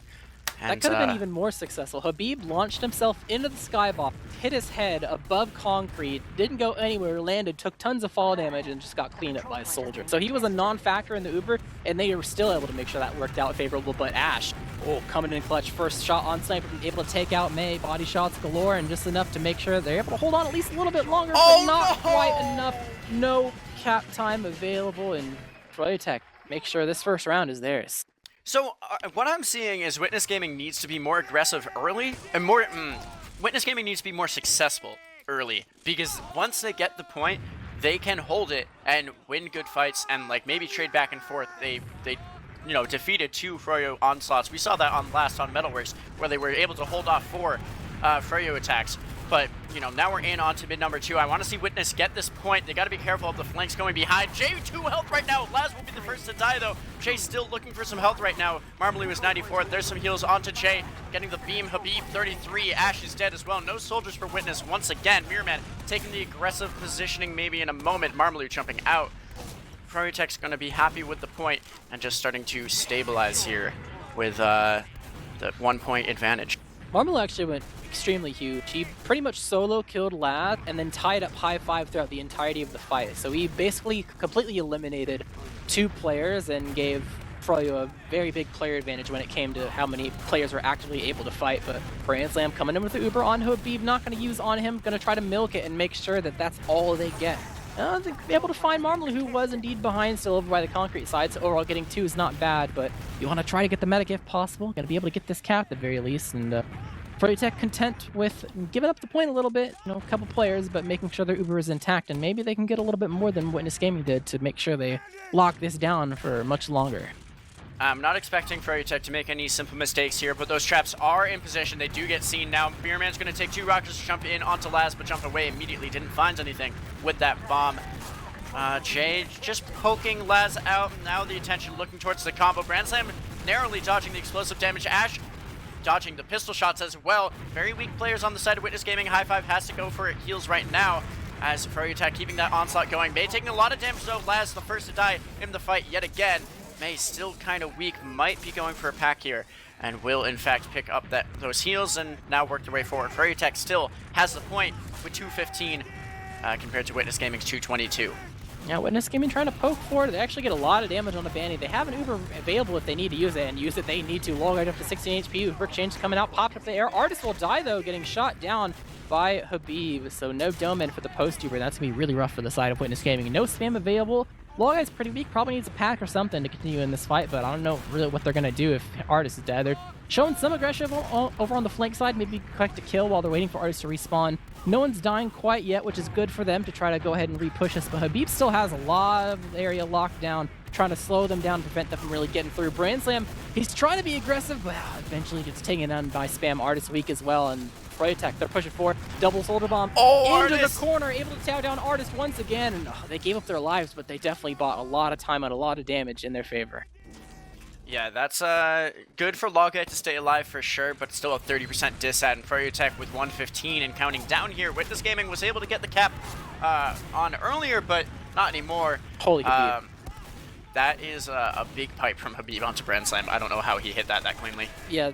And,
that could have been even more successful. Habib launched himself into the skybox, hit his head above concrete, didn't go anywhere, landed, took tons of fall damage, and just got cleaned up by a soldier. So he was a non-factor in the Uber, and they were still able to make sure that worked out favorable. But Ash, coming in clutch, first shot on sniper, able to take out May, body shots galore, and just enough to make sure they're able to hold on at least a little bit longer, but not quite enough. No cap time available, and Froyotech make sure this first round is theirs.
So what I'm seeing is Witness Gaming needs to be more aggressive early, and Witness Gaming needs to be more successful early, because once they get the point, they can hold it and win good fights and like maybe trade back and forth. They defeated 2 Froyo onslaughts. We saw that on Metalworks, where they were able to hold off 4 Froyo attacks. But, now we're in onto mid number 2. I want to see Witness get this point. They got to be careful of the flanks going behind. Jay, 2 health right now. Laz will be the first to die, though. Jay still looking for some health right now. Marmalou was 94th. There's some heals onto Jay. Getting the beam. Habib, 33. Ash is dead as well. No soldiers for Witness once again. Mirrorman taking the aggressive positioning maybe in a moment. Marmalou jumping out. Froyotech's going to be happy with the point and just starting to stabilize here with the 1-point advantage.
Marmalou actually went extremely huge. He pretty much solo killed Lad and then tied up high 5 throughout the entirety of the fight. So he basically completely eliminated 2 players and gave Froyo a very big player advantage when it came to how many players were actively able to fight. But Brandslam coming in with the Uber on Habib, not going to use on him, going to try to milk it and make sure that that's all they get. They'll be able to find Marmalou, who was indeed behind still over by the concrete side, so overall getting 2 is not bad, but you want to try to get the medic if possible. Got to be able to get this cap at the very least, and Froyotech content with giving up the point a little bit, a couple players, but making sure their Uber is intact, and maybe they can get a little bit more than Witness Gaming did to make sure they lock this down for much longer.
I'm not expecting Froyotech to make any simple mistakes here, but those traps are in position. They do get seen now. Beerman's going to take 2 rockets to jump in onto Laz, but jump away immediately. Didn't find anything with that bomb. Jay just poking Laz out. Now the attention looking towards the combo. Brandslam narrowly dodging the explosive damage. Ash dodging the pistol shots as well. Very weak players on the side of Witness Gaming. High 5 has to go for heals right now, as Froyotech keeping that onslaught going. May taking a lot of damage though. Laz the first to die in the fight yet again. May still kind of weak, might be going for a pack here, and will in fact pick up those heals and now work their way forward. Froyotech still has the point with 215 compared to Witness Gaming's 222.
Yeah, Witness Gaming trying to poke forward. They actually get a lot of damage on the Banny. They have an Uber available if they need to use it, and use it they need to. Long right up to 16 HP. Uber change coming out, popped up the air. Artist will die though, getting shot down by Habib. So no Doman for the post Uber. That's going to be really rough for the side of Witness Gaming. No spam available. Law Guy's pretty weak, probably needs a pack or something to continue in this fight, but I don't know really what they're going to do if Artist is dead. They're showing some aggression over on the flank side, maybe collect a kill while they're waiting for Artist to respawn. No one's dying quite yet, which is good for them to try to go ahead and re-push us, but Habib still has a lot of area locked down, trying to slow them down, prevent them from really getting through. Brandslam, he's trying to be aggressive, but eventually gets taken down by Spam. Artist weak as well, and Froyotech, they're pushing forward. Double soldier bomb into the corner, able to tear down Artist once again. And they gave up their lives, but they definitely bought a lot of time and a lot of damage in their favor.
Yeah, that's good for Logite to stay alive for sure, but still a 30% disat. And Froyotech with 115 and counting down here. Witness Gaming was able to get the cap on earlier, but not anymore.
Holy Habib.
That is a big pipe from Habib onto Brandslam. I don't know how he hit that cleanly.
Yeah,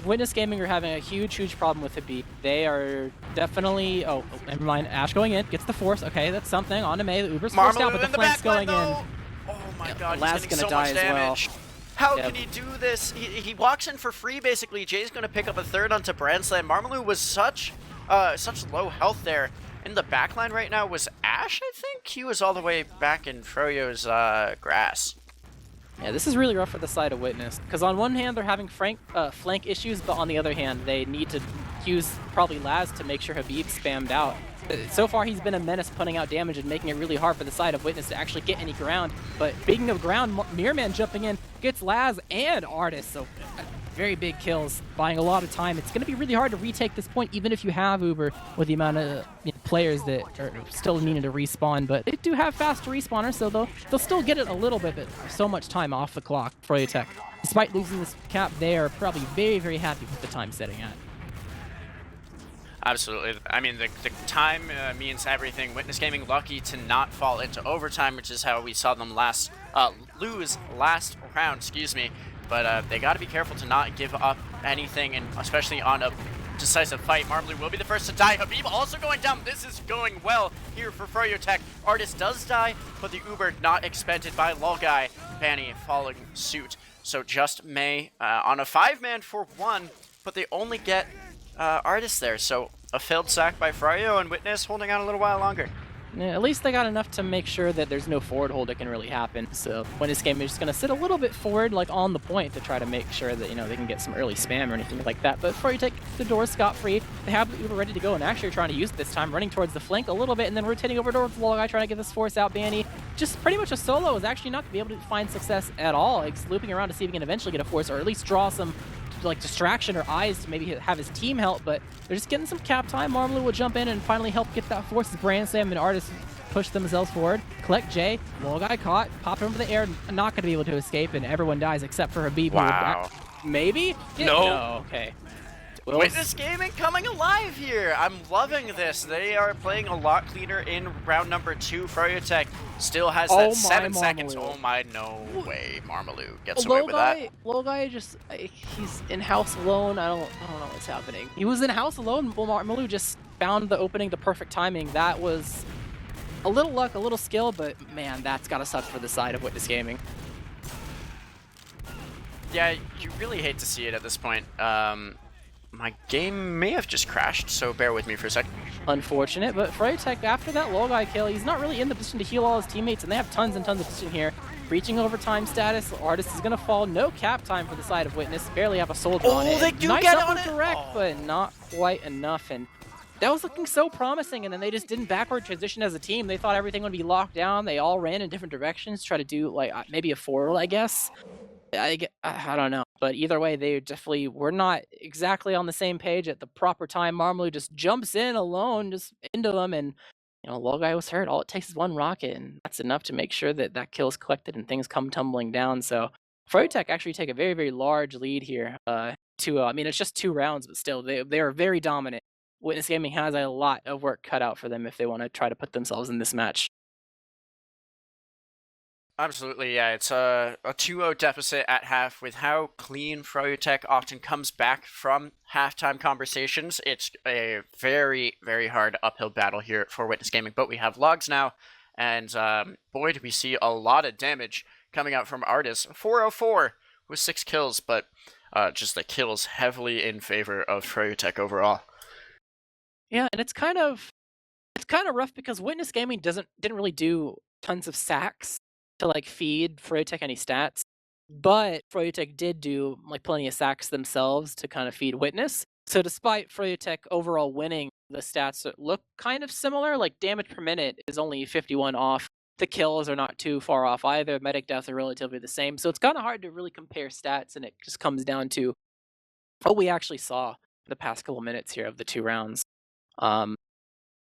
Witness Gaming are having a huge problem with Habib. They are definitely... Oh, never mind. Ash going in. Gets the force. Okay, that's something. On to May. The Uber's forced out, but the flank's going in.
Oh my god,
Laz
he's getting
gonna
so much
die as well.
damage. How can he do this? He walks in for free, basically. Jay's going to pick up a third onto Brandslam. Marmalou was such low health there. In the backline right now was Ash, I think? He was all the way back in Froyo's grass.
Yeah, this is really rough for the side of Witness, because on one hand they're having flank issues, but on the other hand they need to use probably Laz to make sure Habib spammed out. So far he's been a menace putting out damage and making it really hard for the side of Witness to actually get any ground. But speaking of ground, Mirrorman jumping in gets Laz and Artist, so very big kills, buying a lot of time. It's going to be really hard to retake this point, even if you have Uber with the amount of players that are still needing to respawn. But they do have faster respawners, so they'll still get it a little bit, but so much time off the clock. Froyotech, despite losing this cap, they are probably very, very happy with the time setting at.
Absolutely. I mean, the time means everything. Witness Gaming lucky to not fall into overtime, which is how we saw them lose last round, excuse me. But they got to be careful to not give up anything, and especially on a decisive fight. Marmaloo will be the first to die. Habib also going down. This is going well here for Froyotech. Artist does die, but the Uber not expended by RGLgg. Banny following suit. So just May on a 5-man for 1, but they only get Artist there. So a failed sack by Fryo, and Witness holding on a little while longer.
Yeah, at least they got enough to make sure that there's no forward hold that can really happen. So when this game is just going to sit a little bit forward, like on the point, to try to make sure that, they can get some early spam or anything like that. But before you take the door scot-free, they have the Uber ready to go and actually trying to use it this time, running towards the flank a little bit and then rotating over towards RGLgg, trying to get this force out. Banny, just pretty much a solo, is actually not going to be able to find success at all. He's looping around to see if he can eventually get a force or at least draw some like distraction or eyes to maybe have his team help, but they're just getting some cap time. Marmaloo will jump in and finally help get that force. Brand Sam and Artist push themselves forward. Collect J. RGLgg caught, pop him over the air, not going to be able to escape, and everyone dies except for Habib.
Wow.
Maybe?
No.
Okay.
Witness Gaming coming alive here. I'm loving this. They are playing a lot cleaner in round number 2. Froyotech still has that 7 seconds. Oh my, no way. Marmaloo gets away with that.
RGLgg just, he's in house alone. I don't know what's happening. He was in house alone. Marmaloo just found the opening, the perfect timing. That was a little luck, a little skill, but man, that's gotta suck for the side of Witness Gaming.
Yeah, you really hate to see it at this point. My game may have just crashed, so bear with me for a second.
Unfortunate, but Froyotech, after that RGLgg kill, he's not really in the position to heal all his teammates, and they have tons and tons of position here. Reaching overtime status, Artist is gonna fall. No cap time for the side of Witness. Barely have a soldier on it.
They do
nice
get on it!
Direct, but not quite enough, and that was looking so promising, and then they just didn't backward transition as a team. They thought everything would be locked down. They all ran in different directions, try to do like maybe a forward, I guess. I don't know, but either way, they definitely were not exactly on the same page at the proper time. Marmaloo just jumps in alone, just into them, and RGLgg was hurt. All it takes is one rocket, and that's enough to make sure that that kill is collected and things come tumbling down. So Froyotech actually take a very, very large lead here. I mean, it's just 2 rounds, but still, they are very dominant. Witness Gaming has a lot of work cut out for them if they want to try to put themselves in this match.
Absolutely, yeah. It's a 2-0 deficit at half. With how clean Froyotech often comes back from halftime conversations, it's a very, very hard uphill battle here for Witness Gaming. But we have logs now, and boy, do we see a lot of damage coming out from Artist. 404 with 6 kills, but just the kills heavily in favor of Froyotech overall.
Yeah, and it's kind of rough because Witness Gaming didn't really do tons of sacks to like feed Froyotech any stats, but Froyotech did do like plenty of sacks themselves to kind of feed Witness. So despite Froyotech overall winning, the stats look kind of similar. Like damage per minute is only 51 off. The kills are not too far off either. Medic deaths are relatively the same. So it's kind of hard to really compare stats, and it just comes down to what we actually saw the past couple minutes here of the 2 rounds.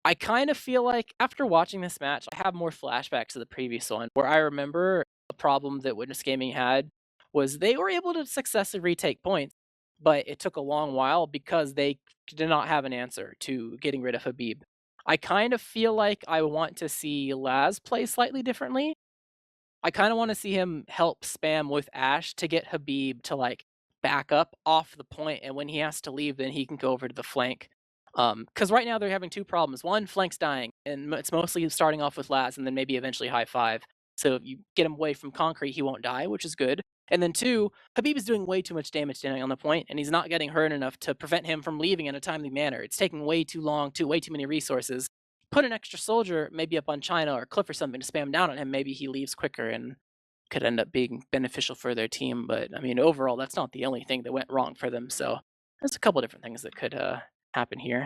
I kind of feel like after watching this match, I have more flashbacks to the previous one, where I remember a problem that Witness Gaming had was they were able to successfully retake points, but it took a long while because they did not have an answer to getting rid of Habib. I kind of feel like I want to see Laz play slightly differently. I kind of want to see him help spam with Ash to get Habib to like back up off the point, and when he has to leave, then he can go over to the flank. Because right now they're having 2 problems. One, flank's dying, and it's mostly starting off with Laz and then maybe eventually high 5. So if you get him away from concrete, he won't die, which is good. And then 2, Habib is doing way too much damage standing on the point, and he's not getting hurt enough to prevent him from leaving in a timely manner. It's taking way too long, way too many resources. Put an extra soldier maybe up on China or Cliff or something to spam down on him. Maybe he leaves quicker and could end up being beneficial for their team. But I mean, overall, that's not the only thing that went wrong for them. So there's a couple different things that could happen here.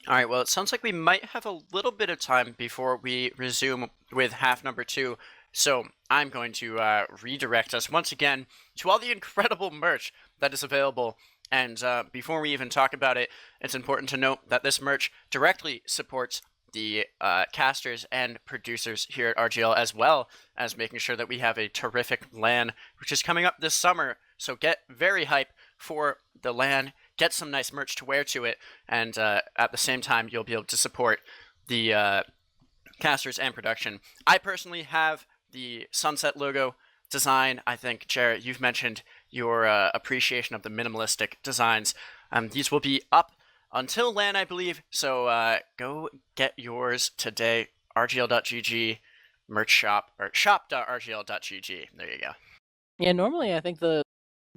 All right, well, it sounds like we might have a little bit of time before we resume with half number 2. So I'm going to redirect us once again to all the incredible merch that is available. And before we even talk about it, it's important to note that this merch directly supports the casters and producers here at RGL, as well as making sure that we have a terrific LAN, which is coming up this summer. So get very hype for the LAN, get some nice merch to wear to it, and at the same time, you'll be able to support the casters and production. I personally have the Sunset logo design. I think, Jarrett, you've mentioned your appreciation of the minimalistic designs. These will be up until LAN, I believe, so go get yours today. RGL.gg, merch shop, or shop.rgl.gg. There you go.
Yeah, normally I think the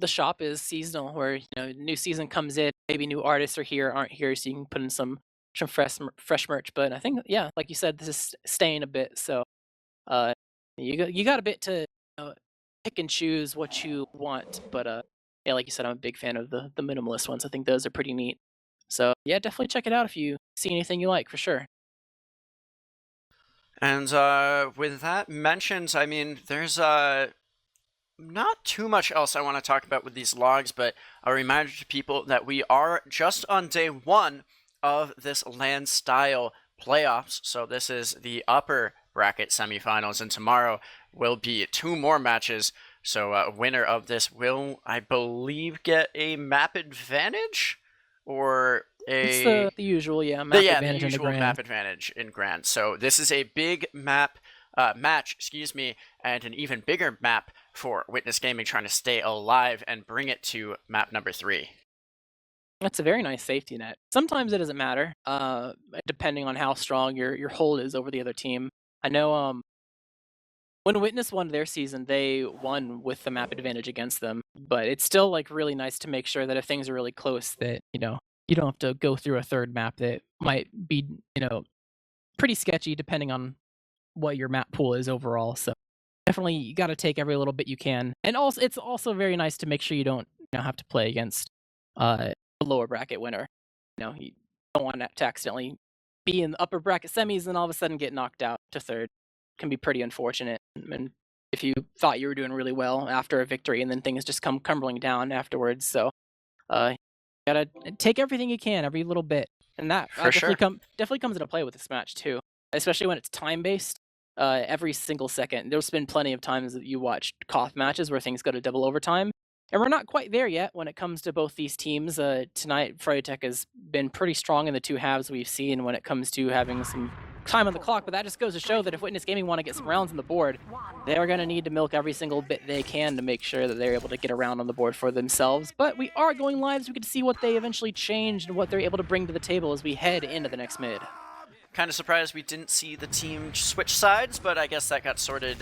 shop is seasonal, where new season comes in, maybe new artists aren't here, so you can put in some fresh merch. But I think, yeah, like you said, this is staying a bit, so you got a bit to pick and choose what you want. But yeah, like you said, I'm a big fan of the minimalist ones. I think those are pretty neat. So yeah, definitely check it out if you see anything you like, for sure.
And with that mentioned, I mean, there's not too much else I want to talk about with these logs, but a reminder to people that we are just on day 1 of this LAN style playoffs. So this is the upper bracket semifinals, and tomorrow will be 2 more matches. So a winner of this will, I believe, get a map advantage, or
It's the usual, map advantage
the
in the
usual
grand.
map advantage in grand. So this is a big match, and an even bigger map for Witness Gaming, trying to stay alive and bring it to map number 3.
That's a very nice safety net. Sometimes it doesn't matter, depending on how strong your hold is over the other team. I know when Witness won their season, they won with the map advantage against them, but it's still like really nice to make sure that if things are really close, that you don't have to go through a third map that might be pretty sketchy depending on what your map pool is overall. So definitely you got to take every little bit you can, and also it's also very nice to make sure you don't have to play against a lower bracket winner. You don't want to accidentally be in the upper bracket semis and all of a sudden get knocked out to third. Can be pretty unfortunate. And if you thought you were doing really well after a victory and then things just come crumbling down afterwards. So you gotta take everything you can, every little bit. And that definitely comes into play with this match too, especially when it's time based. Every single second. There's been plenty of times that you watched Koth matches where things go to double overtime, and we're not quite there yet when it comes to both these teams. Tonight, Froyotech has been pretty strong in the 2 halves we've seen when it comes to having some time on the clock, but that just goes to show that if Witness Gaming want to get some rounds on the board, they're going to need to milk every single bit they can to make sure that they're able to get a round on the board for themselves. But we are going live, so we get to see what they eventually changed and what they're able to bring to the table as we head into the next mid.
Kind of surprised we didn't see the team switch sides, but I guess that got sorted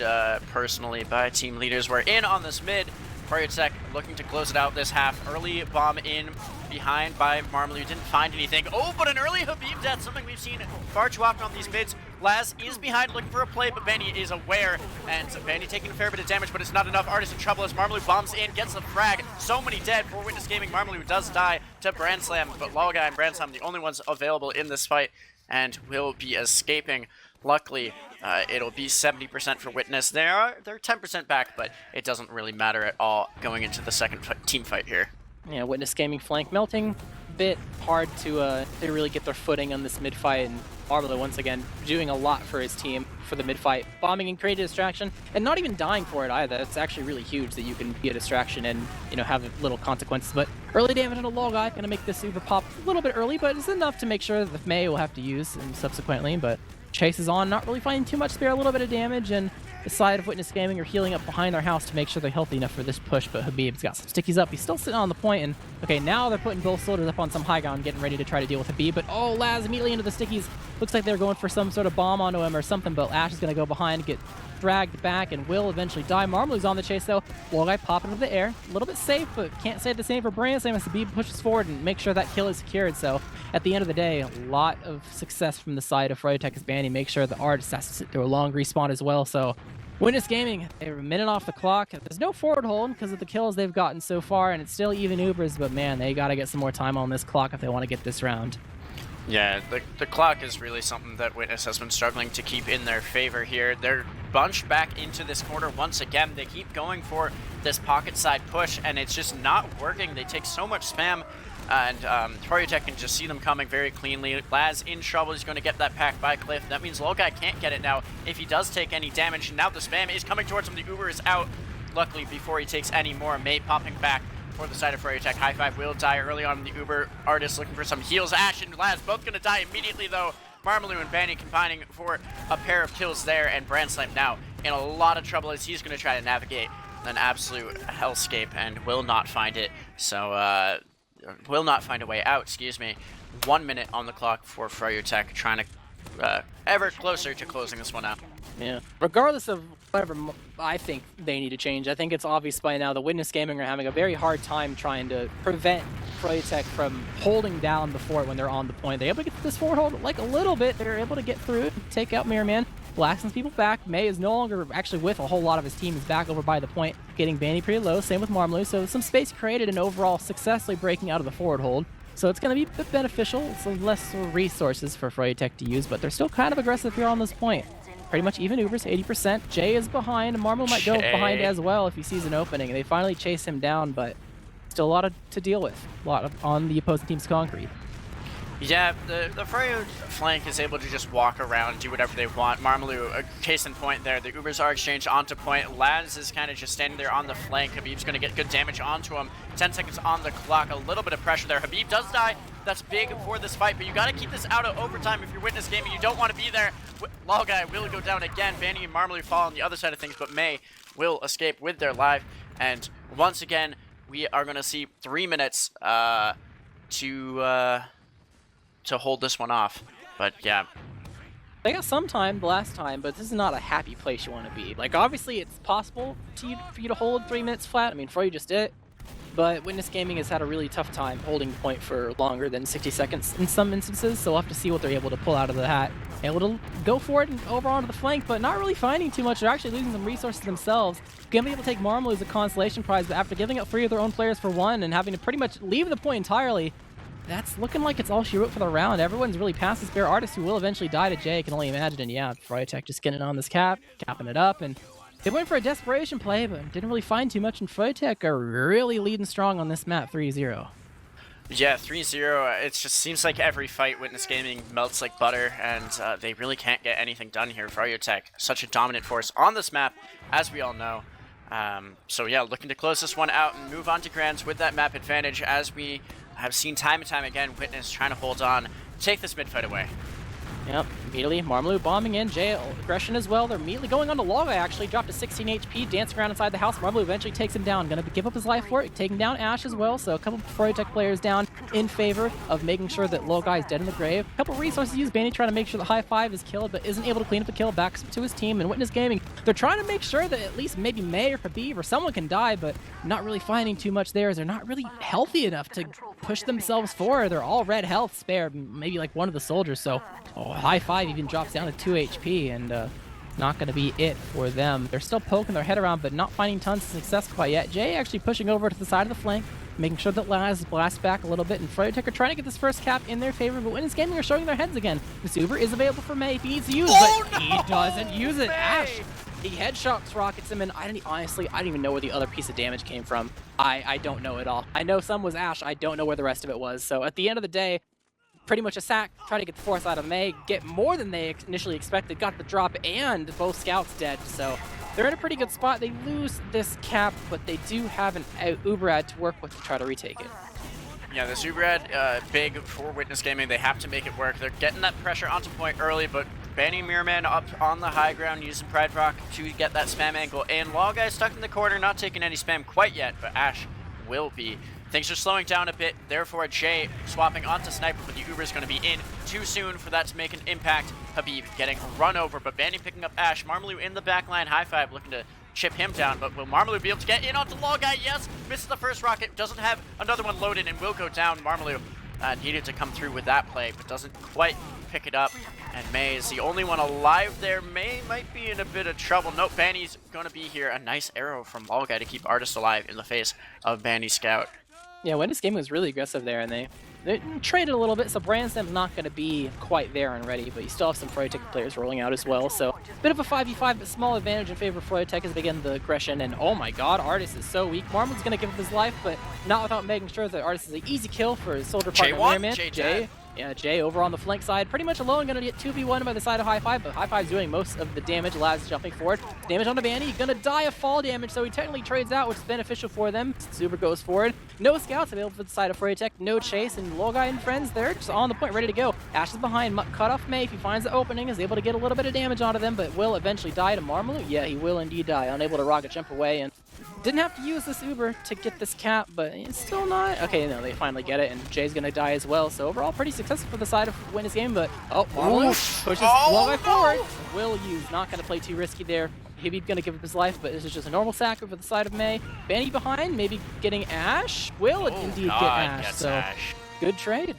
personally by team leaders. We're in on this mid. Froyotech looking to close it out this half. Early bomb in behind by Marmalou. Didn't find anything. Oh, but an early Habib death, something we've seen far too often on these mids. Laz is behind looking for a play, but Benny is aware, and Benny taking a fair bit of damage, but it's not enough. Artist in trouble as Marmalou bombs in, gets the frag. So many dead for Witness Gaming. Marmalou does die to Brand Slam, but Lawguy and Brand Slam the only ones available in this fight, and will be escaping. Luckily, it'll be 70% for Witness. They're 10% back, but it doesn't really matter at all going into the second team fight here.
Yeah, Witness Gaming flank melting. Bit hard to really get their footing on this mid fight, and Marmalou once again doing a lot for his team for the mid fight, bombing and creating a distraction, and not even dying for it either. It's actually really huge that you can be a distraction and have little consequences. But early damage on a Lawguy, gonna make this super pop a little bit early, but it's enough to make sure that the May will have to use subsequently. But Chase is on, not really finding too much spare, a little bit of damage, and the side of Witness Gaming are healing up behind their house to make sure they're healthy enough for this push, but Habib's got some stickies up. He's still sitting on the point, and okay, now they're putting both soldiers up on some high ground, getting ready to try to deal with Habib, but oh, Laz immediately into the stickies. Looks like they're going for some sort of bomb onto him or something, but Ash is going to go behind, get dragged back, and will eventually die. Marmalou's on the chase, though. Lawguy popping into the air. A little bit safe, but can't say the same for Brand Slam as Habib pushes forward and make sure that kill is secured. So at the end of the day, a lot of success from the side of Froyotech as Banny. Make sure the artist has to sit through a long respawn as well. So Witness Gaming, they're a minute off the clock. There's no forward hold because of the kills they've gotten so far, and it's still even Ubers, but man, they got to get some more time on this clock if they want to get this round.
Yeah, the clock is really something that Witness has been struggling to keep in their favor here. They're bunched back into this corner once again. They keep going for this pocket side push, and it's just not working. They take so much spam, and Froyotech can just see them coming very cleanly. Laz in trouble. He's going to get that pack by Cliff. That means RGLgg can't get it now if he does take any damage, and now the spam is coming towards him. The Uber is out, luckily, before he takes any more. May popping back for the side of Froyotech. High Five will die early on in the Uber. Artist looking for some heals. Ash and Laz both going to die immediately, though. Marmaloo and Banny combining for a pair of kills there, and Brandslam now in a lot of trouble as he's going to try to navigate an absolute hellscape and will not find it. So, will not find a way out, excuse me. 1 minute on the clock for Froyotech, trying to ever closer to closing this one out.
Yeah. Regardless of whatever I think they need to change, I think it's obvious by now the Witness Gaming are having a very hard time trying to prevent Froyotech from holding down the fort when they're on the point. They're able to get this forward hold like a little bit. They're able to get through it, take out Mirror Man, blasting people back. May is no longer actually with a whole lot of his team. He's back over by the point, getting Banny pretty low. Same with Marmaloo. So some space created and overall successfully breaking out of the forward hold. So it's going to be a bit beneficial. Some less resources for Froyotech to use, but they're still kind of aggressive here on this point. Pretty much even Ubers, 80%. Jay is behind. Marmaloo might go behind as well if he sees an opening. They finally chase him down, but still a lot to deal with. A lot on the opposing team's concrete.
Yeah, the Froyo flank is able to just walk around and do whatever they want. Marmaloo, a case in point there. The Ubers are exchanged onto point. Laz is kind of just standing there on the flank. Habib's going to get good damage onto him. 10 seconds on the clock. A little bit of pressure there. Habib does die. That's big for this fight, but you got to keep this out of overtime if you're Witness Gaming. You don't want to be there. RGLgg will go down again. Banny and Marmaloo fall on the other side of things, but May will escape with their life. And once again, we are going to see 3 minutes to hold this one off. But yeah,
they got some time the last time, but this is not a happy place you want to be. Like, obviously it's possible for you to hold 3 minutes flat. I mean, Froyo just did it, but Witness Gaming has had a really tough time holding the point for longer than 60 seconds in some instances, so we'll have to see what they're able to pull out of the hat. Able to go for it and over onto the flank, but not really finding too much. They're actually losing some resources themselves. Gonna be able to take Marmaloo as a consolation prize, but after giving up 3 of their own players for 1 and having to pretty much leave the point entirely, that's looking like it's all she wrote for the round. Everyone's really past this Bear Artist, who will eventually die to Jay, can only imagine. And yeah, Froyotech just getting on this capping it up, and they went for a desperation play, but didn't really find too much, and Froyotech are really leading strong on this map, 3-0.
Yeah, 3-0. It just seems like every fight Witness Gaming melts like butter, and they really can't get anything done here. Froyotech, such a dominant force on this map, as we all know. So yeah, looking to close this one out and move on to Grands with that map advantage, as we have seen time and time again, Witness trying to hold on, take this mid fight away.
Yep, immediately Marmaloo bombing in, Jay aggression as well. They're immediately going on to RGLgg, actually dropped to 16 HP, dancing around inside the house. Marmaloo eventually takes him down, gonna give up his life for it, taking down Ash as well. So a couple of Froyotech players down in favor of making sure that RGLgg is dead in the grave. A couple of resources used, Banny trying to make sure the High Five is killed, but isn't able to clean up the kill, back to his team. And Witness Gaming, they're trying to make sure that at least maybe May or Habib or someone can die, but not really finding too much there, as they're not really healthy enough to push themselves forward. They're all red health spare, maybe like one of the soldiers. So High Five even drops down to 2 HP, and not going to be it for them. They're still poking their head around, but not finding tons of success quite yet. Jay actually pushing over to the side of the flank, making sure that Laz blasts back a little bit, and Froyotech are trying to get this first cap in their favor, but Witness Gaming are showing their heads again. This Uber is available for May if he needs to use it, but he doesn't use it. Ash, he headshots rockets him, and honestly, I don't even know where the other piece of damage came from. I don't know at all. I know some was Ash, I don't know where the rest of it was. So at the end of the day, pretty much a sack, try to get the force out of May, get more than they initially expected, got the drop, and both scouts dead. So they're in a pretty good spot. They lose this cap, but they do have an Uberad to work with to try to retake it.
Yeah, this Uberad, big for Witness Gaming. They have to make it work. They're getting that pressure onto point early, but banning Mirrorman up on the high ground, using Pride Rock to get that spam angle. And RGLgg stuck in the corner, not taking any spam quite yet, but Ash will be. Things are slowing down a bit, therefore Jay swapping onto Sniper, but the Uber is going to be in too soon for that to make an impact. Habib getting run over, but Bandy picking up Ash. Marmaloo in the back line, High Five looking to chip him down, but will Marmaloo be able to get in onto RGLgg? Yes, misses the first rocket, doesn't have another one loaded, and will go down. Marmaloo needed to come through with that play, but doesn't quite pick it up. And May is the only one alive there. May might be in a bit of trouble. Nope, Bandy's going to be here. A nice arrow from RGLgg to keep Artist alive in the face of Bandy Scout.
Yeah, Witness Gaming was really aggressive there, and they They traded a little bit, so Branson's not going to be quite there and ready, but you still have some Froyotech players rolling out as well, so bit of a 5v5, but small advantage in favor of Froyotech as they get into the aggression, and oh my god, Artis is so weak. Marmon's going to give up his life, but not without making sure that Artis is an easy kill for his soldier partner Mirrorman.
Jay.
Yeah, Jay over on the flank side, pretty much alone, gonna get 2v1 by the side of High Five, but High Five's doing most of the damage. Laz jumping forward. Damage on the Banny, gonna die of fall damage, so he technically trades out, which is beneficial for them. Super goes forward. No scouts available for the side of Froyotech, no chase, and Logai and friends there, just on the point, ready to go. Ash is behind, cut off May if he finds the opening, is able to get a little bit of damage onto them, but will eventually die to Marmalu. Yeah, he will indeed die, unable to rocket jump away, and didn't have to use this Uber to get this cap, but it's still not. Okay, no, they finally get it, and Jay's gonna die as well. So overall, pretty successful for the side of Witness Game, but Marmalu pushes Logai forward. Will use, not gonna play too risky there. Maybe gonna give up his life, but this is just a normal sack for the side of May. Banny behind, maybe getting Ash. Will indeed get Ash, so
Ash.
Good trade.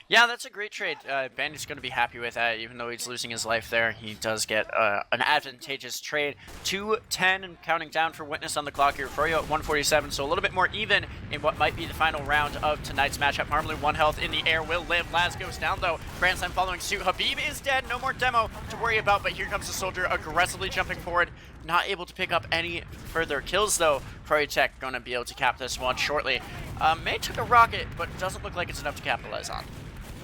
Yeah, that's a great trade. Bandy's going to be happy with that, even though he's losing his life there. He does get an advantageous trade. 2:10 and counting down for Witness on the clock here. Froyo at 147, so a little bit more even in what might be the final round of tonight's matchup. Marmalu, 1 health in the air, will live. Laz goes down, though. Brandslam following suit. Habib is dead. No more demo to worry about, but here comes the soldier aggressively jumping forward. Not able to pick up any further kills, though. Froyotech going to be able to cap this one shortly. May took a rocket, but doesn't look like it's enough to capitalize on.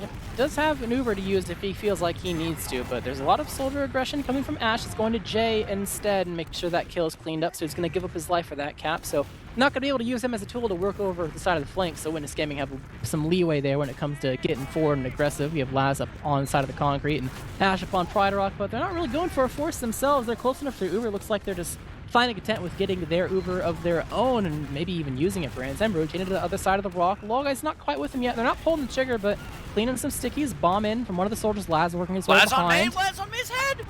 Yep. Does have an Uber to use if he feels like he needs to, but there's a lot of soldier aggression coming from Ash. It's going to Jay instead and make sure that kill is cleaned up, so he's going to give up his life for that cap. So not going to be able to use him as a tool to work over the side of the flank, so Witness Gaming have some leeway there when it comes to getting forward and aggressive. You have Laz up on the side of the concrete and Ash up on Pride Rock, but they're not really going for a force themselves. They're close enough to Uber. Looks like they're just finding content with getting their Uber of their own and maybe even using it. Brands rotating to the other side of the rock. Logai's not quite with him yet. They're not pulling the trigger, but cleaning some stickies. Bomb in from one of the soldiers. Laz working his way behind.
Laz on May's head!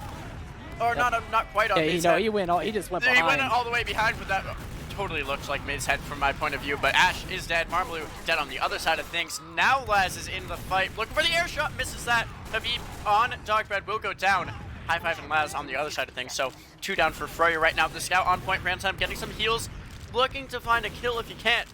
Or not quite on May's head.
He just went behind.
He went all the way behind, but that totally looks like May's head from my point of view. But Ash is dead. Marmalu dead on the other side of things. Now Laz is in the fight. Looking for the air shot. Misses that. Habib on Dogbread will go down. High Five and Laz on the other side of things. So 2 down for Froyo right now. The scout on point. Brandslam getting some heals. Looking to find a kill if he can't.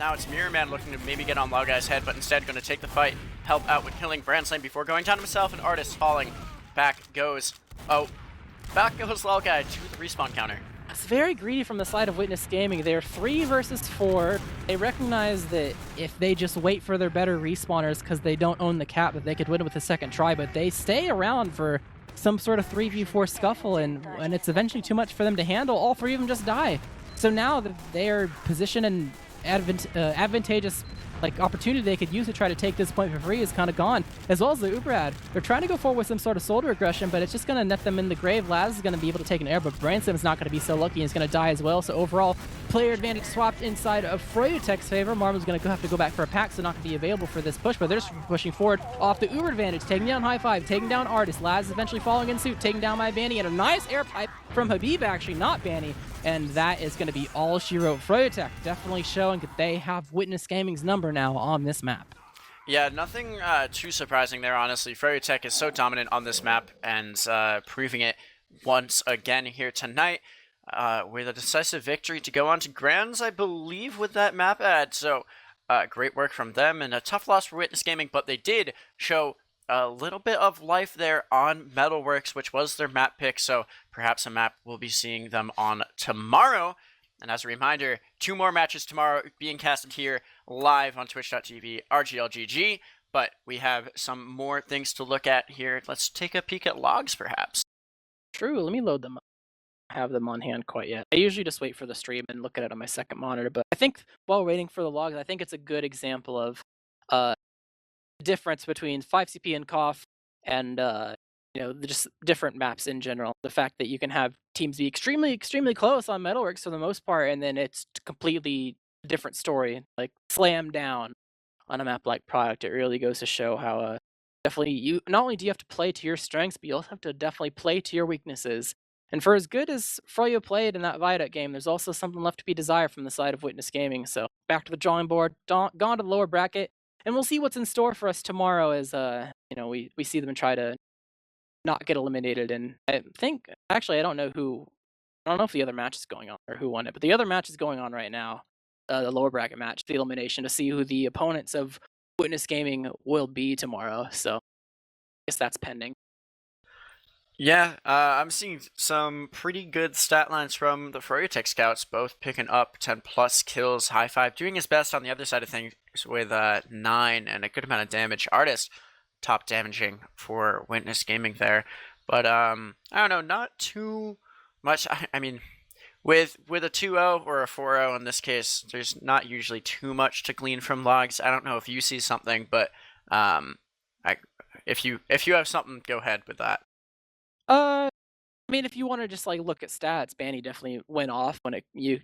Now it's Mirrorman looking to maybe get on Logai's head, but instead going to take the fight. Help out with killing Brandslam before going down himself. And Artist falling. Back goes Logai to the respawn counter.
It's very greedy from the side of Witness Gaming. They're 3 versus 4. They recognize that if they just wait for their better respawners because they don't own the cap, that they could win with a second try, but they stay around for some sort of 3v4 scuffle, and when it's eventually too much for them to handle, all 3 of them just die. So now that they are positioned in advantageous opportunity they could use to try to take this point for free is kind of gone, as well as the Uberad. They're trying to go forward with some sort of soldier aggression, but it's just going to net them in the grave. Laz is going to be able to take an air, but Branson's not going to be so lucky and he's going to die as well. So overall, player advantage swapped inside of Froyotech's favor. Marmon's going to have to go back for a pack, so not going to be available for this push, but they're just pushing forward off the Uber advantage, taking down High Five, taking down Artist. Laz is eventually following in suit, taking down my Banny, and a nice air pipe from Habib, actually, not Banny. And that is going to be all she wrote. Froyotech definitely showing that they have Witness Gaming's number now on this map.
Yeah, nothing too surprising there, honestly. Froyotech is so dominant on this map and proving it once again here tonight with a decisive victory to go on to Grands, I believe, with that map ad. So great work from them and a tough loss for Witness Gaming, but they did show a little bit of life there on Metalworks, which was their map pick, so perhaps a map we'll be seeing them on tomorrow. And as a reminder, 2 more matches tomorrow being casted here live on twitch.tv, RGLgg, but we have some more things to look at here. Let's take a peek at logs, perhaps.
True, let me load them up. I have them on hand quite yet. I usually just wait for the stream and look at it on my second monitor, but I think while waiting for the logs, I think it's a good example of difference between 5CP and KOF and just different maps in general. The fact that you can have teams be extremely close on Metalworks for the most part, and then it's completely different story, like slam down on a map like Product. It really goes to show how definitely you not only do you have to play to your strengths, but you also have to definitely play to your weaknesses. And for as good as Froyo played in that Viaduct game, there's also something left to be desired from the side of Witness Gaming. So back to the drawing board, gone to the lower bracket. And we'll see what's in store for us tomorrow as, we see them try to not get eliminated. And I think, actually, I don't know if the other match is going on or who won it, but the other match is going on right now, the lower bracket match, the elimination, to see who the opponents of Witness Gaming will be tomorrow. So I guess that's pending.
Yeah, I'm seeing some pretty good stat lines from the Froyotech scouts, both picking up 10 plus kills. High Five doing his best on the other side of things with 9 and a good amount of damage. Artist top damaging for Witness Gaming there, but I don't know, not too much. I mean, with a 2-0 or a 4-0 in this case, there's not usually too much to glean from logs. I don't know if you see something, but if you have something, go ahead with that.
I mean, if you want to just like look at stats, Banny definitely went off when you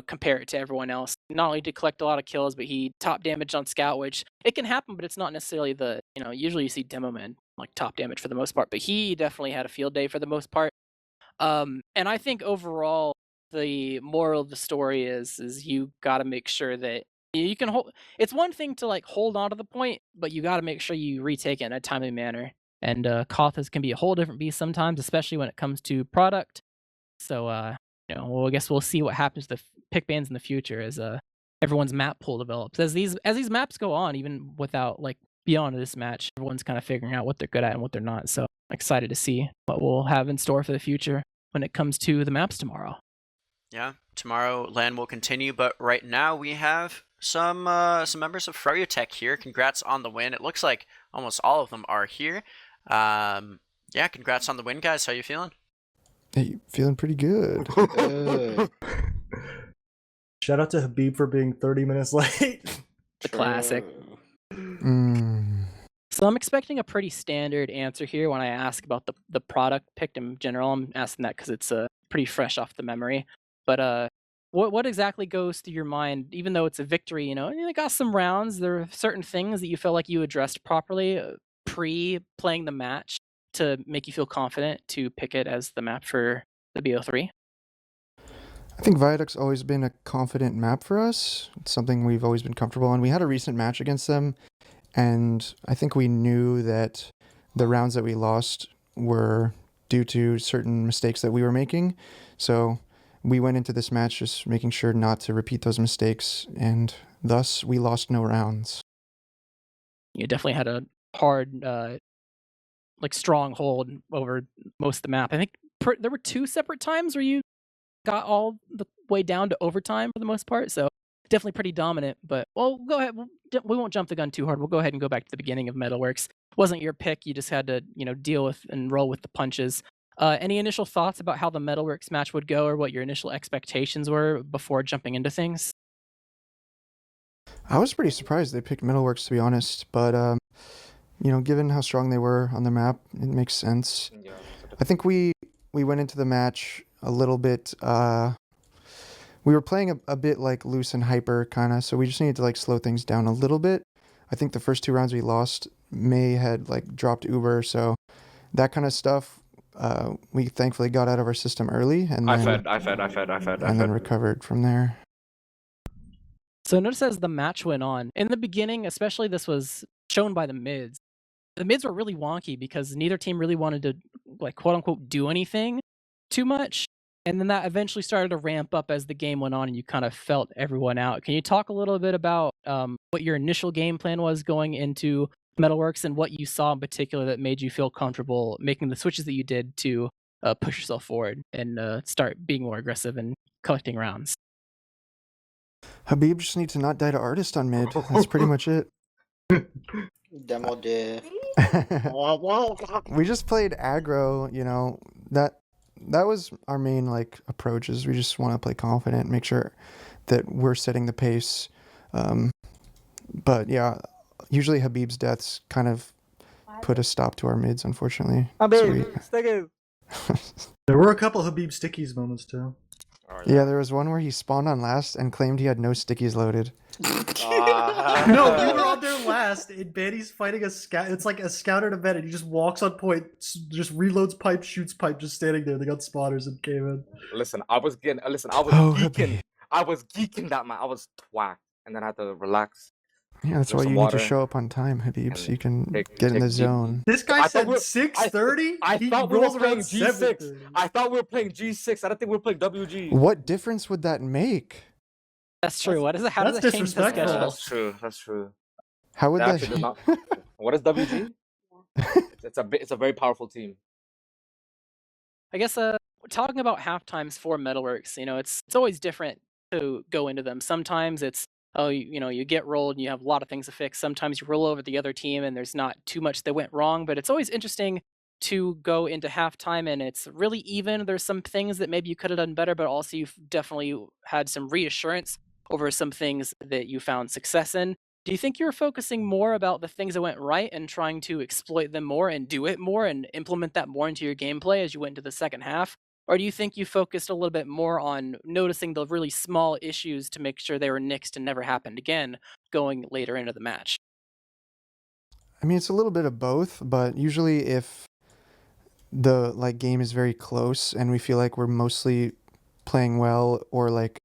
compare it to everyone else. Not only did he collect a lot of kills, but he top damage on Scout, which it can happen, but it's not necessarily the usually you see Demo Man like top damage for the most part, but he definitely had a field day for the most part. And I think overall the moral of the story is you got to make sure that you can hold. It's one thing to like hold on to the point, but you got to make sure you retake it in a timely manner. And Kothas can be a whole different beast sometimes, especially when it comes to product. So well, I guess we'll see what happens to the pick bans in the future as everyone's map pool develops. As these maps go on, even without like beyond this match, everyone's kind of figuring out what they're good at and what they're not. So I'm excited to see what we'll have in store for the future when it comes to the maps tomorrow.
Yeah, tomorrow LAN will continue, but right now we have some members of Froyotech here. Congrats on the win. It looks like almost all of them are here. Yeah, congrats on the win, guys. How you feeling?
Hey, feeling pretty good.
Shout out to Habib for being 30 minutes late.
The classic.
Mm.
So I'm expecting a pretty standard answer here when I ask about the product picked in general. I'm asking that because it's pretty fresh off the memory. But what exactly goes through your mind, even though it's a victory? You got some rounds. There are certain things that you felt like you addressed properly pre-playing the match to make you feel confident to pick it as the map for the BO3.
I think Viaduct's always been a confident map for us. It's something we've always been comfortable in. We had a recent match against them, and I think we knew that the rounds that we lost were due to certain mistakes that we were making. So we went into this match just making sure not to repeat those mistakes, and thus we lost no rounds.
You definitely had a hard, strong hold over most of the map. I think there were 2 separate times where you got all the way down to overtime for the most part, so definitely pretty dominant. But well, go ahead. We won't jump the gun too hard. We'll go ahead and go back to the beginning of Metalworks. Wasn't your pick. You just had to deal with and roll with the punches. Any initial thoughts about how the Metalworks match would go, or what your initial expectations were before jumping into things?
I was pretty surprised they picked Metalworks, to be honest, but given how strong they were on the map, it makes sense.
Yeah.
I think we went into the match a little bit, we were playing a bit like loose and hyper kind of, so we just needed to like slow things down a little bit. I think the first 2 rounds we lost, May had like dropped Uber, so that kind of stuff we thankfully got out of our system early, and then then recovered from there.
So notice as the match went on, in the beginning, especially this was shown by the mids. The mids were really wonky because neither team really wanted to like quote unquote do anything too much. And then that eventually started to ramp up as the game went on and you kind of felt everyone out. Can you talk a little bit about what your initial game plan was going into Metalworks and what you saw in particular that made you feel comfortable making the switches that you did to push yourself forward and start being more aggressive and collecting rounds?
Habib just needs to not die to Artist on mid. That's pretty much it.
Demo diff.
We just played aggro, that was our main like approach, is we just want to play confident, make sure that we're setting the pace. But yeah, usually Habib's deaths kind of put a stop to our mids, unfortunately.
There were a couple Habib stickies moments too.
Yeah, there was one where he spawned on last and claimed he had no stickies loaded.
No, we were on there last, and Banny's fighting a scout. It's like a scouted event, and he just walks on point, just reloads pipe, shoots pipe, just standing there. They got spotters and came in.
Listen, I was geeking. I was geeking that man. I was twacked, and then I had to relax.
Yeah, that's why you need to show up on time, Habib, so you can get in the zone.
This guy said 6:30.
I thought we were playing G6. I thought we were playing G6. I don't think we were playing WG.
What difference would that make?
That's true. How does that change the schedule?
That's true.
How would
That
that?
actually does not. What is WG? It's a very powerful team.
I guess talking about halftimes for Metalworks, it's always different to go into them. Sometimes it's you get rolled and you have a lot of things to fix. Sometimes you roll over the other team and there's not too much that went wrong, but it's always interesting to go into halftime and it's really even. There's some things that maybe you could have done better, but also you've definitely had some reassurance over some things that you found success in. Do you think you were focusing more about the things that went right and trying to exploit them more and do it more and implement that more into your gameplay as you went into the second half? Or do you think you focused a little bit more on noticing the really small issues to make sure they were nixed and never happened again going later into the match?
I mean, it's a little bit of both, but usually if the game is very close and we feel like we're mostly playing well, or like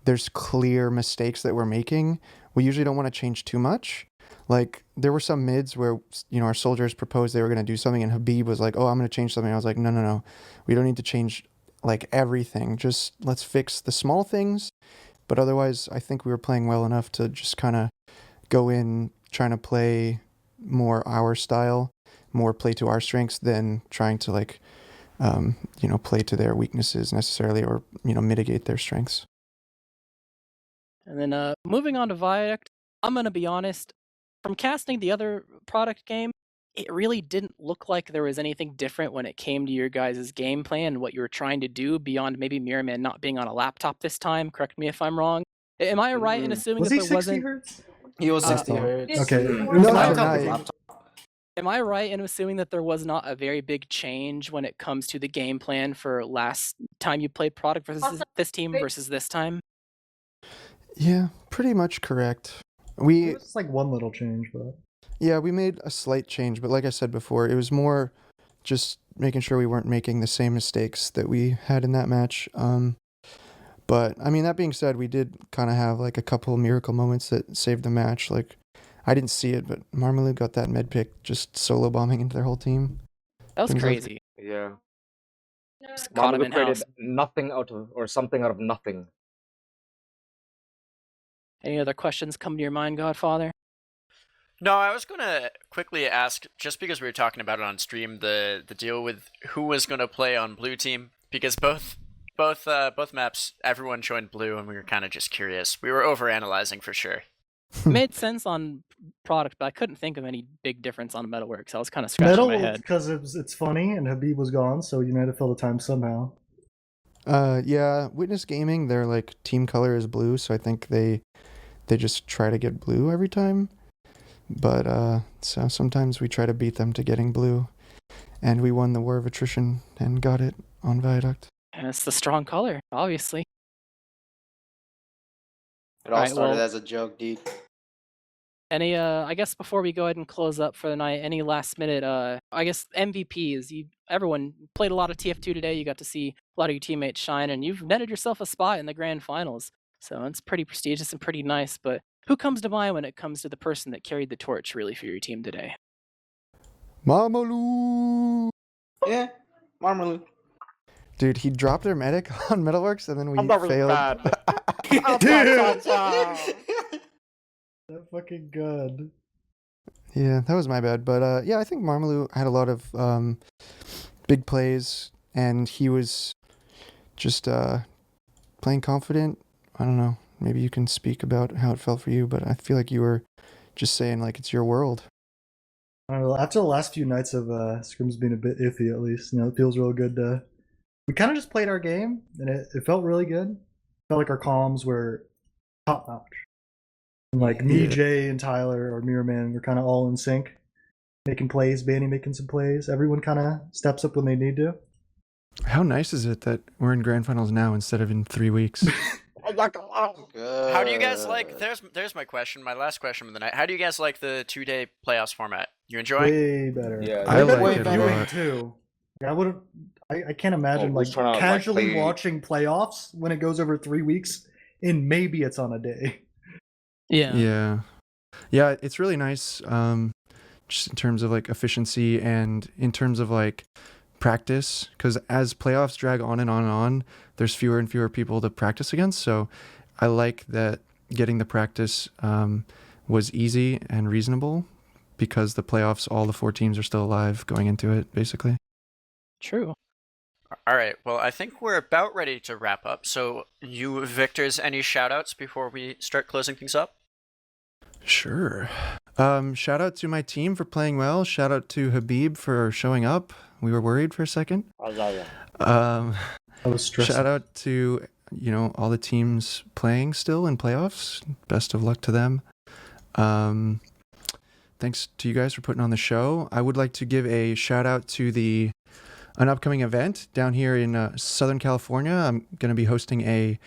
there's clear mistakes that we're making, we usually don't want to change too much. Like there were some mids where our soldiers proposed they were going to do something and Habib was like, "Oh, I'm going to change something." I was like, "No. We don't need to change like everything. Just let's fix the small things." But otherwise, I think we were playing well enough to just kind of go in trying to play more our style, more play to our strengths than trying to play to their weaknesses necessarily, or mitigate their strengths.
And then moving on to Viaduct, I'm going to be honest, from casting the other product game, it really didn't look like there was anything different when it came to your guys' gameplay and what you were trying to do beyond maybe Mirror Man not being on a laptop this time. Correct me if I'm wrong. Am I right in assuming
Was
that
he
there
60
wasn't...
hertz?
He was 60
Oh,
hertz.
okay.
Mm.
It was
No,
laptop.
tonight.
Am I right in assuming that there was not a very big change when it comes to the game plan for last time you played product versus this team versus this time?
Yeah, pretty much correct.
It
We
was like one little change, but
Yeah, we made a slight change, but like I said before, it was more just making sure we weren't making the same mistakes that we had in that match. But I mean, that being said, we did kind of have like a couple miracle moments that saved the match. Like, I didn't see it, but Marmalou got that med pick just solo bombing into their whole team.
That was
Things like-
crazy.
Yeah.
Just caught him
Marmalou
in
created
house.
nothing out of, or something out of nothing.
Any other questions come to your mind, Godfather?
No, I was gonna quickly ask, just because we were talking about it on stream, the deal with who was gonna play on blue team, because both maps, everyone joined blue, and we were kind of just curious. We were overanalyzing for sure.
Made sense on product, but I couldn't think of any big difference on Metalworks. I was kind of scratching my
Metal,
head.
because it's funny and Habib was gone, so you had to fill the time somehow.
Yeah, Witness Gaming, their like team color is blue, so I think they just try to get blue every time. But so sometimes we try to beat them to getting blue, and we won the War of Attrition and got it on Viaduct.
And it's the strong color, obviously.
It all
Alright,
started
well-
as a joke, dude.
Any I guess before we go ahead and close up for the night, any last minute I guess MVPs. Everyone played a lot of TF2 today. You got to see a lot of your teammates shine, and you've netted yourself a spot in the grand finals. So it's pretty prestigious and pretty nice. But who comes to mind when it comes to the person that carried the torch really for your team today?
Marmalou!
Yeah, Marmalou.
Dude, he dropped their medic on Metalworks, and then we
I'm not really
failed.
bad.
That fucking good.
Yeah, that was my bad. But yeah, I think Marmalou had a lot of big plays, and he was just playing confident. I don't know. Maybe you can speak about how it felt for you, but I feel like you were just saying like it's your world.
I don't know, after the last few nights of scrims being a bit iffy, at least, it feels real good to... We kind of just played our game, and it felt really good. It felt like our comms were top notch. And like me,
Yeah.
Jay, and Tyler, or Mirror Man, we're kind of all in sync. Making plays, Banny making some plays. Everyone kind of steps up when they need to.
How nice is it that we're in grand finals now instead of in 3 weeks?
Good.
How do you guys like? There's my question, my last question of the night. How do you guys like the 2-day playoffs format? You enjoying?
Way better.
Yeah,
I like
way
it a
better.
Viewing
lot.
too. I can't imagine
we trying to,
casually
play-
watching playoffs when it goes over 3 weeks, and maybe it's on a day.
Yeah.
Yeah, it's really nice. Just in terms of like efficiency and in terms of like practice, because as playoffs drag on and on and on, there's fewer and fewer people to practice against. So I like that getting the practice was easy and reasonable because the playoffs, all the 4 teams are still alive going into it, basically.
True.
All right. Well, I think we're about ready to wrap up. So, you Victors, any shout-outs before we start closing things up?
Sure. Shout out to my team for playing well. Shout out to Habib for showing up. We were worried for a second.
Yeah.
I
was stressed.
Shout out to all the teams playing still in playoffs. Best of luck to them. Thanks to you guys for putting on the show. I would like to give a shout out to an upcoming event down here in Southern California. I'm going to be hosting a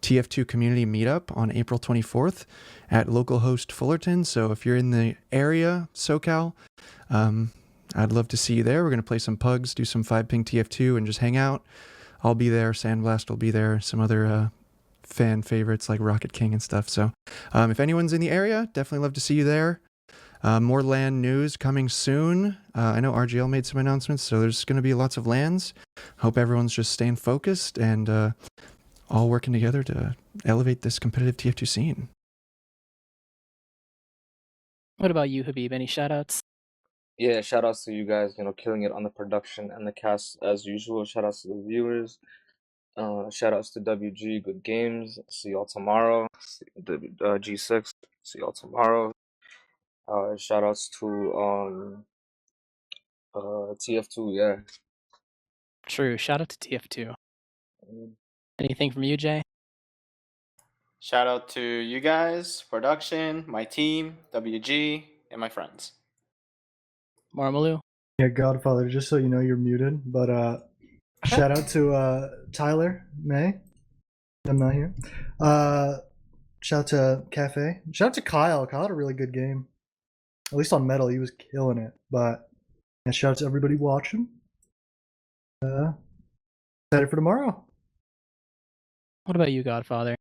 TF2 community meetup on April 24th at localhost Fullerton. So if you're in the area, SoCal, I'd love to see you there. We're going to play some pugs, do some 5-ping TF2, and just hang out. I'll be there. Sandblast will be there. Some other fan favorites like Rocket King and stuff. So if anyone's in the area, definitely love to see you there. More LAN news coming soon. I know RGL made some announcements, so there's going to be lots of LANs. Hope everyone's just staying focused and all working together to elevate this competitive TF2 scene.
What about you, Habib? Any shoutouts?
Yeah, shout outs to you guys, killing it on the production and the cast as usual. Shout outs to the viewers. Shout outs to WG, good games. See y'all tomorrow. G6, see y'all tomorrow. Shout outs to TF2, yeah.
True. Shout out to TF2. Anything from you, Jay?
Shout out to you guys, production, my team, WG, and my friends.
Marmaloo?
Yeah, Godfather, just so you know you're muted, but shout out to Tyler May. I'm not here. Shout out to Cafe. Shout out to Kyle. Kyle had a really good game. At least on Metal, he was killing it. But yeah, shout out to everybody watching. Excited for tomorrow.
What about you, Godfather?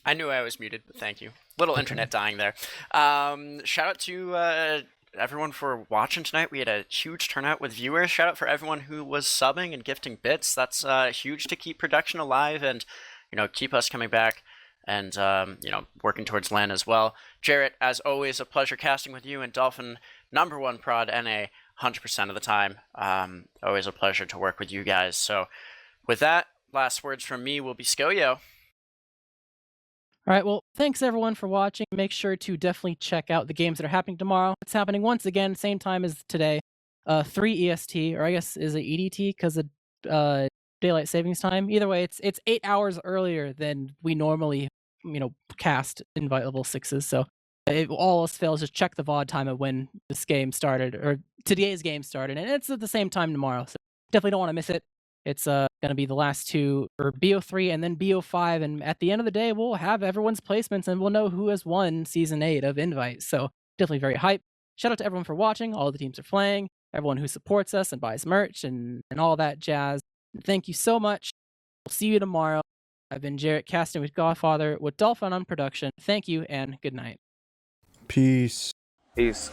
I knew I was muted, but thank you. Little internet dying there. Shout out to everyone for watching tonight. We had a huge turnout with viewers. Shout out for everyone who was subbing and gifting bits. That's huge to keep production alive and keep us coming back and working towards LAN as well. Jarrett, as always, a pleasure casting with you, and Dolphin, #1 prod NA 100% of the time. Always a pleasure to work with you guys. So with that, last words from me will be Skoyo.
All right, well, thanks everyone for watching. Make sure to definitely check out the games that are happening tomorrow. It's happening once again, same time as today. 3 EST, or I guess is it EDT because of daylight savings time? Either way, it's 8 hours earlier than we normally, cast invite level 6s. So if all else fails, just check the VOD time of when this game started, or today's game started, and it's at the same time tomorrow. So definitely don't want to miss it. It's going to be the last two, or BO3 and then BO5, and at the end of the day, we'll have everyone's placements and we'll know who has won Season 8 of Invite. So definitely very hype. Shout out to everyone for watching, all the teams are playing, everyone who supports us and buys merch and all that jazz. Thank you so much. We'll see you tomorrow. I've been Jarrett, casting with Godfather, with Dolphin on production. Thank you and good night.
Peace.
Peace.